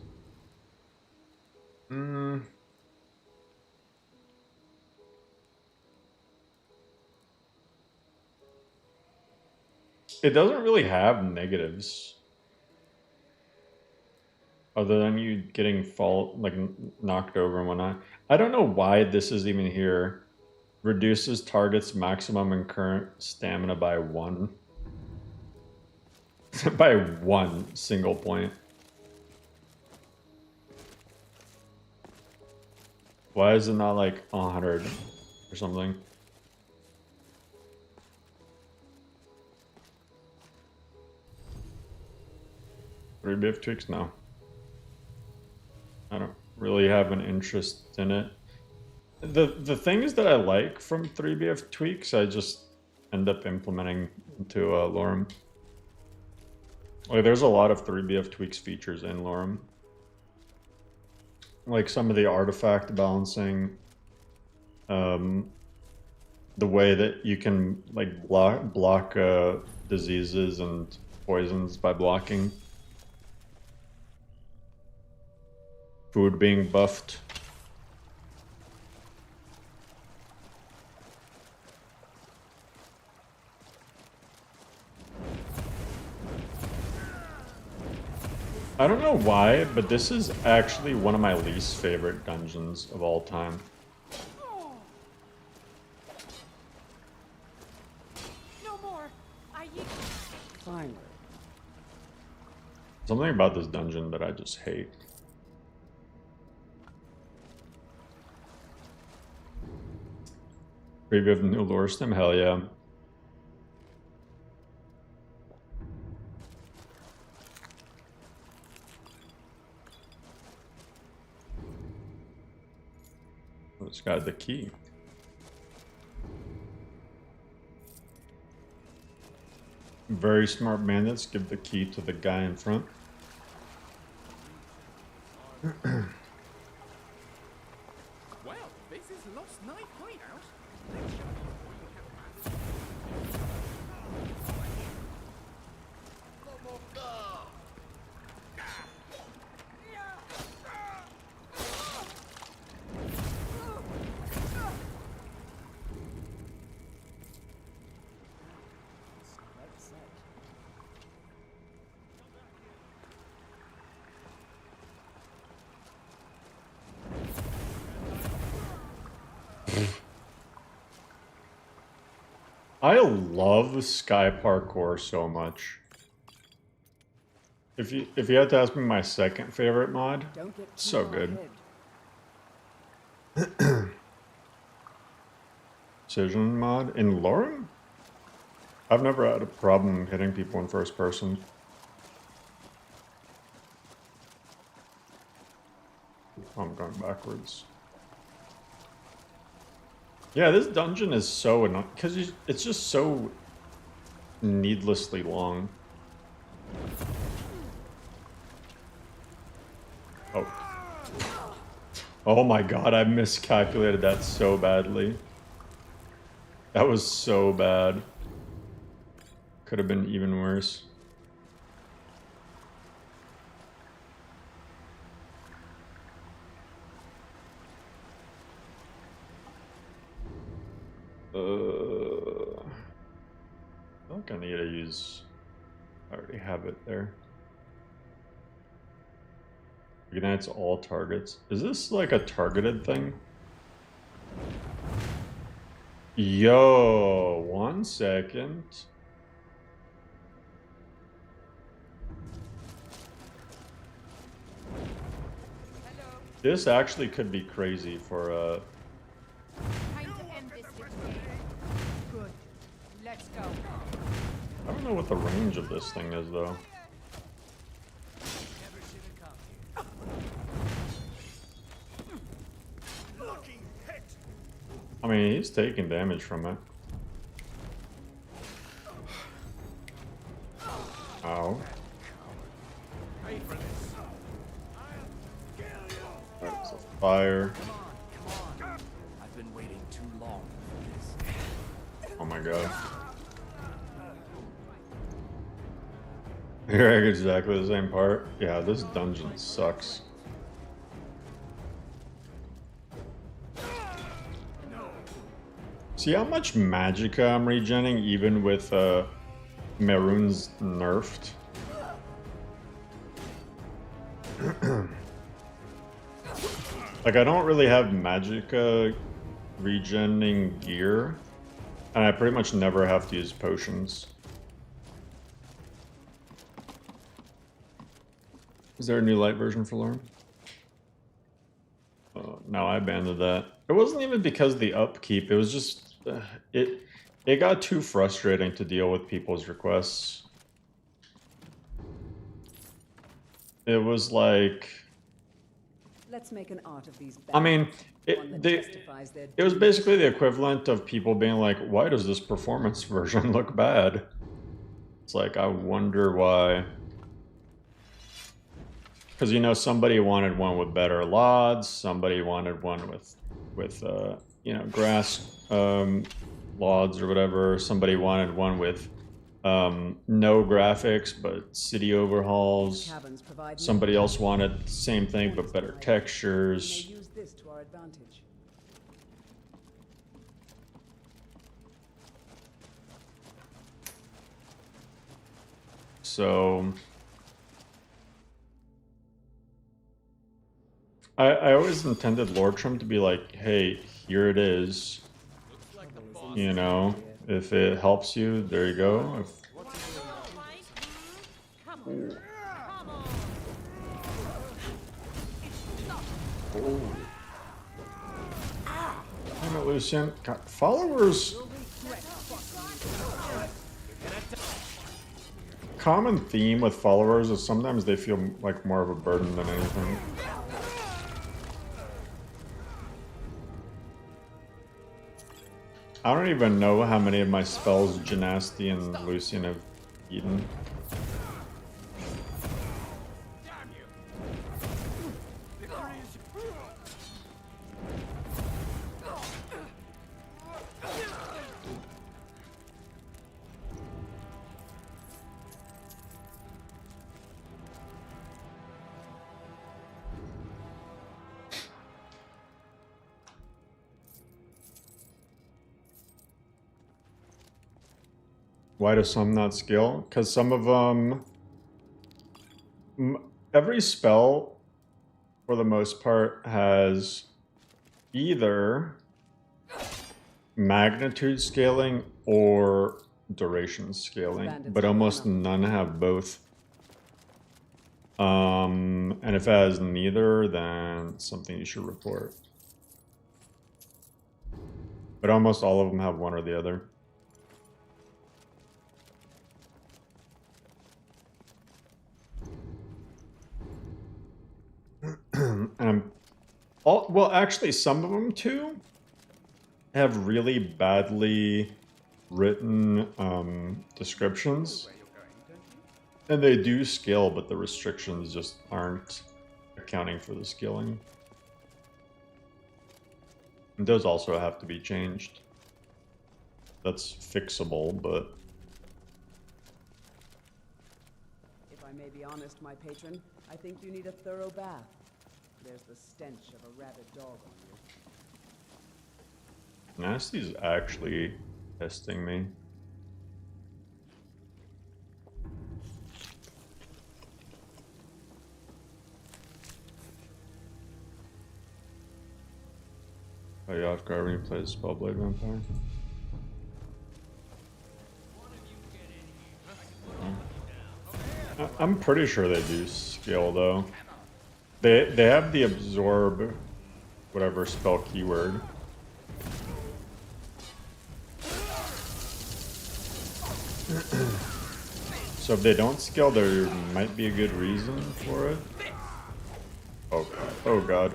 It doesn't really have negatives. Other than you getting knocked over and whatnot. I don't know why this is even here. Reduces target's maximum and current stamina by 1. By 1 single point. Why is it not like 100 or something? 3BF tweaks? No. I don't really have an interest in it. The things that I like from 3BF tweaks, I just end up implementing into LoreRim. Like, there's a lot of 3BF tweaks features in LoreRim. Like some of the artifact balancing, the way that you can like block diseases and poisons by blocking. Food being buffed. I don't know why, but this is actually one of my least favorite dungeons of all time. No more. Finally. Something about this dungeon that I just hate. Preview of new lore stem? Hell yeah. It's got the key. Very smart bandits give the key to the guy in front. Well, this is Lost Night Hideout. Let's show you what you have managed. I love sky parkour so much. If you had to ask me my second favorite mod, so good. Precision mod in LoreRim? I've never had a problem hitting people in first person. I'm going backwards. Yeah, this dungeon is so annoying because it's just so needlessly long. Oh. Oh my god, I miscalculated that so badly. That was so bad. Could have been even worse. I think I need to use... I already have it there. Ignites all targets. Is this like a targeted thing? Yo, 1 second. This actually could be crazy for Time to end this situation. Good. Let's go. I don't know what the range of this thing is though. I mean, he's taking damage from it. Ow. That's a fire. I've been waiting too long for this. Oh my god. You're exactly the same part. Yeah, this dungeon sucks. See how much magicka I'm regenning even with Maroon's nerfed? Like, I don't really have magicka regenning gear, and I pretty much never have to use potions. Is there a new light version for LoreRim? No, I abandoned that. It wasn't even because of the upkeep, it was just... it got too frustrating to deal with people's requests. it was like, Let's make an art of these I mean, one that justifies their it was deeds. basically the equivalent of people being like, why does this performance version look bad? It's like, I wonder why. Because, you know, somebody wanted one with better LODs, somebody wanted one with you know, grass LODs or whatever, somebody wanted one with no graphics but city overhauls, somebody else wanted the same thing but better textures. We may use this to our advantage. So I always intended LoreRim to be like, hey, here it is. You know, if it helps you, there you go. If... Oh. Damn it, Lucian. God, followers. Common theme with followers is sometimes they feel like more of a burden than anything. I don't even know how many of my spells Genasti and Lucian have eaten. Why do some not scale? Because some of them... every spell, for the most part, has either magnitude scaling or duration scaling, but almost none have both. And if it has neither, then it's something you should report. But almost all of them have one or the other. Well, actually, some of them too have really badly written descriptions, and they do scale, but the restrictions just aren't accounting for the scaling. And those also have to be changed. That's fixable, but... If I may be honest, my patron, I think you need a thorough bath. There's the stench of a rabid dog on you. Nasty's actually testing me. Oh, you off guard when you play the Spellblade Vampire? I'm pretty sure they do scale though. They have the absorb whatever spell keyword. So if they don't scale, there might be a good reason for it. Oh god. Oh god.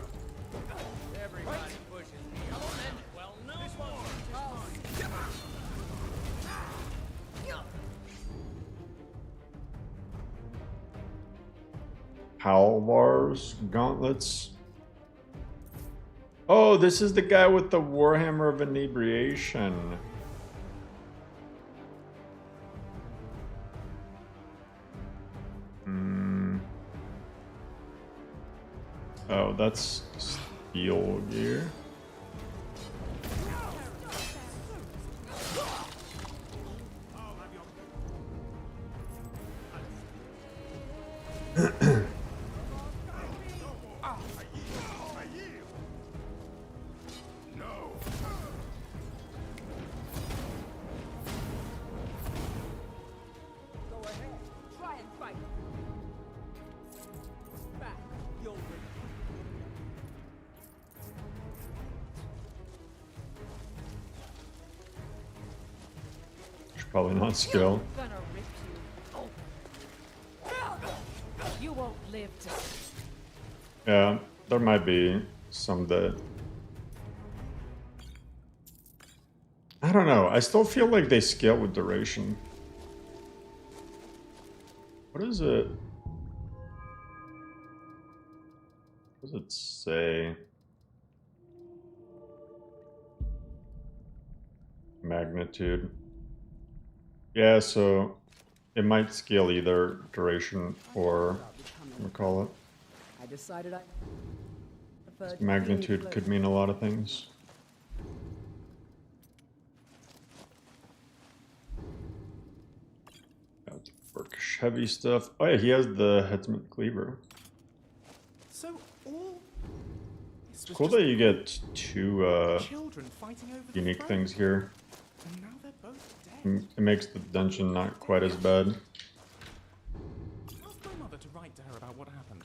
Halvar's gauntlets. Oh, this is the guy with the Warhammer of Inebriation. Oh, that's steel gear. Probably not skill. You won't live to see. Yeah, there might be some that... I don't know. I still feel like they scale with duration. What is it? What does it say? Magnitude. Yeah, so it might scale either duration or what do you call it? I decided I preferred Magnitude clean could mean a lot of things. Orcish heavy stuff. Oh yeah, he has the headsman cleaver. So all It's cool that you get two children fighting over the unique throne. things here. And now they're both dead. It makes the dungeon not quite as bad. Ask my mother to write to her about what happened.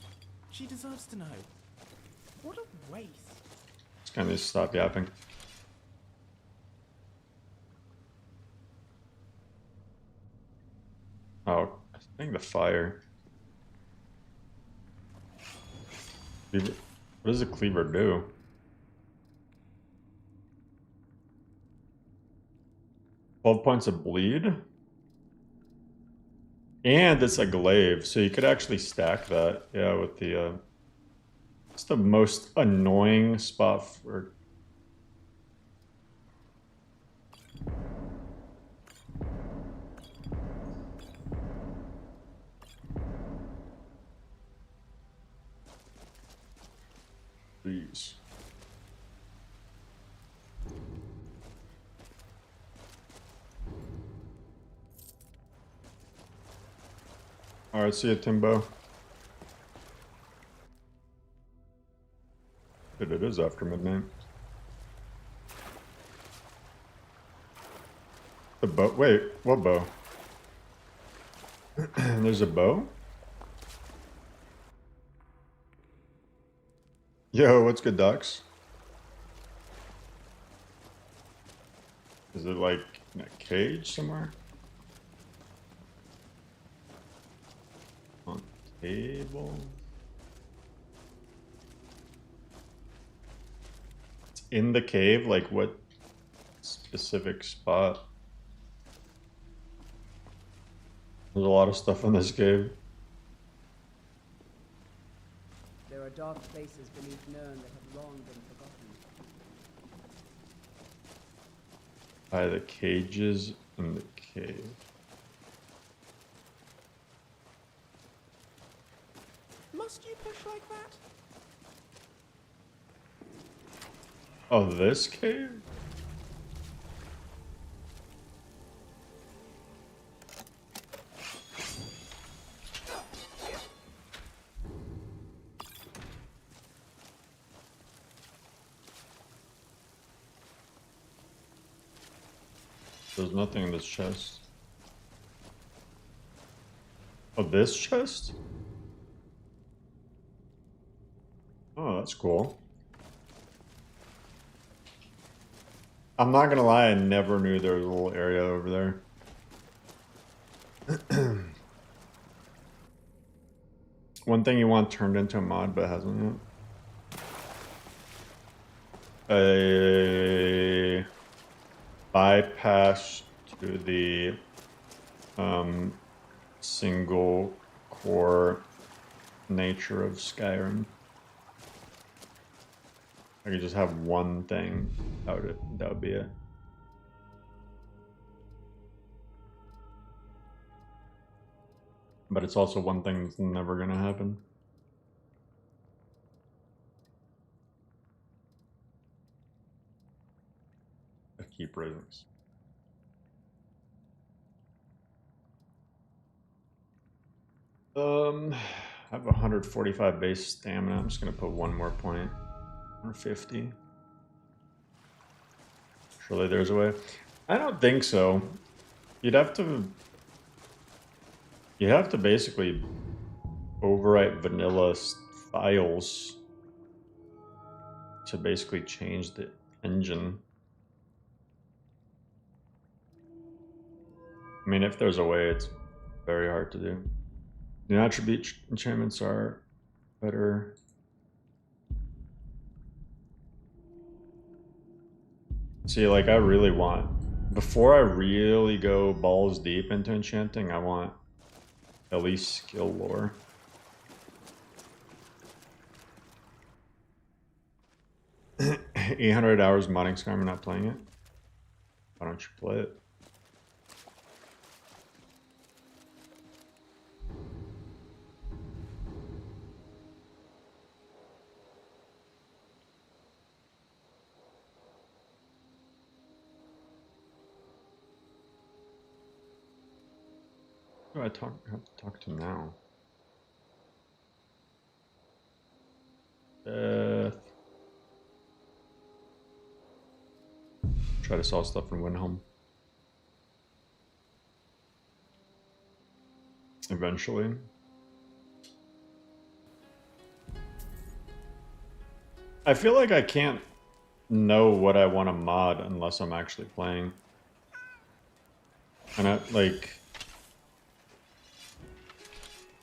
She deserves to know. What a waste. Just kind of stop yapping. Oh, I think the fire. Cleaver. What does the cleaver do? $12 of bleed? And it's a glaive, so you could actually stack that. Yeah, with the... it's the most annoying spot for... Please. Alright, see ya, Timbo. But it is after midnight. The bow? Wait, what bow? There's a bow? Yo, what's good, Docs? Is it like in a cage somewhere? On table? It's in the cave? Like what specific spot? There's a lot of stuff in this cave. There are dark places beneath Nirn that have long been forgotten. By the cages in the cave. Must you push like that? Oh, this cave? There's nothing in this chest. Oh, this chest? Oh, that's cool. I'm not gonna lie, I never knew there was a little area over there. One thing you want turned into a mod, but hasn't yet. A bypass to the single core nature of Skyrim. I could just have one thing. That would be it. But it's also one thing that's never gonna happen. I keep raising. I have 145 base stamina. I'm just gonna put one more point. 150. Surely there's a way. I don't think so. You'd have to basically overwrite vanilla files to basically change the engine. I mean, if there's a way, it's very hard to do. The attribute enchantments are better. See, like, I really want, before I really go balls deep into enchanting, I want at least skill lore. $800 modding Skyrim, not playing it. Why don't you play it? Who do I have to talk to now? Try to sell stuff from Windhelm. Eventually. I feel like I can't know what I want to mod unless I'm actually playing. And like,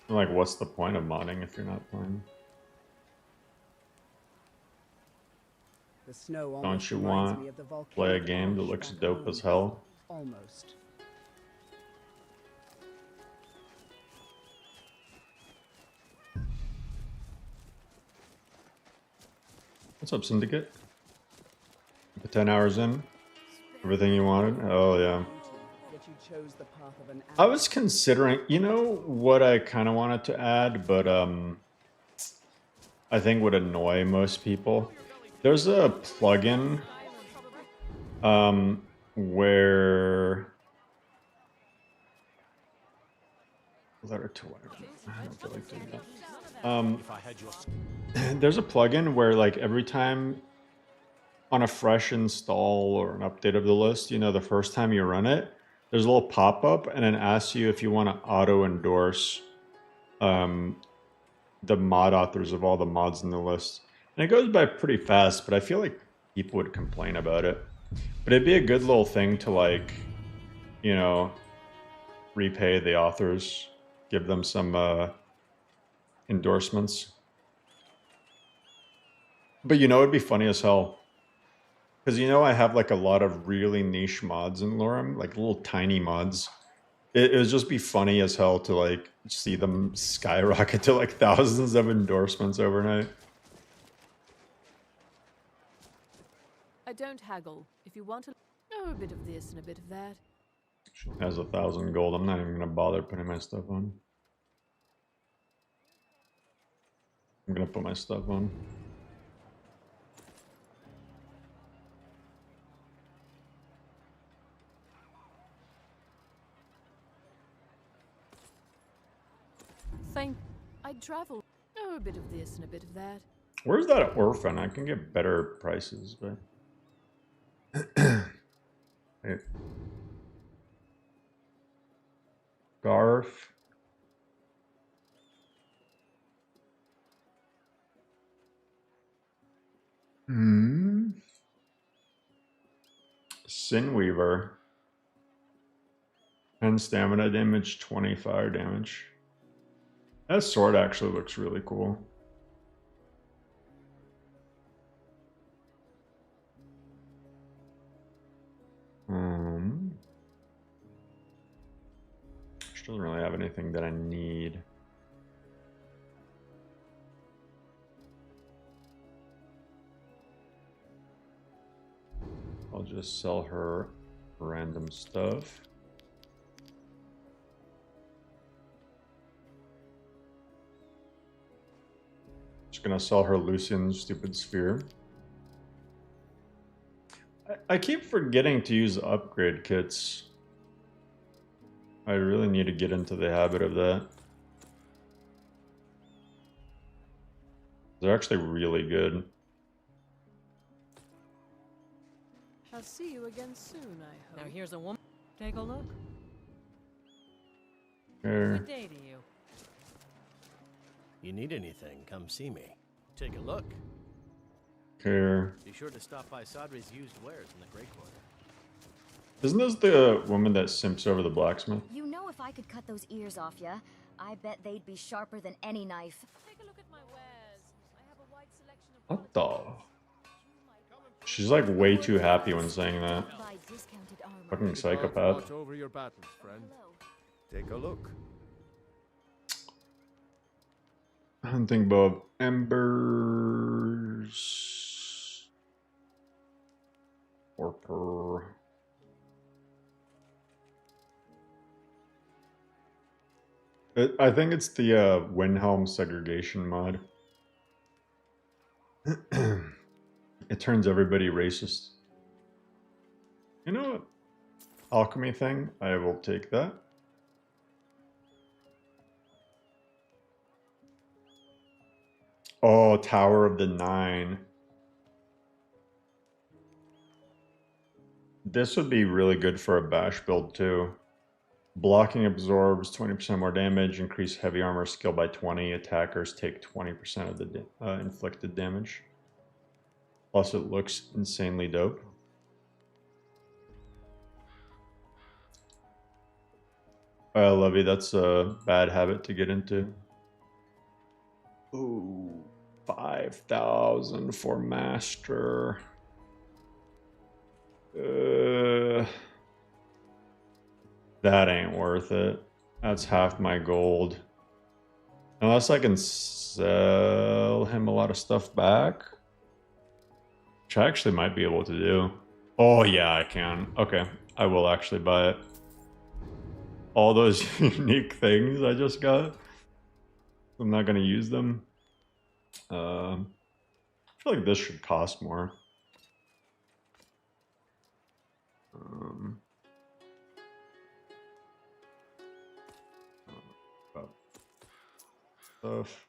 what's the point of modding if you're not playing? The snow Don't you want to play a game that looks dope as hell? Almost. What's up, Syndicate? 10 hours in? Everything you wanted? Oh, yeah. I was considering, you know what I kind of wanted to add, but I think would annoy most people. There's a plugin where letter to whatever. I don't feel like doing that. There's a plugin where like every time on a fresh install or an update of the list, you know, the first time you run it, there's a little pop-up and it asks you if you want to auto-endorse the mod authors of all the mods in the list. And it goes by pretty fast, but I feel like people would complain about it. But it'd be a good little thing to, like, you know, repay the authors, give them some endorsements. But you know, it'd be funny as hell. Because, you know, I have like a lot of really niche mods in LoreRim, like little tiny mods. It would just be funny as hell to like see them skyrocket to like thousands of endorsements overnight. I don't haggle. If you want to know a bit of this and a bit of that. She has 1,000 gold. I'm not even gonna bother putting my stuff on. I'm gonna put my stuff on. I'd travel. Know a bit of this and a bit of that. Where's that orphan? I can get better prices, but hey. Garth. Sinweaver. 10 stamina damage, 20 fire damage. That sword actually looks really cool. She doesn't really have anything that I need. I'll just sell her random stuff. Just gonna sell her Lucian's stupid sphere. I keep forgetting to use upgrade kits. I really need to get into the habit of that. They're actually really good. I'll see you again soon, I hope. Now here's a woman. Take a look. Here. Good day to you. You need anything, come see me. Take a look. Here. Be sure to stop by Sadri's used wares in the Grey Quarter. Isn't this the woman that simps over the blacksmith? You know, if I could cut those ears off ya, I bet they'd be sharper than any knife. Take a look at my wares. I have a wide selection of What the? She's like way too happy when saying that. Buy discounted armor. Fucking psychopath. Watch over your battles, friend. Take a look. Hunting bow of embers. Warper. I think it's the Windhelm segregation mod. It turns everybody racist. You know what? Alchemy thing, I will take that. Oh, Tower of the Nine. This would be really good for a bash build too. Blocking absorbs 20% more damage, increase heavy armor skill by 20. Attackers take 20% of the inflicted damage. Plus it looks insanely dope. Levy, that's a bad habit to get into. Ooh, 5,000 for master. That ain't worth it. That's half my gold. Unless I can sell him a lot of stuff back. Which I actually might be able to do. Oh yeah, I can. Okay, I will actually buy it. All those unique things I just got. I'm not gonna use them. I feel like this should cost more. Stuff.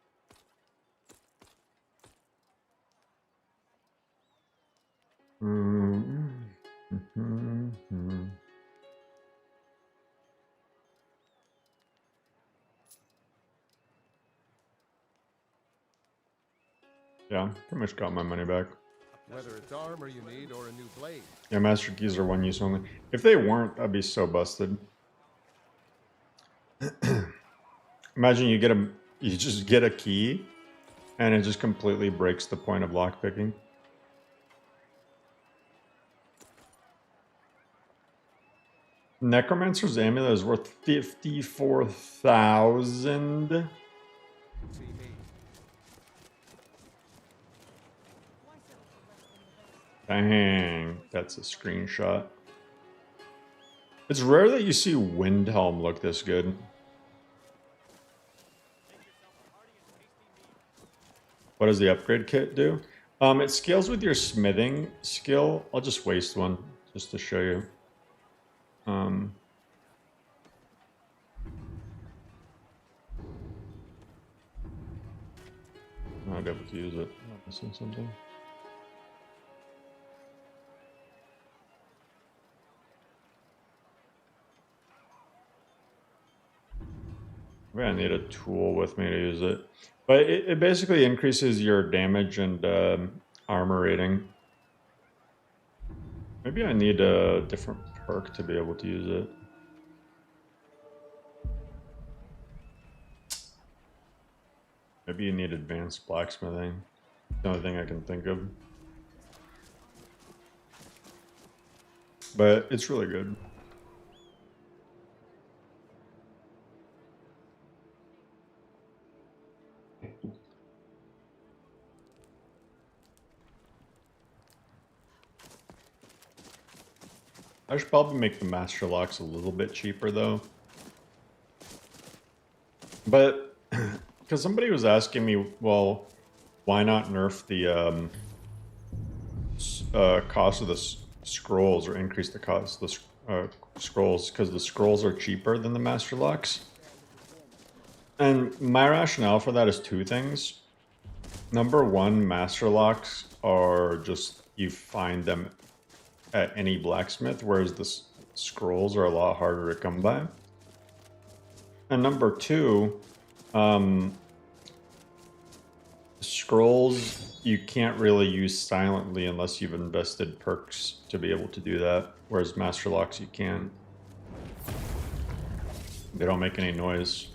Yeah, pretty much got my money back. Whether it's armor you need or a new blade. Yeah, master keys are one use only. If they weren't, I'd be so busted. Imagine you just get a key, and it just completely breaks the point of lockpicking. Necromancer's amulet is worth 54,000. Dang, that's a screenshot. It's rare that you see Windhelm look this good. What does the upgrade kit do? It scales with your smithing skill. I'll just waste one just to show you. I'll be able to use it. I'm missing something. Maybe I need a tool with me to use it. But it basically increases your damage and armor rating. Maybe I need a different perk to be able to use it. Maybe you need advanced blacksmithing. The only thing I can think of. But it's really good. I should probably make the master locks a little bit cheaper though. But, because somebody was asking me, well, why not nerf the cost of the scrolls or increase the cost of the scrolls, because the scrolls are cheaper than the master locks. And my rationale for that is two things. Number one, master locks are just, you find them at any blacksmith, whereas the scrolls are a lot harder to come by. And number two, scrolls you can't really use silently unless you've invested perks to be able to do that, whereas master locks you can. They don't make any noise.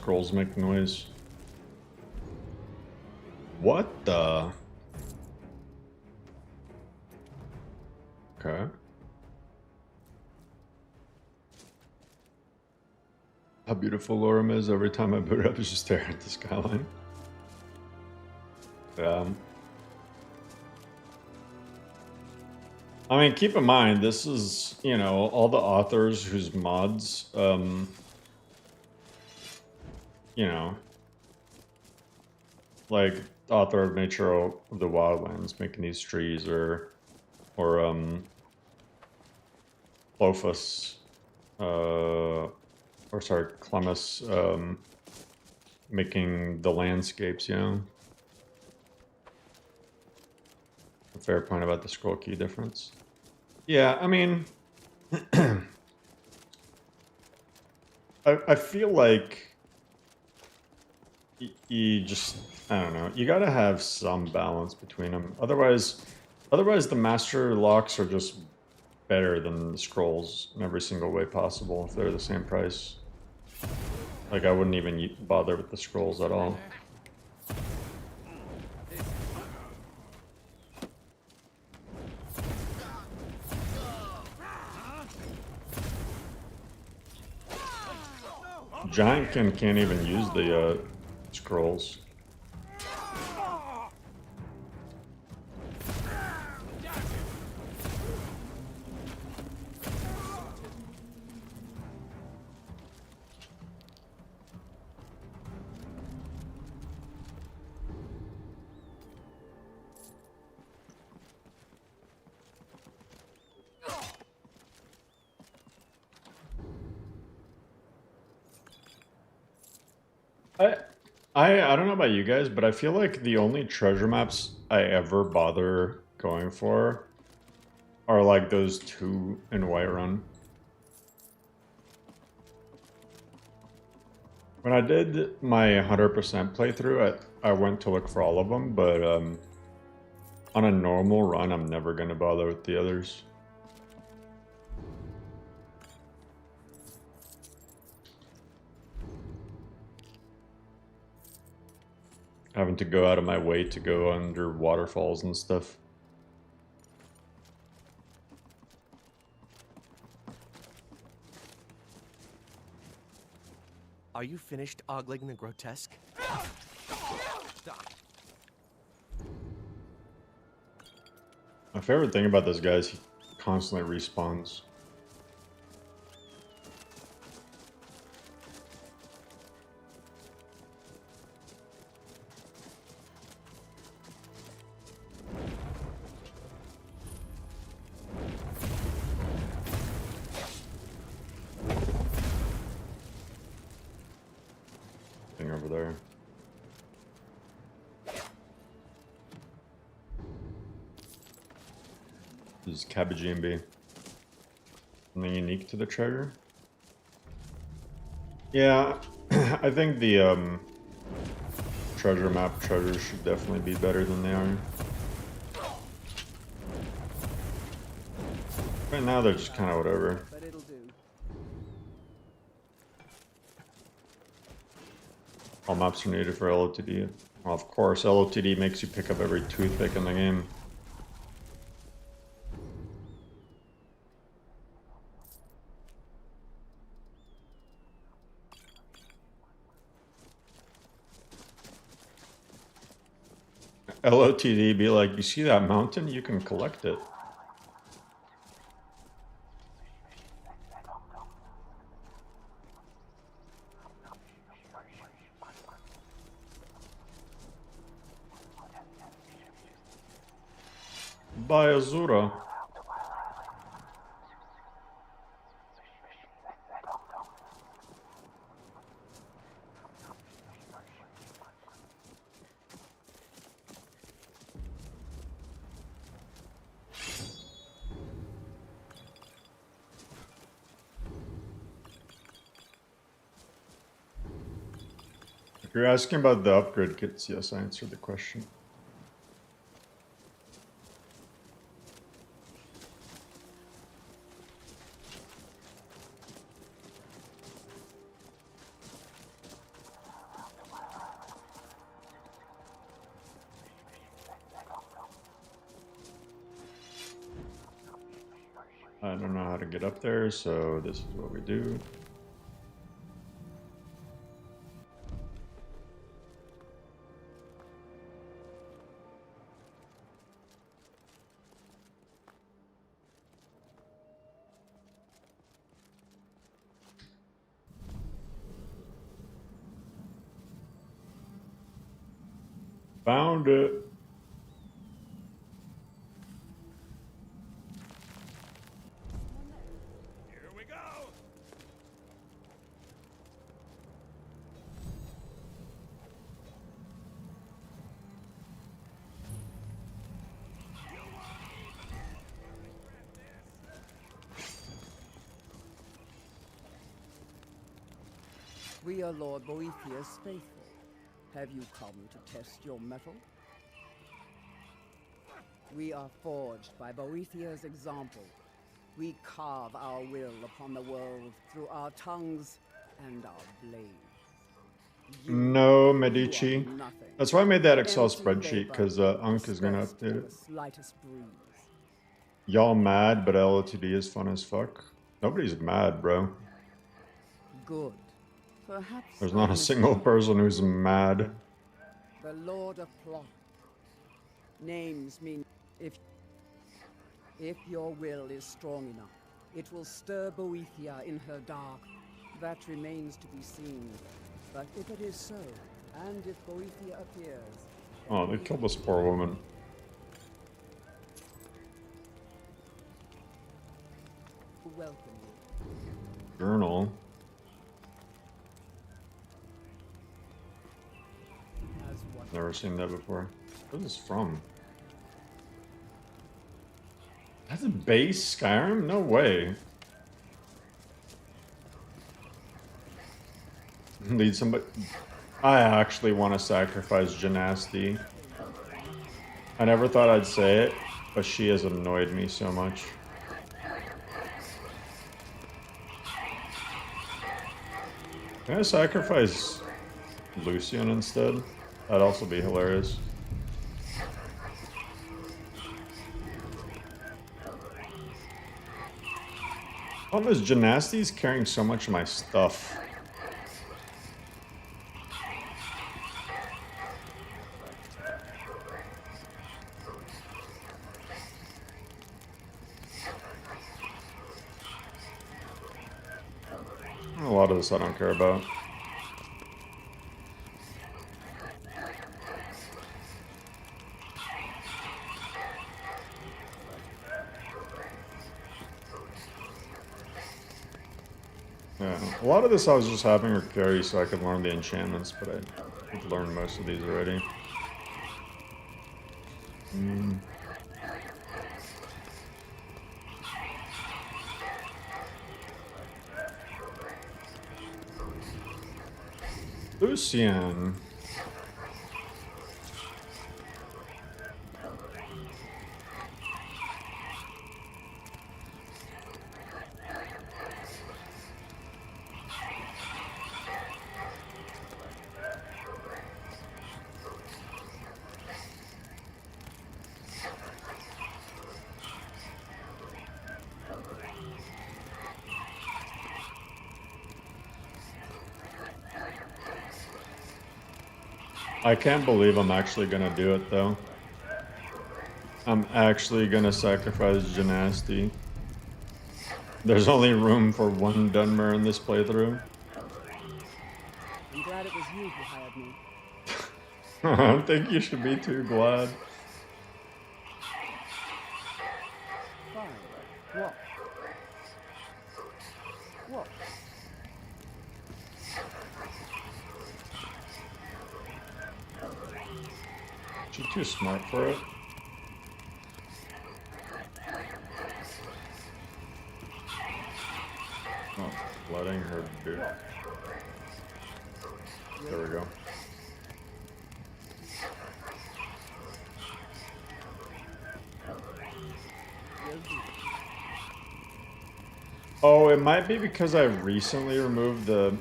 scrolls make noise. What the? Okay. How beautiful LoreRim is. Every time I boot it up, I just stare at the skyline. I mean, keep in mind, this is, you know, all the authors whose mods, you know, like the author of Nature of the Wildlands making these trees, or Clophus, or sorry, Clemus, making the landscapes, you know. A fair point about the scroll key difference. Yeah, I mean, I feel like you just, I don't know, you gotta have some balance between them. Otherwise the master locks are just better than the scrolls in every single way possible if they're the same price. Like, I wouldn't even bother with the scrolls at all. Giantkin can't even use the scrolls. I don't know about you guys, but I feel like the only treasure maps I ever bother going for are like those two in Whiterun. When I did my 100% playthrough, I went to look for all of them, but on a normal run, I'm never going to bother with the others. Having to go out of my way to go under waterfalls and stuff. Are you finished ogling the grotesque? My favorite thing about this guy is he constantly respawns. Thing over there. This is Cabbage B. Something unique to the treasure? Yeah, I think the treasure map treasures should definitely be better than they are. Right now they're just kind of whatever. All maps are needed for LOTD. Well, of course, LOTD makes you pick up every toothpick in the game. LOTD be like, you see that mountain? You can collect it. By Azura. If you're asking about the upgrade kits, yes, I answered the question. I don't know how to get up there, so this is what we do. Found it. Here we go. We are Lord Boethiah's faithful. Have you come to test your mettle? We are forged by Boethiah's example. We carve our will upon the world through our tongues and our blades. No, Medici. That's why I made that Excel spreadsheet, because Unk is going to update it. Y'all mad, but LOTD is fun as fuck. Nobody's mad, bro. Good. Perhaps There's not a single person who's mad. The Lord of Plot. Names mean if your will is strong enough, it will stir Boethia in her dark. That remains to be seen. But if it is so, and if Boethia appears... Oh, they killed this poor woman. Welcome you. Journal. Never seen that before. Where's this from? That's a base Skyrim? No way. Lead somebody. I actually want to sacrifice Gymnasty. I never thought I'd say it, but she has annoyed me so much. Can I sacrifice Lucian instead? That'd also be hilarious. Problem is, Gymnasty's carrying so much of my stuff. A lot of this I don't care about. Yeah, a lot of this I was just having her carry so I could learn the enchantments, but I've learned most of these already. Lucian. I can't believe I'm actually gonna do it though. I'm actually gonna sacrifice Gymnasty. There's only room for one Dunmer in this playthrough. I'm glad it was you who hired me. I don't think you should be too glad. Fine. What? What? She's too smart for it. Oh, letting her do it. There we go. Oh, it might be because I recently removed the...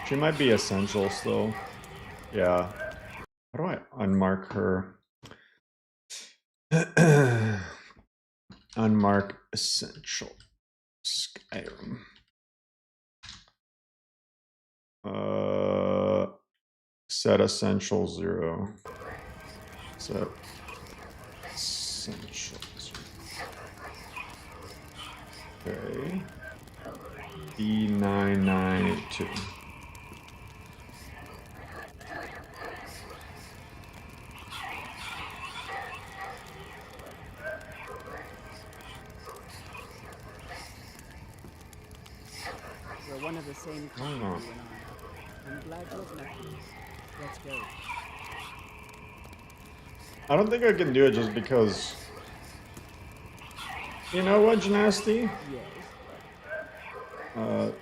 She might be essential still. Yeah. How do I unmark her? Unmarked essential. Skyrim. Set essential 0. Set essential 0. Okay. D992. We're one of the same kind, you and I. I'm glad you've met me. Let's go. I don't think I can do it just because. You know what, Genasti? Yes.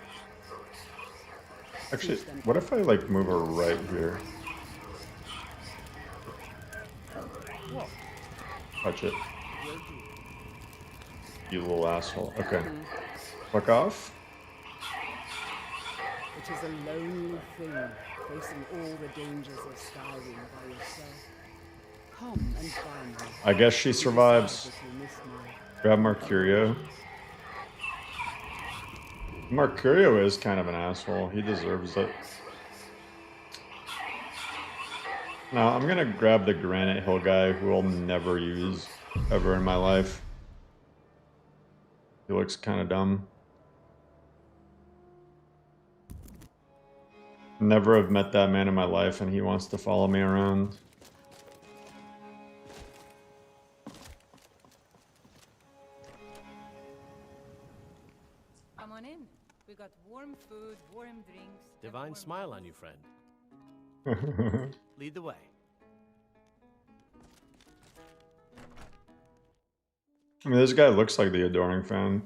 Actually, what if I like move her right here? What? Touch it. Will do. You little asshole. Okay. Fuck off. It is a lonely thing, facing all the dangers of Skyrim by yourself. Come and find me. I guess she survives. Grab Mercurio. Mercurio is kind of an asshole. He deserves it. Now, I'm gonna grab the Granite Hill guy who I'll never use ever in my life. He looks kind of dumb. Never have met that man in my life and he wants to follow me around. Come on in. We got warm food, warm drinks. Divine smile on you, friend. Lead the way. I mean, this guy looks like the Adoring fan.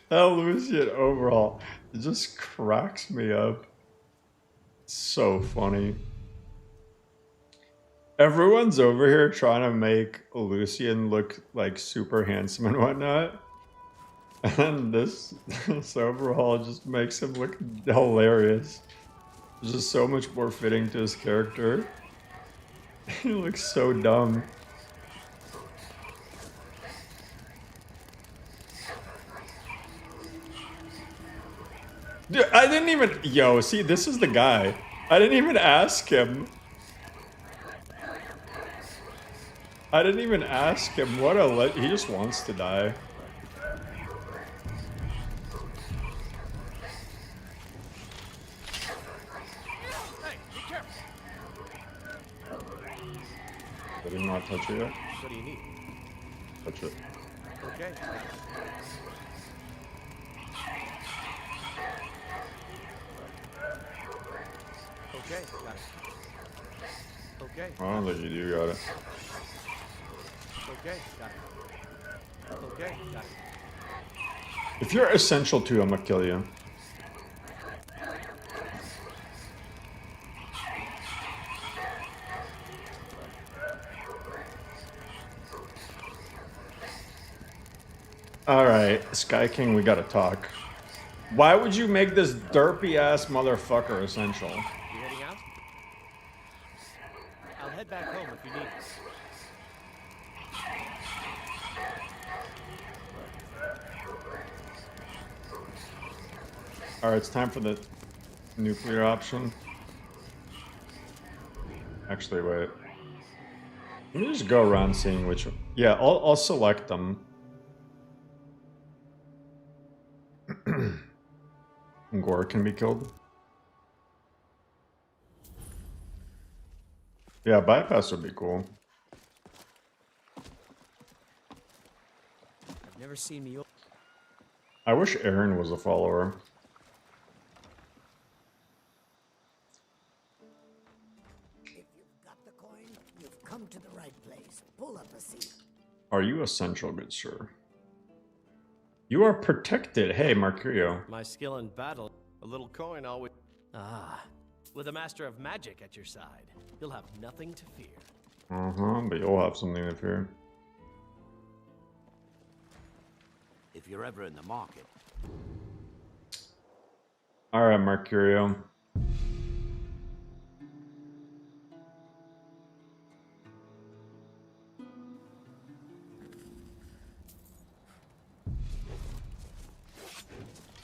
That Lucian overall, it just cracks me up. It's so funny. Everyone's over here trying to make Lucian look like super handsome and whatnot. And this overall just makes him look hilarious. It's just so much more fitting to his character. He looks so dumb. Dude, I didn't even... Yo, see, this is the guy. I didn't even ask him. I didn't even ask him. What a... He just wants to die. I did not touch it yet. What do you need? Touch it. Okay. Okay, got it. Okay. I don't think you do got it. Okay, got it. Okay, got it. If you're essential too, I'm gonna kill you. Alright, Sky King, we gotta talk. Why would you make this derpy ass motherfucker essential? You heading out? I'll head back home if you need me. Alright, it's time for the nuclear option. Actually, wait. Let me just go around seeing which one. Yeah, I'll select them. Gore can be killed. Yeah, bypass would be cool. I've never seen me. I wish Aaron was a follower. If you've got the coin, you've come to the right place. Pull up a seat. Are you essential, good sir? You are protected. Hey, Mercurio. My skill in battle, a little coin always... Ah, with a master of magic at your side, you'll have nothing to fear. Uh-huh, but you'll have something to fear. If you're ever in the market. Alright, Mercurio.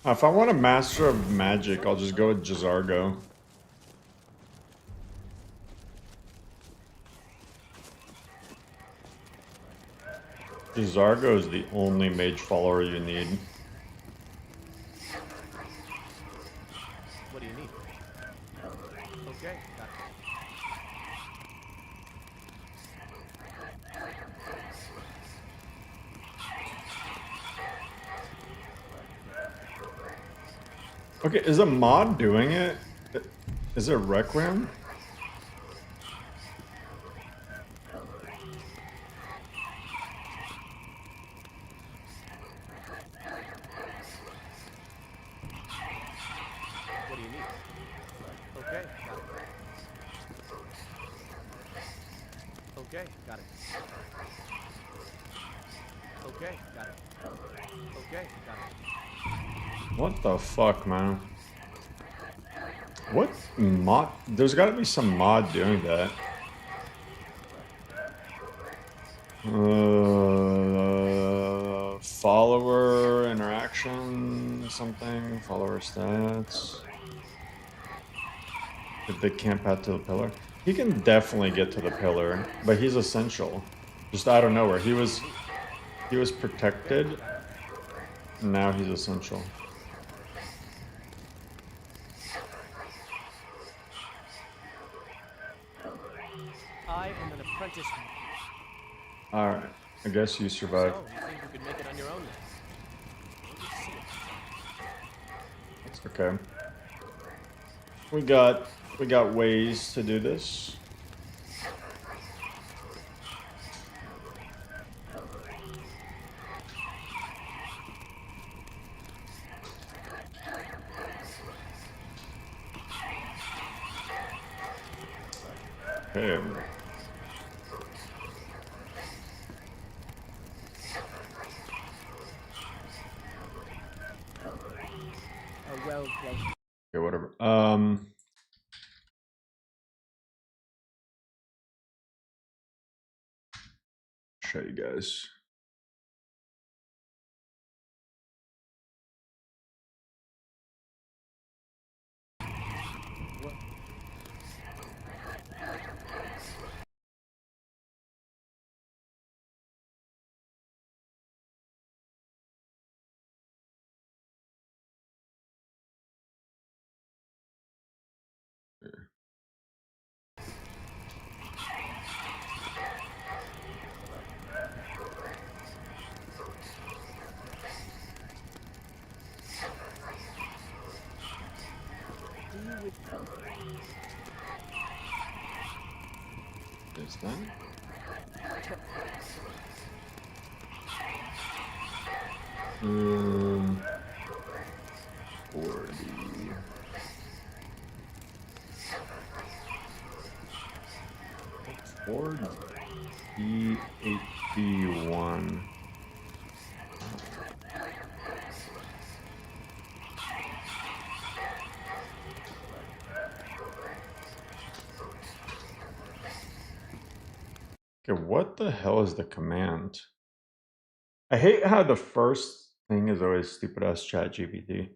If I want a Master of Magic, I'll just go with Jazargo. Jazargo is the only mage follower you need. What do you need? Okay, got it. Okay, is a mod doing it? Is it LoreRim? What do you need? Okay, got it. Okay, got it. Okay, got it. Okay, got it. What the fuck, man? What mod? There's gotta be some mod doing that. Follower interaction, something, follower stats. If they camp out to the pillar. He can definitely get to the pillar, but he's essential. Just out of nowhere. He was protected. Now he's essential. I am an apprentice. Alright. I guess you survived. So, you think you could make it on your own then? It's okay. We got ways to do this. Okay. Well played. Okay, whatever. Show you guys. Is that? Um, 40. Ford E8B1. Okay, what the hell is the command? I hate how the first thing is always stupid ass chat GPT.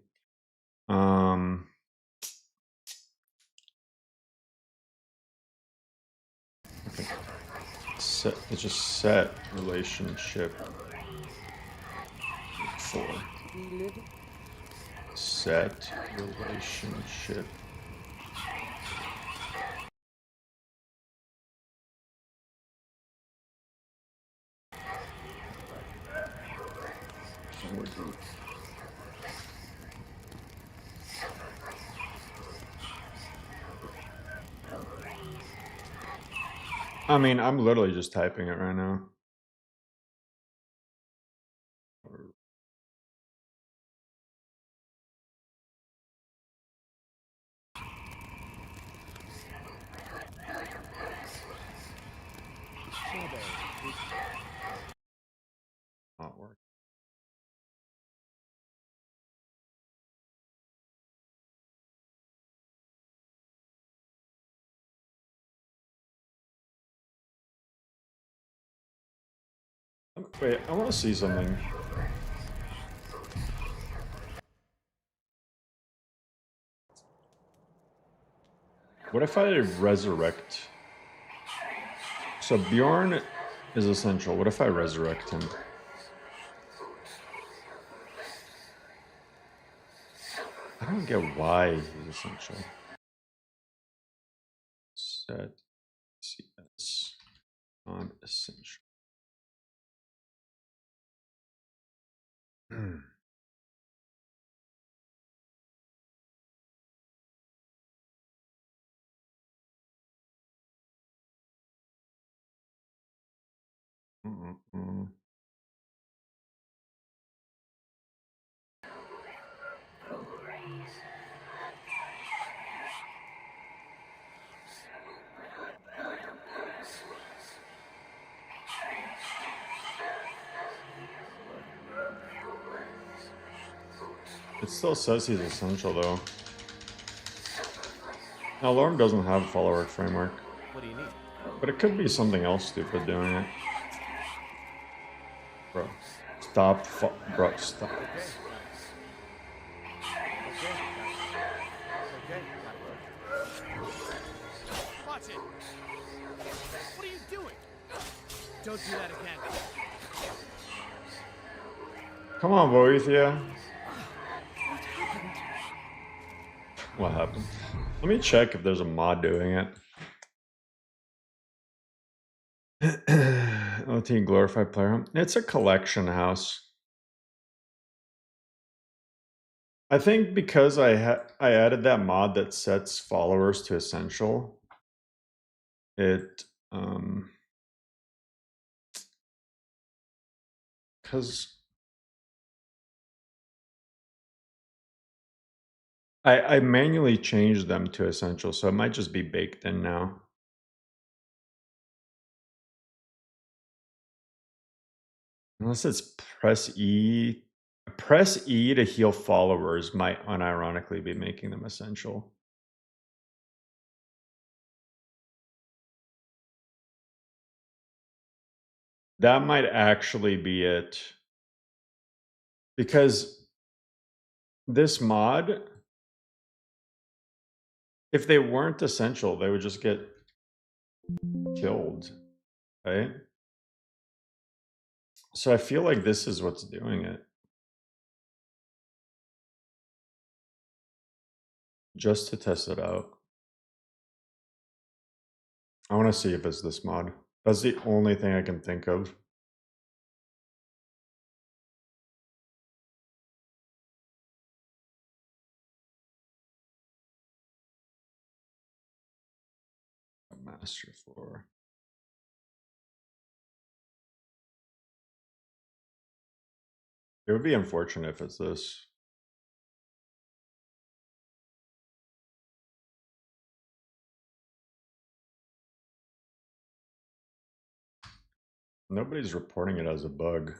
Okay. It's just set relationship 4. Set relationship. I mean, I'm literally just typing it right now. Not work. Wait, I want to see something. What if I resurrect? So Bjorn is essential. What if I resurrect him? I don't get why he's essential. Set CS on essential. It still says he's essential though. Now LoreRim doesn't have a follower framework. What do you need? But it could be something else stupid doing it. Bro. Stop. Bro, stop. Watch it! What are you doing? Don't do that again. Come on, Boethia. What happened? Let me check if there's a mod doing it. OT glorified player home. It's a collection house. I think because I added that mod that sets followers to essential, it because I manually changed them to essential, so it might just be baked in now. Unless it's press E to heal followers might unironically be making them essential. That might actually be it. Because this mod, if they weren't essential, they would just get killed, right? So I feel like this is what's doing it. Just to test it out. I want to see if it's this mod. That's the only thing I can think of. Master 4. It would be unfortunate if it's this. Nobody's reporting it as a bug.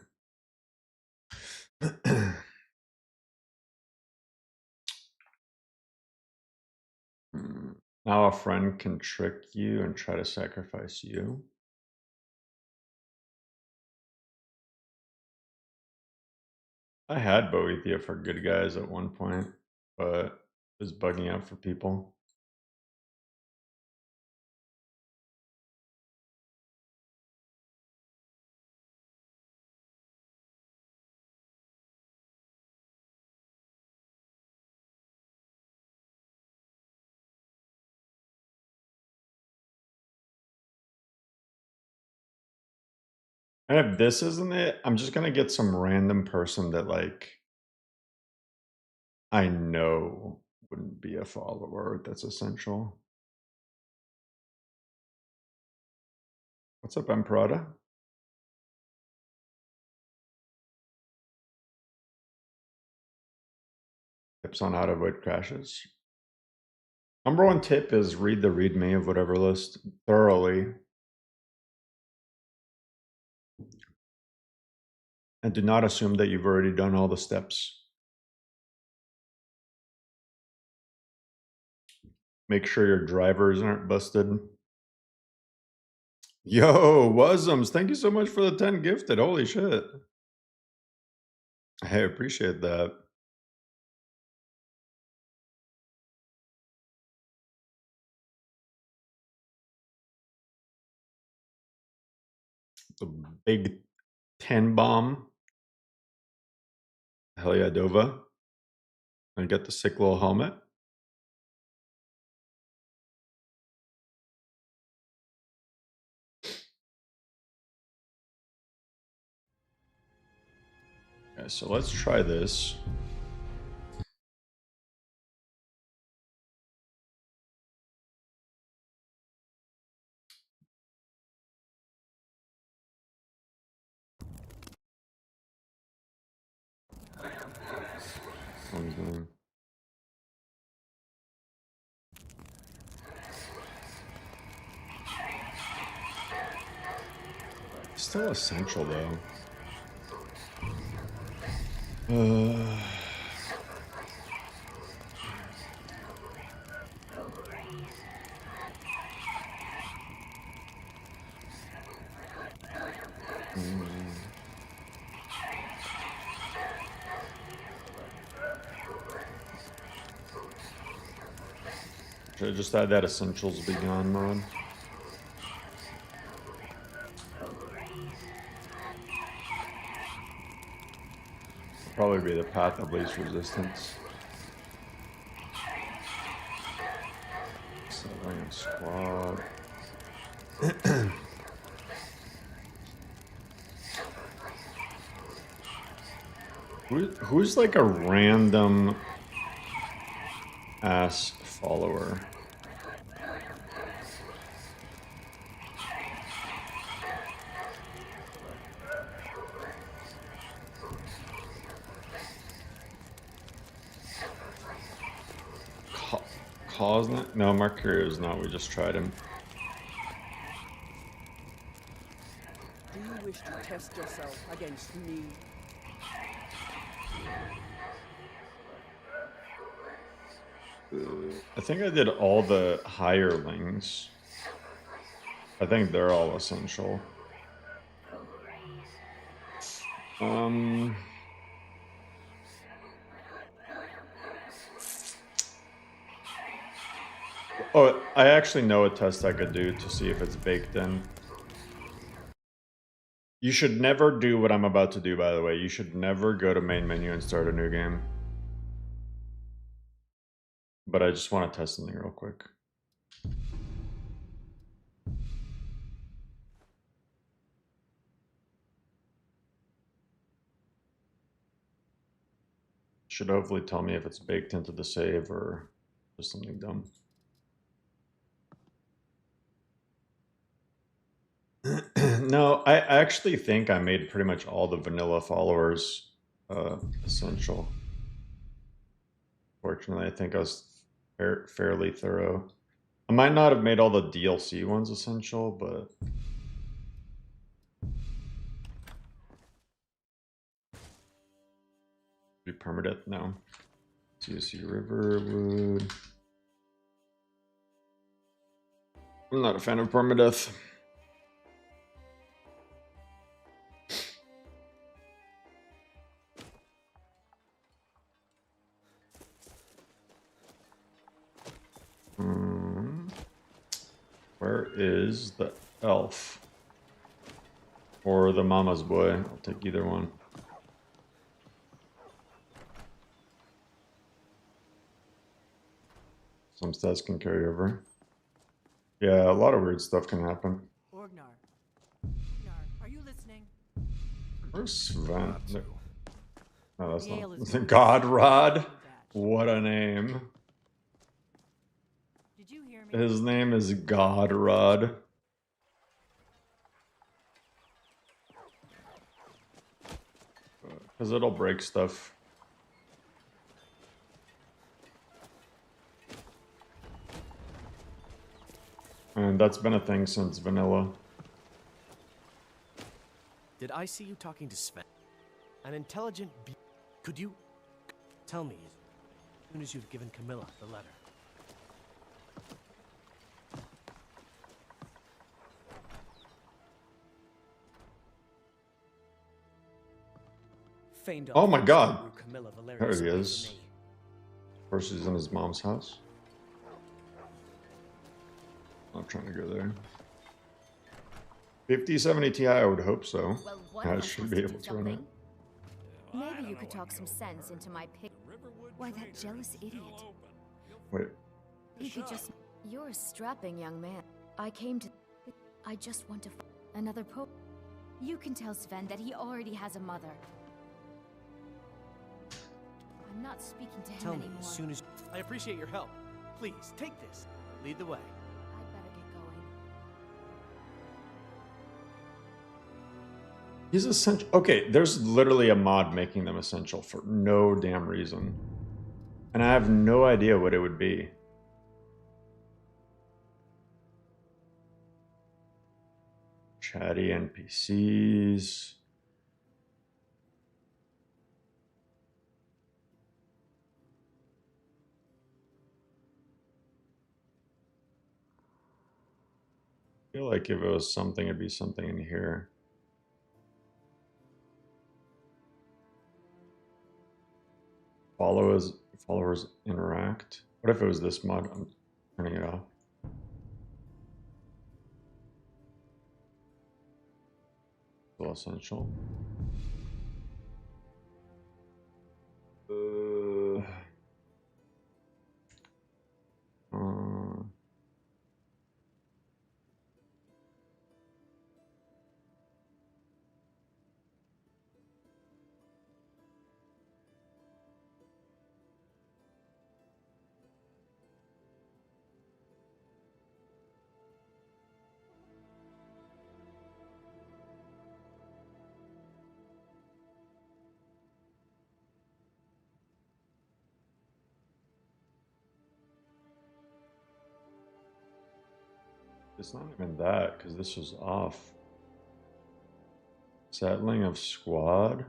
Now a friend can trick you and try to sacrifice you. I had Boethia for good guys at one point, but it was bugging out for people. And if this isn't it, I'm just gonna get some random person that like I know wouldn't be a follower that's essential. What's up, Emperada? Tips on how to avoid crashes. Number one tip is read the README of whatever list thoroughly. And do not assume that you've already done all the steps. Make sure your drivers aren't busted. Yo, Wasums, thank you so much for the 10 gifted. Holy shit. I appreciate that. big 10 bomb. Hell yeah, Dova. And get the sick little helmet. Okay, so let's try this. Still essential though. Should I just add that essentials be gone mode? Probably be the path of least resistance. Civilian squad. Who's like a random ass follower? Cosnet? No, Mercury is not. We just tried him. Do you wish to test yourself against me? I think I did all the hirelings. I think they're all essential. Oh, I actually know a test I could do to see if it's baked in. You should never do what I'm about to do, by the way. You should never go to main menu and start a new game. But I just want to test something real quick. Should hopefully tell me if it's baked into the save or just something dumb. No, I actually think I made pretty much all the vanilla followers essential. Fortunately, I think I was fairly thorough. I might not have made all the DLC ones essential, but... Be permadeath now. CSC Riverwood. I'm not a fan of permadeath. Where is the elf? Or the mama's boy? I'll take either one. Some stats can carry over. Yeah, a lot of weird stuff can happen. Orgnar, are you listening? Where's Sven? No, that's not. God Rod. What a name. Did you hear me? His name is God Rod. Because it'll break stuff. And that's been a thing since vanilla. Did I see you talking to Sven? An intelligent be- Could you tell me as soon as you've given Camilla the letter? Oh my god! There he is. Of course he's in his mom's house. I'm trying to go there. 5070 Ti, I would hope so. Well, one I of us should has be to able do to run it. something. Maybe you could talk some sense into my pick. Why, that jealous idiot. Wait. He could just... You're a strapping young man. I came to... I just want to... Another Pope. You can tell Sven that he already has a mother. I'm not speaking to him Tell me anymore. as soon as... I appreciate your help. Please, take this. Lead the way. I'd better get going. He's essential. Okay, there's literally a mod making them essential for no damn reason. And I have no idea what it would be. Chatty NPCs. I feel like if it was something, it'd be something in here. Followers interact. What if it was this mod? I'm turning it off. Still essential. It's not even that, because this was off. Settling of squad.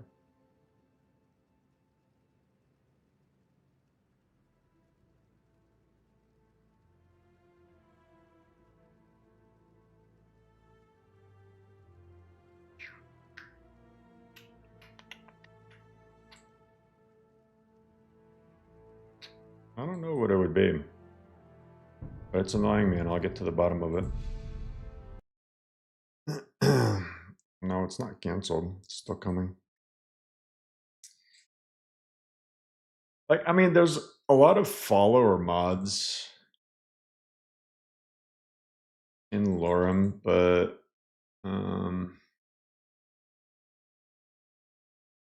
I don't know what it would be. But it's annoying me, and I'll get to the bottom of it. No, it's not canceled. It's still coming. Like, I mean, there's a lot of follower mods in LoreRim, but I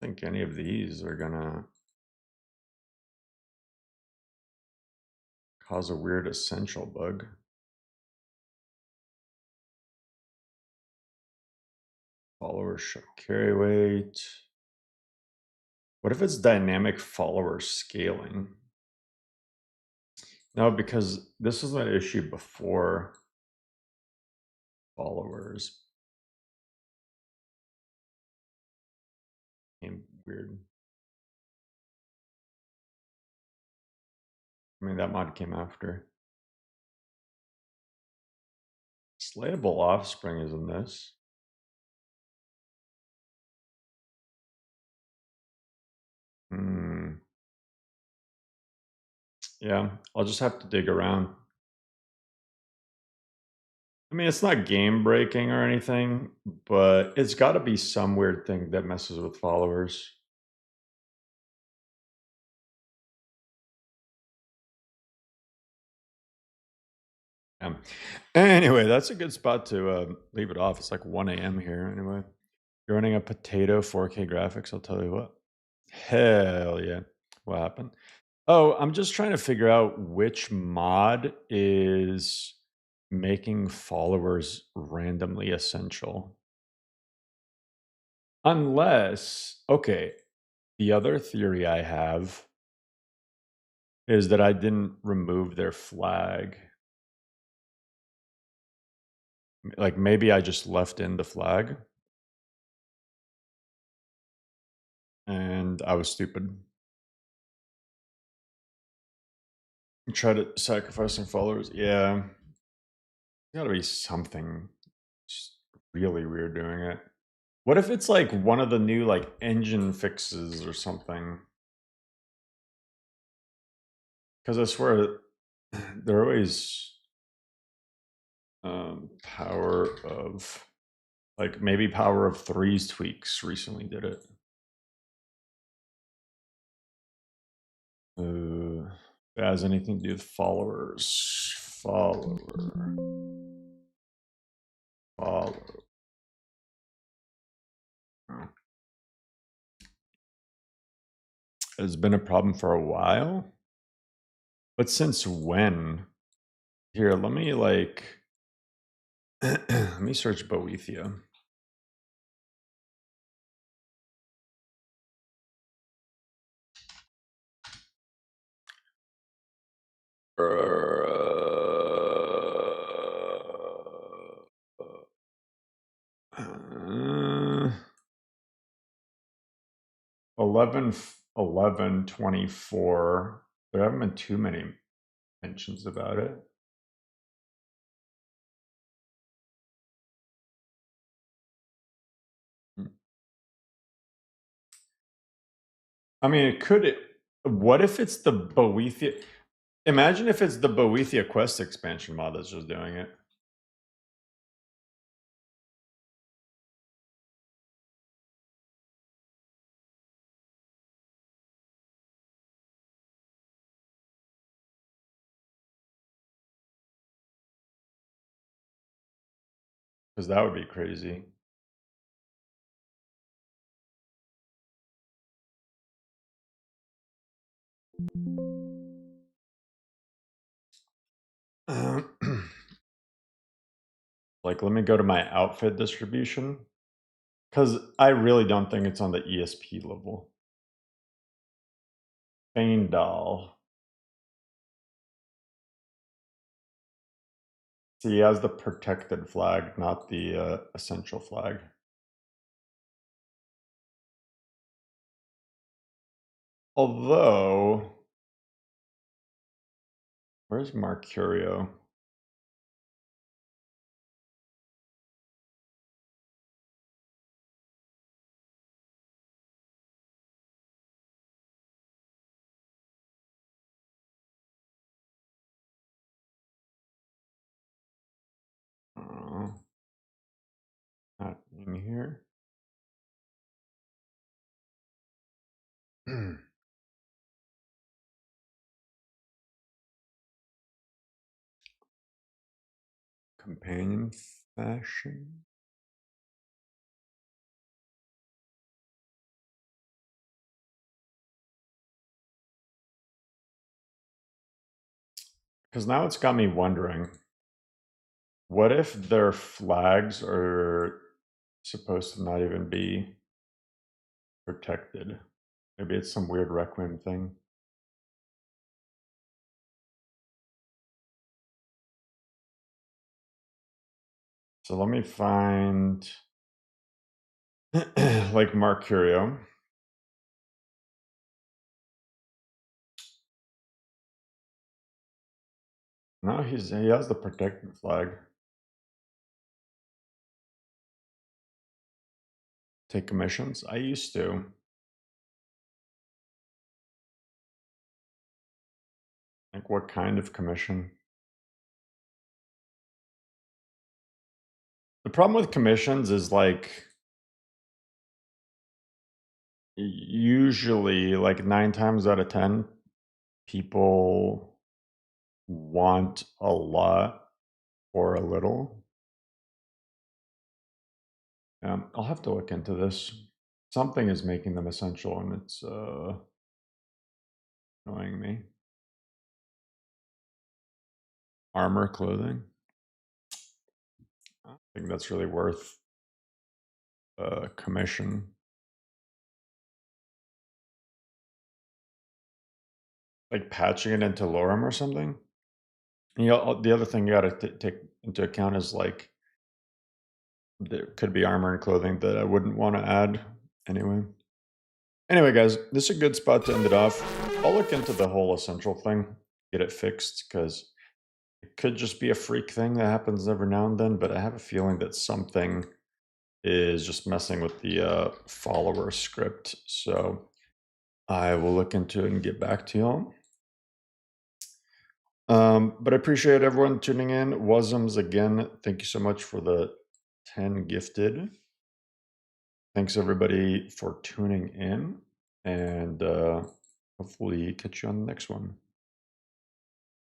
think any of these are gonna cause a weird essential bug. Followers show carry weight. What if it's dynamic follower scaling? No, because this is an issue before followers. Became weird. I mean, that mod came after. Slayable offspring is in this. Yeah, I'll just have to dig around. I mean, it's not game breaking or anything, but it's got to be some weird thing that messes with followers. Yeah. Anyway, that's a good spot to leave it off. It's like 1 a.m. here. Anyway, you're running a potato 4K graphics. I'll tell you what. Hell yeah. What happened? Oh, I'm just trying to figure out which mod is making followers randomly essential. Unless, okay, the other theory I have is that I didn't remove their flag. Like maybe I just left in the flag. And I was stupid. Try to sacrifice some followers. Yeah. Gotta be something just really weird doing it. What if it's like one of the new like engine fixes or something? Because I swear they're always power of Like maybe Power of Three's tweaks recently did it. If it has anything to do with followers. Follower. Oh. It's been a problem for a while. But since when? Here, let me like let me search Boethia. Uh, 11/11/24. There haven't been too many mentions about it. I mean, it could. What if it's the Boethia? Imagine if it's the Boethia Quest expansion mod that's just doing it. Because that would be crazy. Like, let me go to my outfit distribution. Because I really don't think it's on the ESP level. Doll. See, he has the protected flag, not the essential flag. Although, where's Mercurio? Not in here. Companion fashion. Because now it's got me wondering, what if their flags are supposed to not even be protected? Maybe it's some weird Requiem thing. So let me find like Mercurio. No, he has the protected flag. Take commissions? I used to. Like what kind of commission? The problem with commissions is like usually like 9 times out of 10 people want a lot or a little. I'll have to look into this. Something is making them essential and it's annoying me. Armor, clothing. I don't think that's really worth a commission. Like patching it into LoreRim or something. And the other thing you got to take into account is like there could be armor and clothing that I wouldn't want to add anyway. Anyway, guys, this is a good spot to end it off. I'll look into the whole essential thing, get it fixed, because it could just be a freak thing that happens every now and then, but I have a feeling that something is just messing with the follower script. So I will look into it and get back to y'all. But I appreciate everyone tuning in. Wasms, again, thank you so much for the 10 gifted. Thanks everybody for tuning in, and hopefully catch you on the next one.